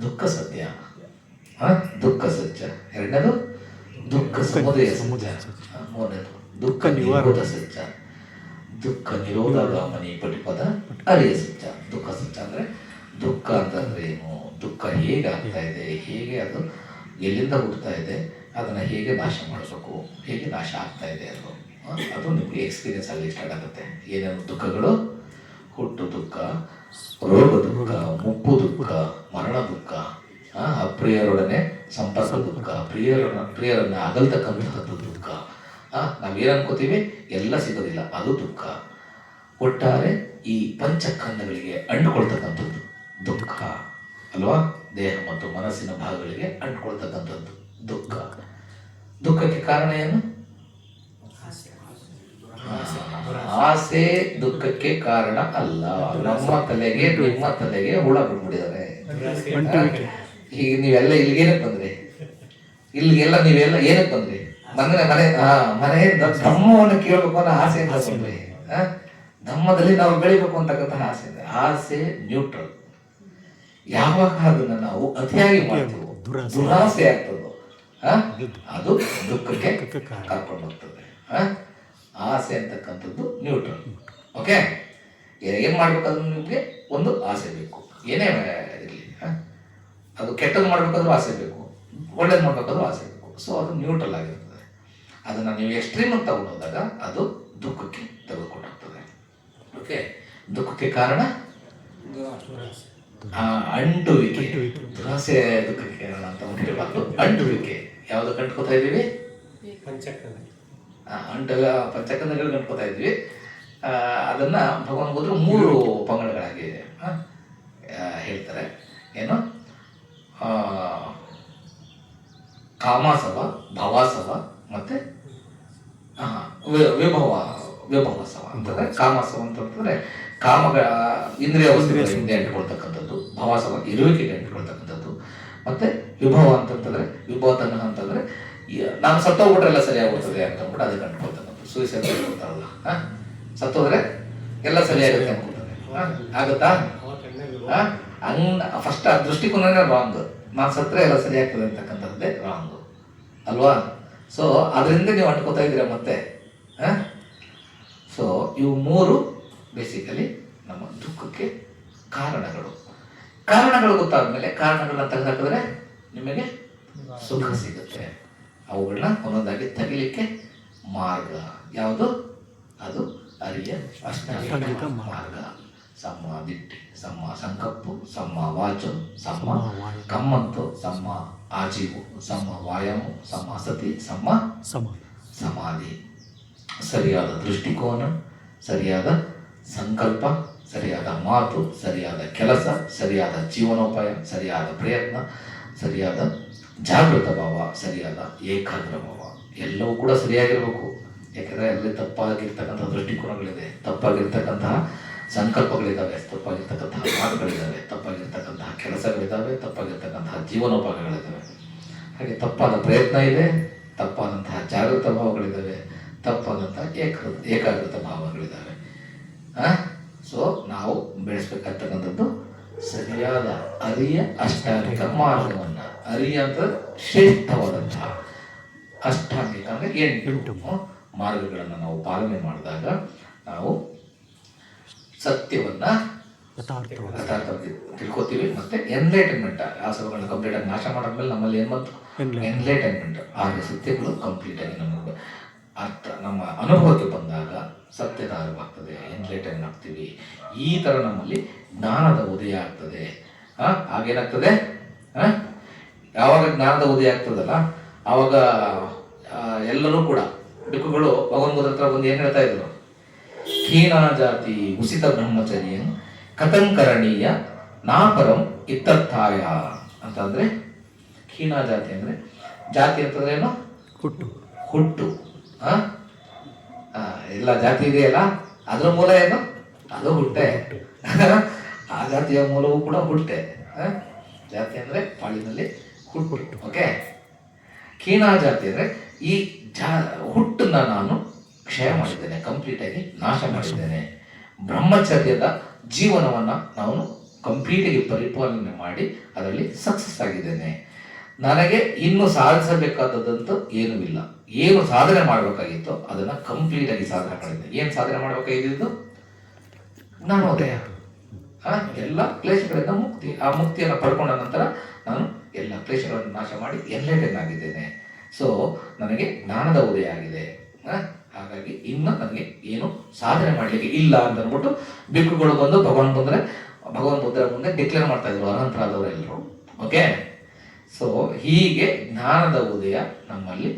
ದುಃಖ ಸತ್ಯ, ದುಃಖ ಸತ್ಯ. ಎರಡನೇದು ದುಃಖ ಸಮುದಯ ಸತ್ಯ. ಮೂರನೇದು ದುಃಖ ನಿರೋಧ ಸತ್ಯ. ದುಃಖ ನಿರೋಧ ಗಾಮನಿ ಪಟಿಪದ ಅರಿಯ ಸತ್ಯ. ದುಃಖ ಸತ್ಯ ಅಂದ್ರೆ ದುಃಖ ಅಂತಂದ್ರೆ ಏನು, ದುಃಖ ಹೇಗೆ ಆಗ್ತಾ ಇದೆ, ಹೇಗೆ ಅದು ಎಲ್ಲಿಂದ ಹುಡ್ತಾ ಇದೆ, ಅದನ್ನ ಹೇಗೆ ನಾಶ ಮಾಡಬೇಕು, ಹೇಗೆ ನಾಶ ಆಗ್ತಾ ಇದೆ ಅದು ನಿಮಗೆ ಎಕ್ಸ್ಪೀರಿಯನ್ಸ್ ಆಗಲಿ ಸ್ಟಾರ್ಟ್ ಆಗುತ್ತೆ. ಏನೇನು ದುಃಖಗಳು, ಹುಟ್ಟು ದುಃಖ, ರೋಗ ದುಃಖ, ಮುಪ್ಪು ದುಃಖ, ಮರಣ ದುಃಖ, ಅಪ್ರಿಯರೊಡನೆ ಸಂಪರ್ಕ ದುಃಖ, ಪ್ರಿಯರನ್ನ ಅಗಲ್ತಕ್ಕಂತಹದ್ದು ದುಃಖ. ನಾವೇನು ಅನ್ಕೋತೀವಿ ಎಲ್ಲ ಸಿಗೋದಿಲ್ಲ, ಅದು ದುಃಖ. ಒಟ್ಟಾರೆ ಈ ಪಂಚಖಂಡಗಳಿಗೆ ಅಂಟ್ಕೊಳ್ತಕ್ಕಂಥದ್ದು ದುಃಖ ಅಲ್ವಾ? ದೇಹ ಮತ್ತು ಮನಸ್ಸಿನ ಭಾಗಗಳಿಗೆ ಅಂಟ್ಕೊಳ್ತಕ್ಕಂಥದ್ದು ದುಃಖ. ದುಃಖಕ್ಕೆ ಕಾರಣ ಏನು? ಆಸೆ ದುಃಖಕ್ಕೆ ಕಾರಣ ಅಲ್ಲ. ನಮ್ಮ ತಲೆಗೆ, ನಿಮ್ಮ ತಲೆಗೆ ಹುಳ ಬಿಟ್ಬಿಟ್ಟಿದ್ದಾರೆ. ಈಗ ನೀವೆಲ್ಲ ಇಲ್ಲಿಗೆ ಏನಕ್ಕೆ ಬಂದ್ರಿ? ಇಲ್ಲಿಗೆಲ್ಲ ನೀವೆಲ್ಲ ಏನಕ್ಕೆ ಬಂದ್ರಿ? ಮನೆ ಧಮ್ಮವನ್ನು ಕೇಳಬೇಕು ಅನ್ನೋ ಆಸೆ ಅಂತ ಬಂದ್ರಿ. ಧಮ್ಮದಲ್ಲಿ ನಾವು ಬೆಳಿಬೇಕು ಅಂತಕ್ಕಂತಹ ಆಸೆ ಇದೆ. ಆಸೆ ನ್ಯೂಟ್ರಲ್. ಯಾವಾಗ ಅದನ್ನ ನಾವು ಅತಿಯಾಗಿ ಮಾಡ್ತೀವೋ, ದುರಾಸೆ ಆಗ್ತದೋ ಅದು ದುಃಖಕ್ಕೆ ಕರ್ಕೊಂಡು ಹೋಗ್ತದೆ. ಆಸೆ ಅಂತಕ್ಕಂಥದ್ದು ನ್ಯೂಟ್ರಲ್. ಓಕೆ, ಏನ್ ಮಾಡ್ಬೇಕಾದ್ರೂ ನಿಮ್ಗೆ ಒಂದು ಆಸೆ ಬೇಕು, ಏನೇ ಇರಲಿ. ಅದು ಕೆಟ್ಟದ್ದು ಮಾಡ್ಬೇಕಾದ್ರೂ ಆಸೆ ಬೇಕು, ಒಳ್ಳೇದು ಮಾಡ್ಬೇಕಾದ್ರೂ ಆಸೆ ಬೇಕು. ಸೊ ಅದು ನ್ಯೂಟ್ರಲ್ ಆಗಿರ್ತದೆ. ಅದನ್ನ ನೀವು ಎಕ್ಸ್ಟ್ರೀಮ್ ಅಂತ ತಗೊಂಡೋದಾಗ ಅದು ದುಃಖಕ್ಕೆ ತೆಗೆದುಕೊಂಡು ಹೋಗ್ತದೆ. ಓಕೆ, ದುಃಖಕ್ಕೆ ಕಾರಣ ಅಂಟುವಿಕೆ. ದುರಾಸೆ ದುಃಖಕ್ಕೆ ಕಾರಣ ಅಂತ ಹೇಳ್ಬಾರ್ದು. ಅಂಟುವಿಕೆ. ಯಾವ್ದಕ್ಕೆ ಅಂಟ್ಕೋತಾ ಇದ್ದೀವಿ? ಪಂಚಕಂದಗಳು ಕಂಡ್ಕೋತಾ ಇದ್ವಿ. ಅದನ್ನ ಭಗವಾನ್ ಹೋದ್ರು 3 ಪಂಗಡಗಳಾಗಿ ಹೇಳ್ತಾರೆ. ಏನು? ಕಾಮಾಸವ, ಭವಾಸವ ಮತ್ತೆ ವಿಭವಾಸವ ಅಂತಂದ್ರೆ. ಕಾಮಾಸವ ಅಂತಂದ್ರೆ ಕಾಮಗಳ ಇಂದ್ರಿಯ ವಸ್ತುಗಳ ಹಿಂದೆ ಅಂಟ್ಕೊಳ್ತಕ್ಕಂಥದ್ದು. ಭವಾಸವ ಇರುವಿಕೆಗೆ ಅಂಟ್ಕೊಳ್ತಕ್ಕಂಥದ್ದು. ಮತ್ತೆ ವಿಭವ ಅಂತಂತಂದ್ರೆ, ವಿಭವತನ ಅಂತಂದ್ರೆ ನಾನು ಸತ್ತೋಗ್ಬಿಟ್ರೆಲ್ಲ ಸರಿ ಆಗೋಗ್ತದೆ ಅಂತ ಅಂದ್ಬಿಟ್ಟು ಅದಕ್ಕೆ ಅಂಟ್ಕೊಳ್ತಕ್ಕಂಥದ್ದು. ಸೂಸೈಡ್ ಮಾಡ್ಕೊಳ್ತಾರಲ್ಲ, ಸತ್ತೋದ್ರೆ ಎಲ್ಲ ಸರಿಯಾಗುತ್ತೆ ಅನ್ಕೊತಾನೆ. ಆಗುತ್ತಾ? ಫಸ್ಟ್ ಆ ದೃಷ್ಟಿಕೋನನೇ ರಾಂಗ್. ನಾನು ಸತ್ತರೆ ಎಲ್ಲ ಸರಿ ಆಗ್ತದೆ ಅಂತಕ್ಕಂಥದ್ದೇ ರಾಂಗ್ ಅಲ್ವಾ? ಸೊ ಅದರಿಂದ ನೀವು ಅಂಟ್ಕೋತಾ ಇದ್ದೀರಾ ಮತ್ತೆ. ಸೊ ಇವು ಮೂರು ಬೇಸಿಕಲಿ ನಮ್ಮ ದುಃಖಕ್ಕೆ ಕಾರಣಗಳು ಗೊತ್ತಾದ್ಮೇಲೆ ಕಾರಣಗಳನ್ನ ತೆಗೆದಾಕಿದ್ರೆ ನಿಮಗೆ ಸುಖ ಸಿಗುತ್ತೆ. ಅವುಗಳನ್ನ ಒಂದೊಂದಾಗಿ ತೆಗಿಲಿಕ್ಕೆ ಮಾರ್ಗ ಯಾವುದು? ಅದು ಅರಿಯ ಅಷ್ಟಾಂಗಿಕ ಮಾರ್ಗ. ಸಮ್ಮ ದಿಟ್ಟಿ, ಸಮ್ಮ ಸಂಕಪ್ಪು, ಸಮ್ಮ ವಾಚು, ಸಮ್ಮ ಕಮ್ಮಂತು, ಸಮ್ಮ ಆಜೀವು, ಸಮ್ಮ ವಾಯಾಮು, ಸಮ್ಮ ಸತಿ, ಸಮ್ಮ ಸಮಾಧಿ. ಸರಿಯಾದ ದೃಷ್ಟಿಕೋನ, ಸರಿಯಾದ ಸಂಕಲ್ಪ, ಸರಿಯಾದ ಮಾತು, ಸರಿಯಾದ ಕೆಲಸ, ಸರಿಯಾದ ಜೀವನೋಪಾಯ, ಸರಿಯಾದ ಪ್ರಯತ್ನ, ಸರಿಯಾದ ಜಾಗೃತ ಭಾವ, ಸರಿಯಾದ ಏಕಾಗ್ರ ಭಾವ ಎಲ್ಲವೂ ಕೂಡ ಸರಿಯಾಗಿರಬೇಕು. ಯಾಕಂದರೆ ಅಲ್ಲಿ ತಪ್ಪಾಗಿರ್ತಕ್ಕಂಥ ದೃಷ್ಟಿಕೋನಗಳಿದೆ, ತಪ್ಪಾಗಿರ್ತಕ್ಕಂತಹ ಸಂಕಲ್ಪಗಳಿದ್ದಾವೆ, ತಪ್ಪಾಗಿರ್ತಕ್ಕಂತಹ ಮಾತುಗಳಿದ್ದಾವೆ, ತಪ್ಪಾಗಿರ್ತಕ್ಕಂತಹ ಕೆಲಸಗಳಿದ್ದಾವೆ, ತಪ್ಪಾಗಿರ್ತಕ್ಕಂತಹ ಜೀವನೋಪಾಯಗಳಿದ್ದಾವೆ. ಹಾಗೆ ತಪ್ಪಾದ ಪ್ರಯತ್ನ ಇದೆ, ತಪ್ಪಾದಂತಹ ಜಾಗೃತ ಭಾವಗಳಿದ್ದಾವೆ, ತಪ್ಪಾದಂತಹ ಏಕಾಗ್ರತ ಭಾವಗಳಿದ್ದಾವೆ. ಸೊ ನಾವು ಬೆಳೆಸ್ಬೇಕಾಗ್ತಕ್ಕಂಥದ್ದು ಸರಿಯಾದ ಅರಿಯ ಅಷ್ಟಾಂಗಿಕ ಮಾರ್ಗವನ್ನು. ಅರಿಯ ಅಂತ ಶ್ರೇಷ್ಠವಾದಂತಹ, ಅಷ್ಟಾಂಗಿಕ ಅಂದರೆ 8 ಮಾರ್ಗಗಳನ್ನು ನಾವು ಪಾಲನೆ ಮಾಡಿದಾಗ ನಾವು ಸತ್ಯವನ್ನ ಯಥಾರ್ಥವಾಗಿ ತಿಳ್ಕೊತೀವಿ. ಮತ್ತೆ ಎನ್ಲೈಟನ್ಮೆಂಟ್, ಆಸೆಗಳನ್ನ ಕಂಪ್ಲೀಟ್ ಆಗಿ ನಾಶ ಮಾಡಿದ್ಮೇಲೆ ನಮ್ಮಲ್ಲಿ ಏನು ಬಂತು? ಎನ್ಲೈಟನ್ಮೆಂಟ್. ಆಗ ಸತ್ಯಗಳು ಕಂಪ್ಲೀಟ್ ಆಗಿ ನಮಗೆ ಅರ್ಥ, ನಮ್ಮ ಅನುಭವಕ್ಕೆ ಬಂದಾಗ ಸತ್ಯದ ಅರಿವಾಗ್ತದೆ, ಎನ್ಲೈಟನ್ ಆಗ್ತೀವಿ. ಈ ಥರ ನಮ್ಮಲ್ಲಿ ಜ್ಞಾನದ ಉದಯ ಆಗ್ತದೆ. ಆಗೇನಾಗ್ತದೆ? ಯಾವಾಗ ಜ್ಞಾನದ ಉದಯ ಆಗ್ತದಲ್ಲ ಆವಾಗ ಎಲ್ಲರೂ ಕೂಡ ಭಿಕ್ಕುಗಳು ಭಗವಂತನ ಹತ್ರ ಬಂದು ಏನು ಹೇಳ್ತಾ ಇದ್ರು? ಹೀನಾ ಜಾತಿ ಉಸಿತ ಬ್ರಹ್ಮಚರ್ಯ ಕಥಂಕರಣೀಯ ನಾಪರಂ ಇತ್ತರ್ಥಾಯ ಅಂತಂದ್ರೆ, ಹೀನಾ ಜಾತಿ ಅಂದ್ರೆ, ಜಾತಿ ಅಂತಂದ್ರೆ ಏನು? ಹುಟ್ಟು. ಎಲ್ಲ ಜಾತಿ ಇದೆಯಲ್ಲ, ಅದ್ರ ಮೂಲ ಏನು? ಅದು ಹುಟ್ಟೆ. ಆ ಜಾತಿಯ ಮೂಲವೂ ಕೂಡ ಹುಟ್ಟೆ. ಜಾತಿ ಅಂದ್ರೆ ಪಾಳಿನಲ್ಲಿ ಹುಟ್ಟು. ಓಕೆ. ಹೀನಾ ಜಾತಿ ಅಂದ್ರೆ ಈ ಹುಟ್ಟನ್ನ ನಾನು ಕ್ಷಯ ಮಾಡಿದ್ದೇನೆ, ಕಂಪ್ಲೀಟ್ ಆಗಿ ನಾಶ ಮಾಡಿದ್ದೇನೆ. ಬ್ರಹ್ಮಚರ್ಯದ ಜೀವನವನ್ನ ನಾನು ಕಂಪ್ಲೀಟ್ ಆಗಿ ಪರಿಪಾಲನೆ ಮಾಡಿ ಅದರಲ್ಲಿ ಸಕ್ಸಸ್ ಆಗಿದ್ದೇನೆ. ನನಗೆ ಇನ್ನು ಸಾಧಿಸಬೇಕಾದದಂತೂ ಏನೂ ಇಲ್ಲ. ಏನು ಸಾಧನೆ ಮಾಡಬೇಕಾಗಿತ್ತು ಅದನ್ನ ಕಂಪ್ಲೀಟ್ ಆಗಿ ಸಾಧನೆ ಮಾಡಿದ್ದೆ. ಏನು ಸಾಧನೆ ಮಾಡಬೇಕಾಗಿದ್ದು? ಜ್ಞಾನೋದಯ. ಎಲ್ಲ ಕ್ಲೇಶಗಳಿಂದ ಮುಕ್ತಿ. ಆ ಮುಕ್ತಿಯನ್ನು ಪಡ್ಕೊಂಡ ನಂತರ ನಾನು ಎಲ್ಲ ಕ್ಲೇಶಗಳನ್ನು ನಾಶ ಮಾಡಿ ಎನ್ಲೈಟನ್ ಆಗಿದ್ದೇನೆ. ಸೊ ನನಗೆ ಜ್ಞಾನದ ಉದಯ ಆಗಿದೆ. ಹಾಗಾಗಿ ಇನ್ನು ನನಗೆ ಏನು ಸಾಧನೆ ಮಾಡಲಿಕ್ಕೆ ಇಲ್ಲ ಅಂತ ಅಂದ್ಬಿಟ್ಟು ಭಿಕ್ಕುಗಳು ಬಂದು ಭಗವಾನ್ ಬುದ್ಧರ ಮುಂದೆ ಡಿಕ್ಲೇರ್ ಮಾಡ್ತಾ ಇದ್ರು, ಅನಂತರಾದವರೆಲ್ಲರೂ. ಓಕೆ. ಸೊ ಹೀಗೆ ಜ್ಞಾನದ ಉದಯ ನಮ್ಮಲ್ಲಿ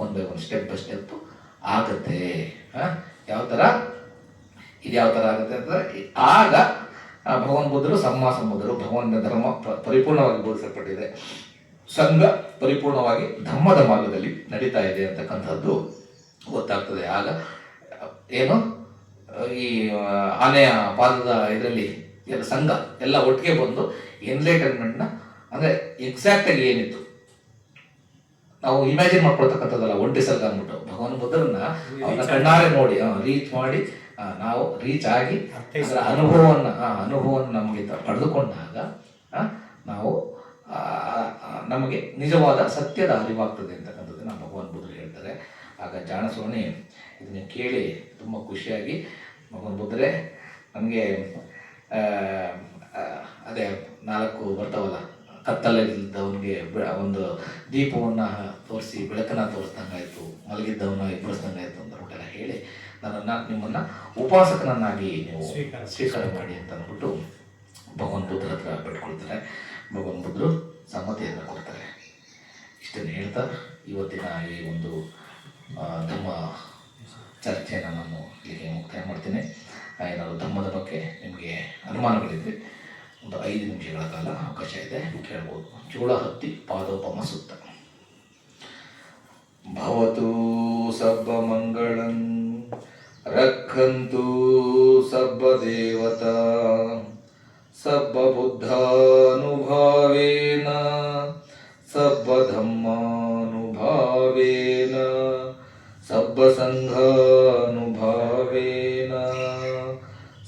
ಒಂದು ಸ್ಟೆಪ್ ಬೈ ಸ್ಟೆಪ್ ಆಗತ್ತೆ. ಯಾವ ಥರ ಆಗುತ್ತೆ ಅಂತಂದ್ರೆ, ಆಗ ಭಗವಾನ್ ಬುದ್ಧರು ಸಮ್ಮಾಸಂಬುದ್ಧರು, ಭಗವಂತನ ಧರ್ಮ ಪರಿಪೂರ್ಣವಾಗಿ ಬೋಧಿಸಲ್ಪಟ್ಟಿದೆ, ಸಂಘ ಪರಿಪೂರ್ಣವಾಗಿ ಧರ್ಮದ ಮಾರ್ಗದಲ್ಲಿ ನಡೀತಾ ಇದೆ ಅಂತಕ್ಕಂಥದ್ದು ಗೊತ್ತಾಗ್ತದೆ. ಆಗ ಏನು ಈ ಆನೆಯ ಪಾದದ ಇದರಲ್ಲಿ ಎಲ್ಲ ಸಂಘ ಎಲ್ಲ ಒಟ್ಟಿಗೆ ಬಂದು ಎನ್ಲೈಟನ್ಮೆಂಟ್ನ ಅಂದರೆ ಎಕ್ಸಾಕ್ಟಾಗಿ ಏನಿತ್ತು ನಾವು ಇಮ್ಯಾಜಿನ್ ಮಾಡ್ಕೊಳ್ತಕ್ಕಂಥದ್ದಲ್ಲ. ಒಂಟಿ ಸರ್ಗ ಅಂದ್ಬಿಟ್ಟು ಭಗವಾನ್ ಬುದ್ಧರನ್ನ ಅವ್ರನ್ನ ಕಣ್ಣಾರೆ ನೋಡಿ ರೀಚ್ ಮಾಡಿ ನಾವು ರೀಚ್ ಆಗಿ ಅದರ ಅನುಭವವನ್ನು ನಮಗೆ ಪಡೆದುಕೊಂಡಾಗ ನಾವು ನಮಗೆ ನಿಜವಾದ ಸತ್ಯದ ಅರಿವಾಗ್ತದೆ ಅಂತಕ್ಕಂಥದ್ದನ್ನು ಭಗವಾನ್ ಬುದ್ಧರು ಹೇಳ್ತಾರೆ. ಆಗ ಜಾಣಸೋಣಿ ಇದನ್ನ ಕೇಳಿ ತುಂಬ ಖುಷಿಯಾಗಿ, ಭಗವಾನ್ ಬುದ್ಧರೇ ನನಗೆ ಅದೇ 4 ಬರ್ತಾವಲ್ಲ, ಕತ್ತಲಿದ್ದವನಿಗೆ ಒಂದು ದೀಪವನ್ನು ತೋರಿಸಿ ಬೆಳಕನ್ನು ತೋರಿಸ್ದಂಗಾಯಿತು, ಮಲಗಿದ್ದವನ್ನ ಎಬ್ಬರಿಸ್ದಂಗಾಯಿತು ಅಂತ ಊಟೆಲ್ಲ ಹೇಳಿ ನಿಮ್ಮನ್ನು ಉಪಾಸಕನನ್ನಾಗಿ ನೀವು ಸ್ವೀಕಾರ ಮಾಡಿ ಅಂತ ಅಂದ್ಬಿಟ್ಟು ಭಗವಾನ್ ಬುದ್ಧರ ಹತ್ರ ಬಿಟ್ಕೊಳ್ತಾರೆ. ಭಗವಾನ್ ಬುದ್ಧರು ಸಮ್ಮತಿಯನ್ನು ಕೊಡ್ತಾರೆ. ಇಷ್ಟನ್ನು ಹೇಳ್ತಾ ಇವತ್ತಿನ ಈ ಒಂದು ಧಮ್ಮ ಚರ್ಚೆಯನ್ನು ನಾನು ಇಲ್ಲಿಗೆ ಮುಕ್ತಾಯ ಮಾಡ್ತೀನಿ. ಏನಾದರೂ ಧಮ್ಮದ ಬಗ್ಗೆ ನಿಮಗೆ ಅನುಮಾನಗಳಿದ್ರೆ ಒಂದು 5 ನಿಮಿಷಗಳ ಕಾಲ ಅವಕಾಶ ಇದೆ, ಕೇಳ್ಬೋದು. ಚೂಳ ಹತ್ತಿ ಪಾದೋಪಮ ಸೂಕ್ತ. ಭವತು ಸಬ್ಬ ಮಂಗಳಂ ರಕ್ಕಂತು ಸಬ್ಬ ದೇವತಾ ಸಬ್ಬ ಬುದ್ಧಾನುಭಾವೇನ ಸಬ್ಬ ಧಮ್ಮಾನುಭಾವೇನ ಸಬ್ಬ ಸಂಘಾನುಭಾವೇನ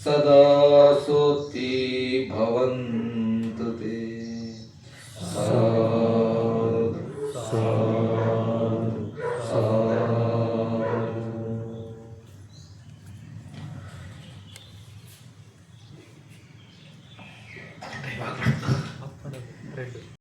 ಸದಾ ಸೋತಿ ಭವಂತು ತೇ. ಸಾಧು ಸಾಧು ಸಾಧು.